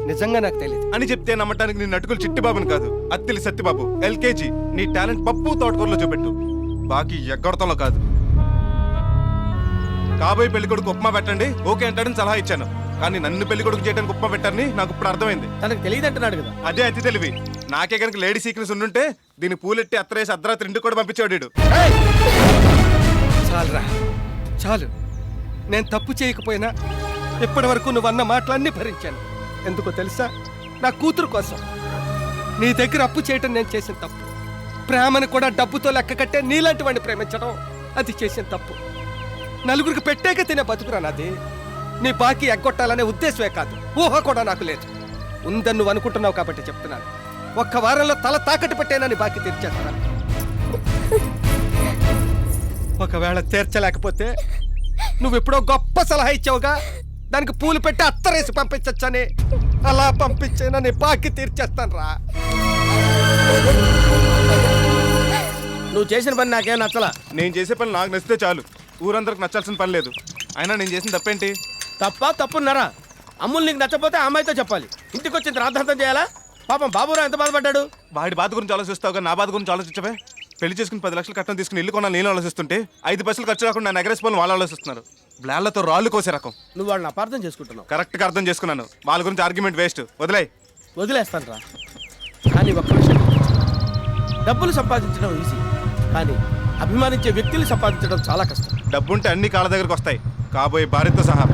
నిజంగా నాకు తెలియదు అని చెప్తే నమ్మటానికి నీ నటుకులు చిట్టిబాబుని కాదు, అత్తిలి సత్యబాబు ఎల్కేజీ. నీ టాలెంట్ పప్పు తోటకూరలో చూపెట్టు, బాకీ ఎగ్గొడతంలో కాదు. కాబోయే పెళ్లి కొడుకు ఉప్మా పెట్టండి ఓకే అంటాడని సలహా ఇచ్చాను, కానీ నన్ను పెళ్లి కొడుకు చేయడానికి ఉప్మా పెట్టారని నాకు ఇప్పుడు అర్థమైంది. తనకు తెలియదు అంటున్నాడు కదా. అదే అతి తెలివి. నాకే కనుక లేడీ సీక్రెట్స్ ఉండుంటే దీన్ని పూలెట్టి అత్తరేసి అర్ధరాత్రి ఇంటికి కూడా పంపించాడు. చాలురా, చాలు. నేను తప్పు చేయకపోయినా ఇప్పటి వరకు నువ్వు అన్న మాటలన్నీ భరించాను. ఎందుకో తెలుసా? నా కూతురు కోసం. నీ దగ్గర అప్పు చేయటం నేను చేసిన తప్పు. ప్రేమను కూడా డబ్బుతో లెక్క కట్టే నీలాంటి వాడిని ప్రేమించడం అది చేసిన తప్పు. నలుగురికి పెట్టాక తినే బతుకురా నాది. నీ బాకీ ఎగ్గొట్టాలనే ఉద్దేశమే కాదు, ఊహ కూడా నాకు లేదు. ఉందని నువ్వు అనుకుంటున్నావు కాబట్టి చెప్తున్నాను. ఒక్క వారంలో తల తాకట్టు పెట్టేనని బాకీ తీర్చేస్తాను. ఒకవేళ తీర్చలేకపోతే నువ్వెప్పుడో గొప్ప సలహా ఇచ్చావుగా, దానికి పూలు పెట్టి అత్తరేసి పంపించచ్చని. అలా పంపించేనని బాకీ తీర్చేస్తాను రా. నువ్వు చేసిన పని నాకేం నచ్చలా. నేను చేసే పని నాకు నచ్చితే చాలు, ఊరందరికి నచ్చాల్సిన పని లేదు. అయినా నేను చేసిన తప్పేంటి? తప్పున్నారా? అమ్ములు నీకు నచ్చపోతే ఆ అమ్మాయితో చెప్పాలి. ఇంటికి వచ్చిన రాద్ధాంతం చేయాలా? పాపం బాబురావు ఎంత బాధపడ్డాడు. వాడి బాధ గురించి ఆలోచిస్తావుగా, నా బాధ గురించి ఆలోచించవే. పెళ్లి చేసుకుని 10 లక్షలు కట్టం తీసుకుని ఇల్లు కొనాలి నేను ఆలోచిస్తుంటే 5 పైసలు ఖర్చు రాకుండా నా ఎగరేసిపోయిన వాళ్ళు ఆలోచిస్తున్నారు. బ్లాళ్లతో రాళ్ళు కోసే రకం. నువ్వు వాళ్ళని అపార్థం చేసుకుంటున్నావు. కరెక్ట్గా అర్థం చేసుకున్నాను. వాళ్ళ గురించి ఆర్గ్యుమెంట్ వేస్ట్. వదిలేస్తాను రా. కానీ ఒక్క విషయం, డబ్బులు సంపాదించడం ఈజీ, కానీ అభిమానించే వ్యక్తులు సంపాదించడం చాలా కష్టం. డబ్బుంటే అన్ని కాళ్ళ దగ్గరకు వస్తాయి, కాబోయే భార్యతో సహా.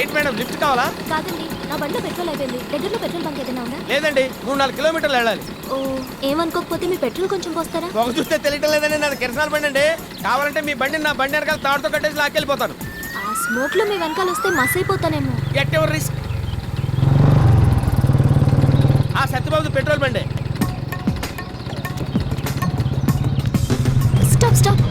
ఏంటి మేడం, లిఫ్ట్ కావాలా? కాదండి, నా బండిలో పెట్రోల్ అయిపోయింది. దగ్గరలో పెట్రోల్ బంక్ ఏదైనా ఉందా? లేదండి, 3-4 కిలోమీటర్లు వెళ్ళాలి. ఓ, ఏమనుకోకపోతే మీ పెట్రోల్ కొంచెం పోస్తారా? ఒక చూస్తే తెలియటం లేదండి, నాది కిరసాల బండి అండి. కావాలంటే మీ బండి నా బండి వెనకాల తాడుతో కట్టేసి లాక్కెళ్ళిపోతాను. ఆ స్మోక్ లో మీ వెనకాల వస్తే మస్ అయిపోతానేమో. At your risk. ఆ సత్యబాబు పెట్రోల్ బండి. Stop stop.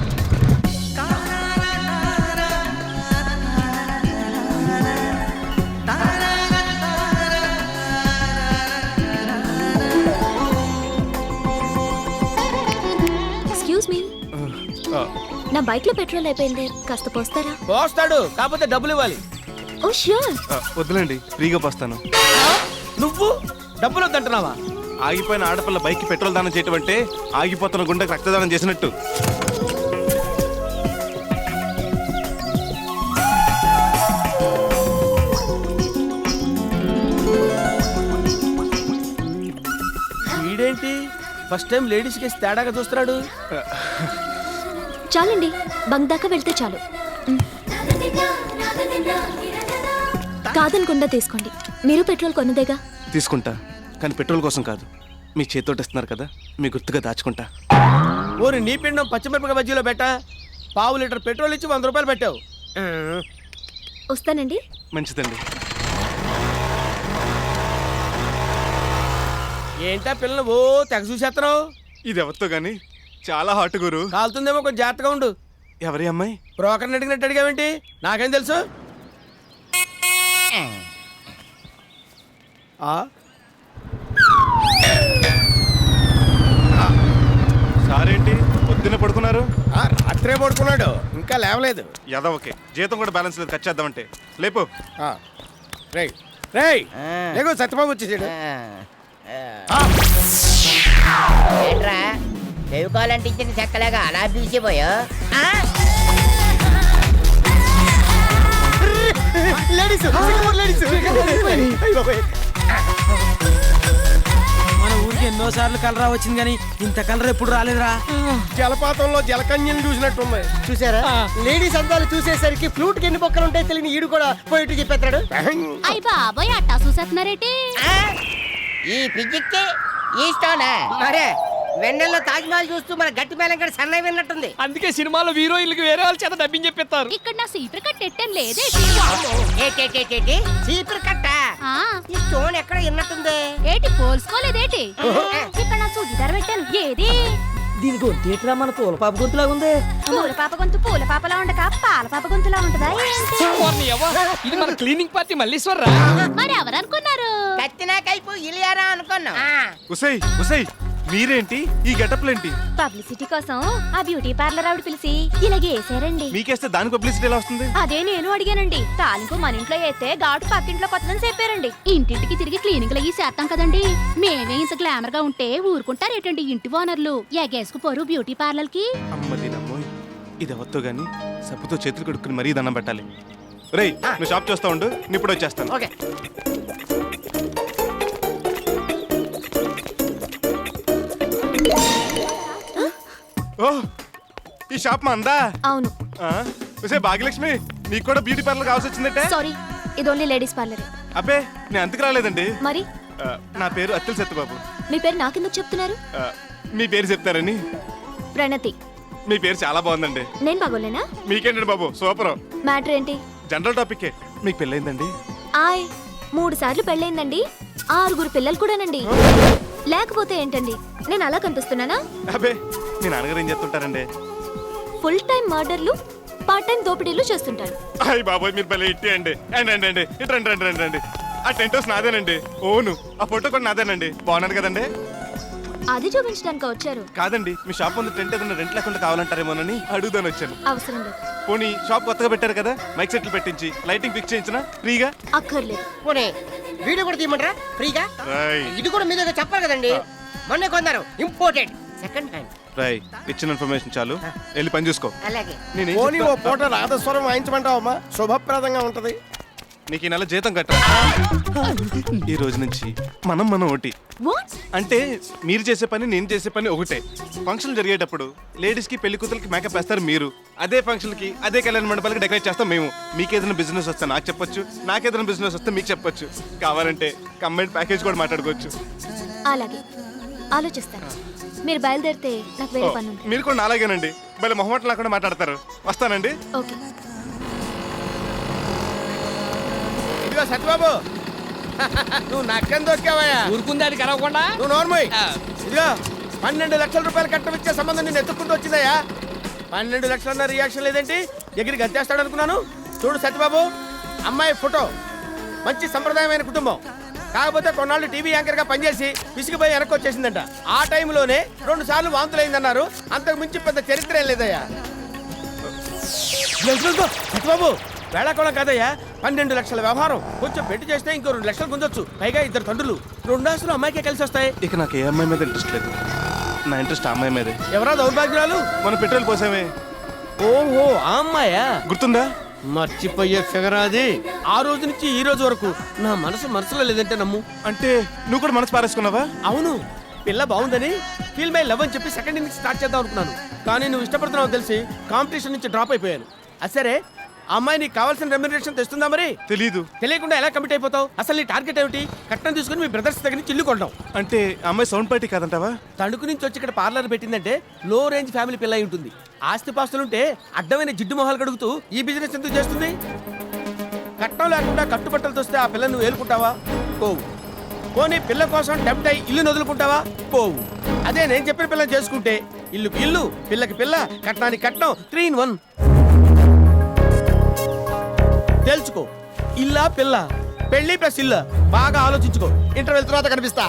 ఎక్స్క్యూజ్ మీ, నా బైక్ లో పెట్రోల్ అయిపోయింది, కాస్త పోస్తారా? పోస్తాడు, కాకపోతే డబ్బులు ఇవ్వాలి. ఓ ష్యూర్. వద్దులేండి, ఫ్రీగా పోస్తాను. నువ్వు డబ్బులు వద్దంటున్నావా? ఆగిపోయిన ఆడపిల్ల బైక్ పెట్రోల్ దానం చేయటం అంటే ఆగిపోతున్న గుండెకి రక్తదానం చేసినట్టు. వీడేంటి ఫస్ట్ టైం లేడీస్ కేసు తేడాగా చూస్తున్నాడు. చాలండి, బంక్ దాకా వెళ్తే చాలు. కాదనకుండా తీసుకోండి, మీరు పెట్రోల్ కొన్నదేగా. తీసుకుంటా, కానీ పెట్రోల్ కోసం కాదు, మీ చేతితో ఇస్తున్నారు కదా, మీ గుర్తుగా దాచుకుంటా. ఓరి నీ పిండం పచ్చిమిరపకాయ బజ్జీలో పెట్టా. 1/2 లీటర్ పెట్రోల్ ఇచ్చి 100 రూపాయలు పెట్టావు. వస్తానండి. మంచిదండి. ఏంటా పిల్లలు ఓ తెగ చూసేస్తున్నావు? ఇది ఎవరితో గాని చాలా హాట్ గురు. కాలుతుందేమో, కొంచెం జాగ్రత్తగా ఉండు. ఎవరి అమ్మాయి? బ్రోకర్ని అడిగినట్టు అడిగావేంటి? నాకేం తెలుసు. సారేంటి పొద్దున్నే పడుకున్నారు? రాత్రే పడుకున్నాడు, ఇంకా లేవలేదు. ఓకే, జీతం కూడా బ్యాలెన్స్ లేదు, ఖర్చు చేద్దామంటే. లేపు. లేకు, సత్యబాబు వచ్చేసాడు. ఏంట్రా చెవుకోవాలంటే ఇచ్చిన చెక్కలేగా అలా బీసిపోయా? మన ఊరికి ఎన్నో ఎన్నోసార్లు కలరా వచ్చింది కానీ ఇంత కలర్ ఎప్పుడు రాలేదురా. జలపాతంలో జలకన్యలు చూసినట్టుంది. చూసారా లేడీస్ అందాలు చూసేసరికి ఫ్లూట్ కి ఎన్ని బొక్కలు ఉంటాయి తెలియని ఈడు కూడా పోయిట్టు చెప్పేస్తాడు. అయ్య బాబాయ్ అట్టా చూసేస్తున్నారేటి ఈ పిజిక్కి ఈ స్టోనా మరే వెన్నెల్లో తాజ్మహల్ చూస్తూ మన గట్టి మేళం కూడా సన్నై విన్నట్టుంది. అందుకే సినిమాలో హీరోయిన్లకు వేరే వాళ్ళ చేత డబ్బింగ్ చెప్పిస్తారు. ఇక్కడ నా సీపర్ కట్ ఎట్టం లేదే చీపురు కట్ట ఈ స్టోన్ ఎక్కడ విన్నట్టుంది. ఏటి పోల్సుకోలేదేటి ఇక్కడ నా సుడిదార్ పెట్టాను ఏది దీని గొంతేట్రా మన పూల పాప గొంతులా ఉంది. పూల పాప గొంతు పూల పాపలా ఉండక పాల పాప గొంతులా ఉంటదా ఏంటి? ఓర్ని యవ్వ, ఇది మన క్లీనింగ్ పార్టీ మల్లీశ్వర్రా. మరి ఎవరనుకున్నారు? కత్తినా కైపు ఇలియారా అనుకున్నాం. ఉసై ఉసై మీరేంటి ఈ గెటప్లేంటి? పబ్లిసిటీ కోసం ఆ బ్యూటీ పార్లర్ ఆవిడ పిలిచి ఇలాగే వేసారండి. మీకేస్తే దాని పబ్లిసిటీ ఎలా వస్తుంది? అదే నేను అడిగానండి. తాలింపు మన ఇంట్లో వేస్తే ఘాటు పక్కింట్లో కొత్తదని చెప్పారండి. ఇంటింటికి తిరిగి క్లీనింగ్ అయ్యి చేస్తాం కదండి. మేమే ఇంత గ్లామర్ గా ఉంటే ఊరుకుంటారేటండి ఇంటి ఓనర్లు ఎగేసుకుపోరు బ్యూటీ పార్లర్ కి. అమ్మది నమ్మోయ్, ఇది అవత్తో గాని సబ్బుతో చేతులు కడుక్కుని మరీ దండం పెట్టాలి. రేయ్ నువ్వు షాప్ చూస్తా ఉండు, నేను ఇప్పుడు వచ్చేస్తాను. ఓకే. ఓ ఈ షాప్ మా అందా? అవును. ఉసే భాగ్యలక్ష్మి, నీకు కూడా బ్యూటీ పార్లర్ కావాల్సి వచ్చిందంటే? సారీ, ఇది ఓన్లీ లేడీస్ పార్లర్. అబ్బే నేను అంతకు రాలేదండి. మరి నా పేరు అత్తిల్ సత్యబాబు. మీ పేరు నాకెందుకు చెప్తున్నారు? మీ పేరు చెప్తారని. ప్రణతి. మీ పేరు చాలా బాగుందండి. నేను బాగోలేనా? మీకేంటండి బాబు సూపర్. మ్యాటర్ ఏంటి? General topic. మీకు పెళ్ళైందండి? 3 సార్లు పెళ్ళైందండి. 6 పిల్లలు కూడానండి. లేకపోతే ఏంటండి, నేను అలా కనిపిస్తున్నానా? అబ్బే మీ నాన్నగారు ఏం చేస్తుంటారండి? ఫుల్ టైం మర్డర్లు, పార్ట్ టైం దోపిడీలు చేస్తుంటారు. అయ్యి బాబోయ్ మీరు భలే ఇట్టి అండి. అండి ఇటు రండి. ఆ టెంట్ హౌస్ నాదేనండి. ఓను ఆ ఫోటో కూడా నాదేనండి. బాగున్నాను కదండి? అది చూపించడానికి వచ్చారు? కాదండి, మీ షాప్ ముందు టెంట్ ఏదైనా రెంట్ లేకుండా కావాలంటారేమోనని అడుగుదాని వచ్చాను. అవసరం లేదు. పోనీ షాప్ కొత్తగా పెట్టారు కదా, మైక్ సెట్లు పెట్టించి లైటింగ్ ఫిక్స్ చేయించిన ఫ్రీగా? అక్కర్లేదు. పోనీ వీడియో కూడా తీయమంటారా ఫ్రీగా? ఇది కూడా మీ దగ్గర చెప్పాలి కదండి. మొన్నే కొన్నారు ఇంపోర్టెడ్ సెకండ్ హ్యాండ్. రాయ్ ఇచ్చిన ఇన్ఫర్మేషన్ చాలు, వెళ్ళి పని చూసుకో. అలాగే. పోనీ ఓ పూట రాధస్వరం వాయించమంటావమ్మా, శుభప్రదంగా ఉంటది. నీకు ఈ నెల జీతం కట్టరా? ఈ రోజు నుంచి మనం ఒకటి. అంటే మీరు చేసే పని నేను చేసే పని ఒకటే. ఫంక్షన్ జరిగేటప్పుడు లేడీస్ కి పెళ్లి కూతురికి మేకప్ వేస్తారు మీరు, అదే ఫంక్షన్ కి అదే కళ్యాణ మండపాలకి డెకరేట్ చేస్తాం మేము. మీకేదైనా బిజినెస్ వస్తే నాకు చెప్పొచ్చు, నాకేదైనా బిజినెస్ వస్తే మీకు చెప్పొచ్చు. కావాలంటే కంబైన్ ప్యాకేజ్ కూడా మాట్లాడుకోవచ్చు. అలాగే ఆలోచిస్తాను. మీరు బయలుదేరితే నాకు వేరే పని ఉంది. మీరు కూడా అలాగేనండి, భలే మొహమాటం లేకుండా మాట్లాడతారు. వస్తానండి. ఓకే. ఇదిగో సత్యబాబు, నువ్వు నక్కని దొక్కావయ్యా. ఊరుకుందాది కలవకుండా నువ్వు నోర్మోయ్. ఇదిగో 12 లక్షల రూపాయలు కట్టమిచ్చే సంబంధం నేను ఎత్తుకుంటూ వచ్చిందయ్యా. 12 లక్షలన్న రియాక్షన్ లేదేంటి? ఎగిరికి గంతేస్తాడు అనుకున్నాను. చూడు సత్యబాబు, అమ్మాయి ఫోటో, మంచి సంప్రదాయమైన కుటుంబం. కాకపోతే కొన్నాళ్ళు టీవీ యాంకర్ గా పనిచేసి విసిగిపోయి వెనక్కి వచ్చేసిందంట. ఆ టైంలోనే 2 సార్లు వాంతులైందన్నారు. అంతకు మించి పెద్ద చరిత్ర ఏం లేదయ్యా. సత్యబాబు వేళాకోళం కాదయ్యా, 12 లక్షల వ్యవహారం. కొంచెం పెట్టి చేస్తే ఇంకో 2 లక్షలు పొందొచ్చు. పైగా 2 తండ్రులు. 2 ఆస్తులు అమ్మాయికే కలిసి వస్తాయి. ఇక నాకు ఏ అమ్మాయి మీద ఇంట్రెస్ట్ లేదు. నా ఇంట్రెస్ట్ ఆ అమ్మాయి మీదే. ఎవరా దౌర్భాగ్యురాలు? మనం పెట్రోల్ పోసామే. ఓహో ఆ అమ్మాయా? గుర్తుందా? మర్చిపోయే ఫిగర్ అది. ఆ రోజు నుంచి ఈ రోజు వరకు నా మనసులో లేదంటే నమ్ము. అంటే నువ్వు కూడా మనసు పారేసుకున్నావా? అవును, పిల్ల బాగుందని ఫీల్ మై లవ్ అని చెప్పి సెకండ్ ఇన్నింగ్స్ స్టార్ట్ చేద్దాం అనుకున్నాను. కానీ నువ్వు ఇష్టపడుతున్నావు తెలిసి కాంపిటీషన్ నుంచి డ్రాప్ అయిపోయాను. సరే, అమ్మాయి నీకు కావాల్సిన రెమ్యునరేషన్ తెస్తుందా? మరి తెలీదు. తెలియకుండా ఎలా కమిట్ అయిపోతావు? అసలు నీ టార్గెట్ ఏమిటి? కట్నం తీసుకుని మీ బ్రదర్స్ దగ్గర నుంచి ఇల్లు కొంటాం. అంటే అమ్మాయి సౌండ్ పార్టీ కాదంటావా? తణుకు నుంచి వచ్చి ఇక్కడ పార్లర్ పెట్టిందంటే లో రేంజ్ ఫ్యామిలీ పిల్ల అయి ఉంటుంది. ఆస్తిపాస్తులుంటే అడ్డమైన జిడ్డు మొహాలు కడుగుతూ ఈ బిజినెస్ ఎందుకు చేస్తుంది? కట్నం లేకుండా కట్టుబట్టలు తోస్తే ఆ పిల్లను నువ్వు ఏలుకుంటావా? పోవు. పోనీ పిల్ల కోసం టెంప్ట్ అయి ఇల్లు వదులుకుంటావా? పోవు. అదే నేను చెప్పిన పిల్లని చేసుకుంటే ఇల్లుకి ఇల్లు, పిల్లకి పిల్ల, కట్నానికి కట్నం, 3 in 1. తెలుసుకో, ఇల్లా పిల్ల, పెళ్లి ప్లస్ ఇల్లు. బాగా ఆలోచించుకో. ఇంటర్వెల్ తర్వాత కనిపిస్తా.